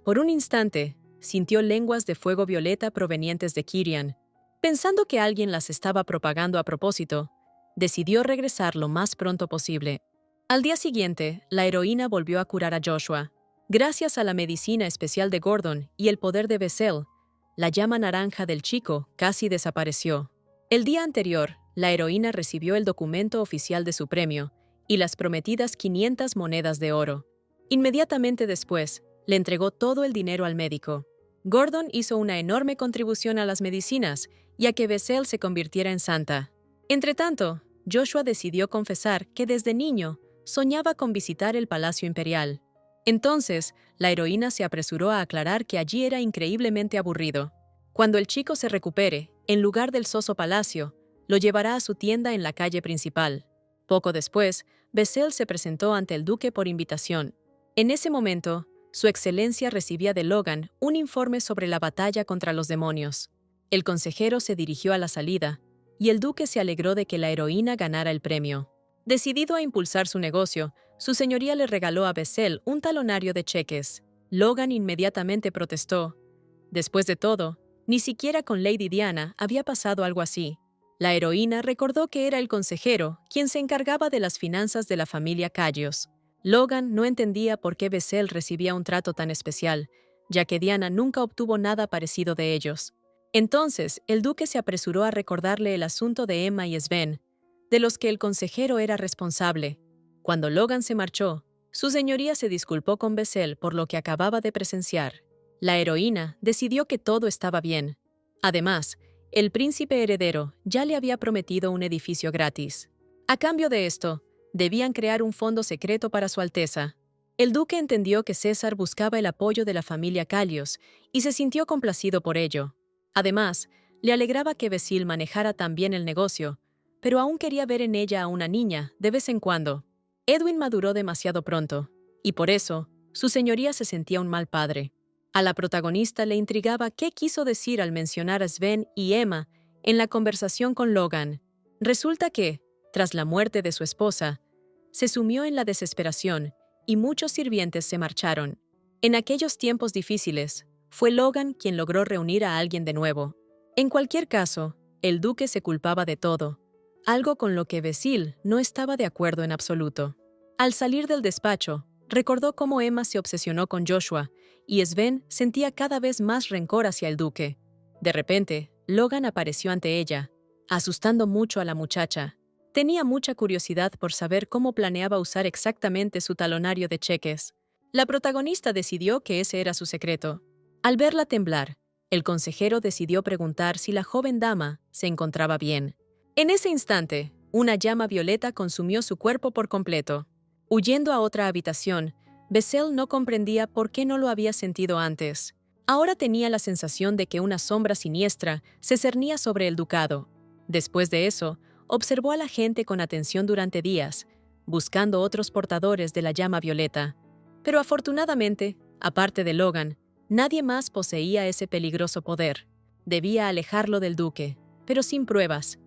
Por un instante, sintió lenguas de fuego violeta provenientes de Kirian. Pensando que alguien las estaba propagando a propósito, decidió regresar lo más pronto posible. Al día siguiente, la heroína volvió a curar a Joshua. Gracias a la medicina especial de Gordon y el poder de Bessel, la llama naranja del chico casi desapareció. El día anterior, la heroína recibió el documento oficial de su premio y las prometidas 500 monedas de oro. Inmediatamente después, le entregó todo el dinero al médico. Gordon hizo una enorme contribución a las medicinas y a que Bessel se convirtiera en santa. Entretanto, Joshua decidió confesar que desde niño soñaba con visitar el Palacio Imperial. Entonces, la heroína se apresuró a aclarar que allí era increíblemente aburrido. Cuando el chico se recupere, en lugar del soso palacio, lo llevará a su tienda en la calle principal. Poco después, Bessel se presentó ante el duque por invitación. En ese momento, su excelencia recibía de Logan un informe sobre la batalla contra los demonios. El consejero se dirigió a la salida, y el duque se alegró de que la heroína ganara el premio. Decidido a impulsar su negocio, su señoría le regaló a Bessel un talonario de cheques. Logan inmediatamente protestó. Después de todo, ni siquiera con Lady Diana había pasado algo así. La heroína recordó que era el consejero quien se encargaba de las finanzas de la familia Callios. Logan no entendía por qué Bessel recibía un trato tan especial, ya que Diana nunca obtuvo nada parecido de ellos. Entonces, el duque se apresuró a recordarle el asunto de Emma y Sven, de los que el consejero era responsable. Cuando Logan se marchó, su señoría se disculpó con Bessel por lo que acababa de presenciar. La heroína decidió que todo estaba bien. Además, el príncipe heredero ya le había prometido un edificio gratis. A cambio de esto, debían crear un fondo secreto para su Alteza. El duque entendió que César buscaba el apoyo de la familia Callios y se sintió complacido por ello. Además, le alegraba que Bessel manejara tan bien el negocio, pero aún quería ver en ella a una niña de vez en cuando. Edwin maduró demasiado pronto, y por eso, su señoría se sentía un mal padre. A la protagonista le intrigaba qué quiso decir al mencionar a Sven y Emma en la conversación con Logan. Resulta que, tras la muerte de su esposa, se sumió en la desesperación y muchos sirvientes se marcharon. En aquellos tiempos difíciles, fue Logan quien logró reunir a alguien de nuevo. En cualquier caso, el duque se culpaba de todo, algo con lo que Bessel no estaba de acuerdo en absoluto. Al salir del despacho, recordó cómo Emma se obsesionó con Joshua y Sven sentía cada vez más rencor hacia el duque. De repente, Logan apareció ante ella, asustando mucho a la muchacha. Tenía mucha curiosidad por saber cómo planeaba usar exactamente su talonario de cheques. La protagonista decidió que ese era su secreto. Al verla temblar, el consejero decidió preguntar si la joven dama se encontraba bien. En ese instante, una llama violeta consumió su cuerpo por completo. Huyendo a otra habitación, Bessel no comprendía por qué no lo había sentido antes. Ahora tenía la sensación de que una sombra siniestra se cernía sobre el ducado. Después de eso, observó a la gente con atención durante días, buscando otros portadores de la llama violeta. Pero afortunadamente, aparte de Logan, nadie más poseía ese peligroso poder. Debía alejarlo del duque, pero sin pruebas.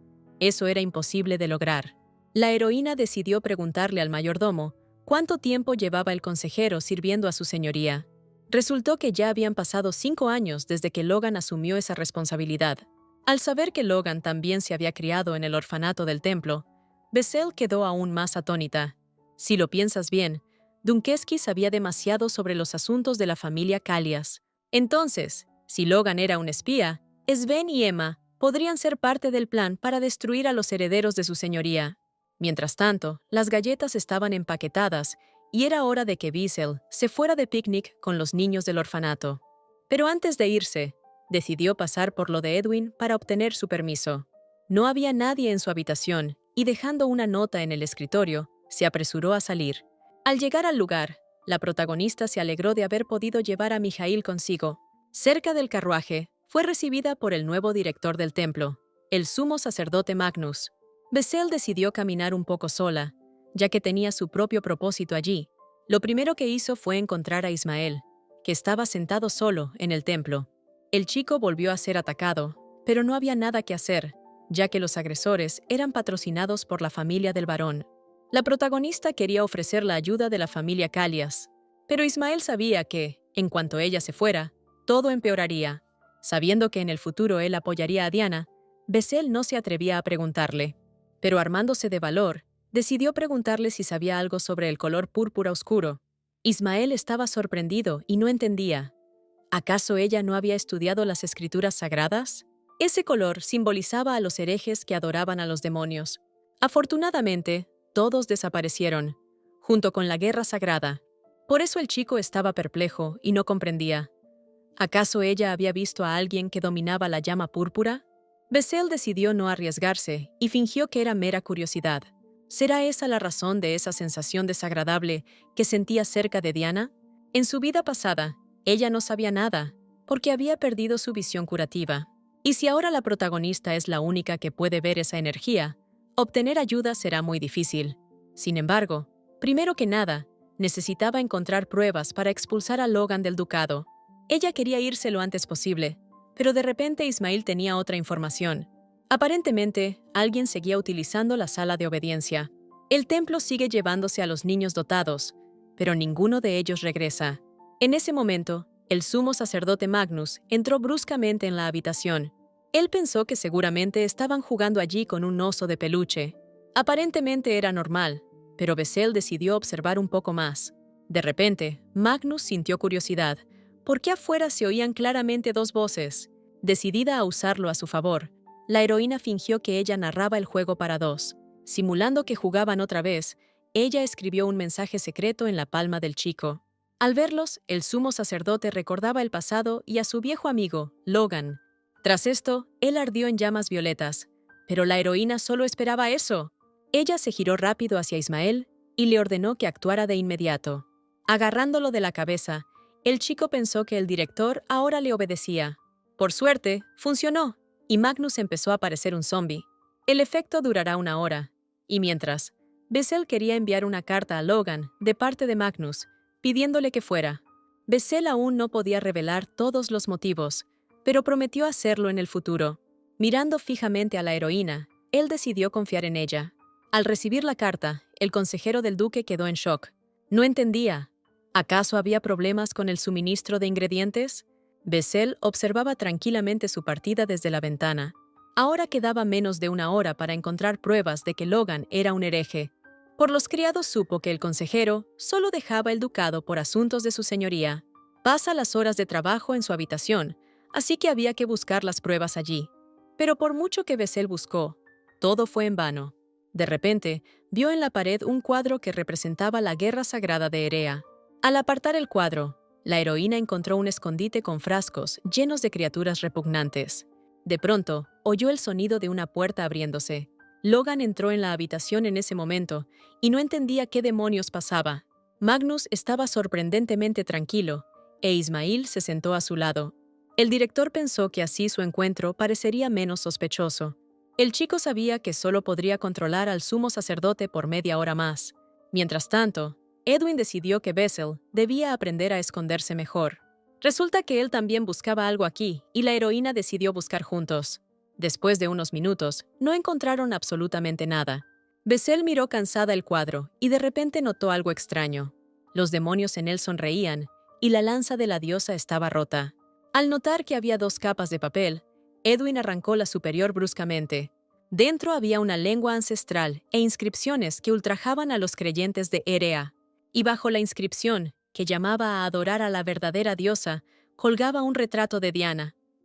Eso era imposible de lograr. La heroína decidió preguntarle al mayordomo cuánto tiempo llevaba el consejero sirviendo a su señoría. Resultó que ya habían pasado 5 años desde que Logan asumió esa responsabilidad. Al saber que Logan también se había criado en el orfanato del templo, Bessel quedó aún más atónita. Si lo piensas bien, Dunkeski sabía demasiado sobre los asuntos de la familia Callias. Entonces, si Logan era un espía, Sven y Emma podrían ser parte del plan para destruir a los herederos de su señoría. Mientras tanto, las galletas estaban empaquetadas y era hora de que Bissell se fuera de picnic con los niños del orfanato. Pero antes de irse, decidió pasar por lo de Edwin para obtener su permiso. No había nadie en su habitación y dejando una nota en el escritorio, se apresuró a salir. Al llegar al lugar, la protagonista se alegró de haber podido llevar a Mijail consigo. Cerca del carruaje, fue recibida por el nuevo director del templo, el sumo sacerdote Magnus. Bessel decidió caminar un poco sola, ya que tenía su propio propósito allí. Lo primero que hizo fue encontrar a Ismael, que estaba sentado solo en el templo. El chico volvió a ser atacado, pero no había nada que hacer, ya que los agresores eran patrocinados por la familia del varón. La protagonista quería ofrecer la ayuda de la familia Callias, pero Ismael sabía que, en cuanto ella se fuera, todo empeoraría. Sabiendo que en el futuro él apoyaría a Diana, Bessel no se atrevía a preguntarle. Pero armándose de valor, decidió preguntarle si sabía algo sobre el color púrpura oscuro. Ismael estaba sorprendido y no entendía. ¿Acaso ella no había estudiado las escrituras sagradas? Ese color simbolizaba a los herejes que adoraban a los demonios. Afortunadamente, todos desaparecieron, junto con la guerra sagrada. Por eso el chico estaba perplejo y no comprendía. ¿Acaso ella había visto a alguien que dominaba la llama púrpura? Bessel decidió no arriesgarse y fingió que era mera curiosidad. ¿Será esa la razón de esa sensación desagradable que sentía cerca de Diana? En su vida pasada, ella no sabía nada, porque había perdido su visión curativa. Y si ahora la protagonista es la única que puede ver esa energía, obtener ayuda será muy difícil. Sin embargo, primero que nada, necesitaba encontrar pruebas para expulsar a Logan del ducado. Ella quería irse lo antes posible, pero de repente Ismael tenía otra información. Aparentemente, alguien seguía utilizando la sala de obediencia. El templo sigue llevándose a los niños dotados, pero ninguno de ellos regresa. En ese momento, el sumo sacerdote Magnus entró bruscamente en la habitación. Él pensó que seguramente estaban jugando allí con un oso de peluche. Aparentemente era normal, pero Bessel decidió observar un poco más. De repente, Magnus sintió curiosidad. ¿Por qué afuera se oían claramente 2 voces? Decidida a usarlo a su favor, la heroína fingió que ella narraba el juego para 2. Simulando que jugaban otra vez, ella escribió un mensaje secreto en la palma del chico. Al verlos, el sumo sacerdote recordaba el pasado y a su viejo amigo, Logan. Tras esto, él ardió en llamas violetas, pero la heroína solo esperaba eso. Ella se giró rápido hacia Ismael y le ordenó que actuara de inmediato. Agarrándolo de la cabeza, el chico pensó que el director ahora le obedecía. Por suerte, funcionó, y Magnus empezó a parecer un zombi. El efecto durará 1 hora, y mientras, Bessel quería enviar una carta a Logan de parte de Magnus, pidiéndole que fuera. Bessel aún no podía revelar todos los motivos, pero prometió hacerlo en el futuro. Mirando fijamente a la heroína, él decidió confiar en ella. Al recibir la carta, el consejero del duque quedó en shock. No entendía. ¿Acaso había problemas con el suministro de ingredientes? Bessel observaba tranquilamente su partida desde la ventana. Ahora quedaba menos de 1 hora para encontrar pruebas de que Logan era un hereje. Por los criados supo que el consejero solo dejaba el ducado por asuntos de su señoría. Pasa las horas de trabajo en su habitación, así que había que buscar las pruebas allí. Pero por mucho que Bessel buscó, todo fue en vano. De repente, vio en la pared un cuadro que representaba la guerra sagrada de Erea. Al apartar el cuadro, la heroína encontró un escondite con frascos llenos de criaturas repugnantes. De pronto, oyó el sonido de una puerta abriéndose. Logan entró en la habitación en ese momento y no entendía qué demonios pasaba. Magnus estaba sorprendentemente tranquilo, e Ismail se sentó a su lado. El director pensó que así su encuentro parecería menos sospechoso. El chico sabía que solo podría controlar al sumo sacerdote por media hora más. Mientras tanto, Edwin decidió que Bessel debía aprender a esconderse mejor. Resulta que él también buscaba algo aquí, y la heroína decidió buscar juntos. Después de unos minutos, no encontraron absolutamente nada. Bessel miró cansada el cuadro y de repente notó algo extraño. Los demonios en él sonreían y la lanza de la diosa estaba rota. Al notar que había 2 capas de papel, Edwin arrancó la superior bruscamente. Dentro había una lengua ancestral e inscripciones que ultrajaban a los creyentes de Erea. Y bajo la inscripción, que llamaba a adorar a la verdadera diosa, colgaba un retrato de Diana.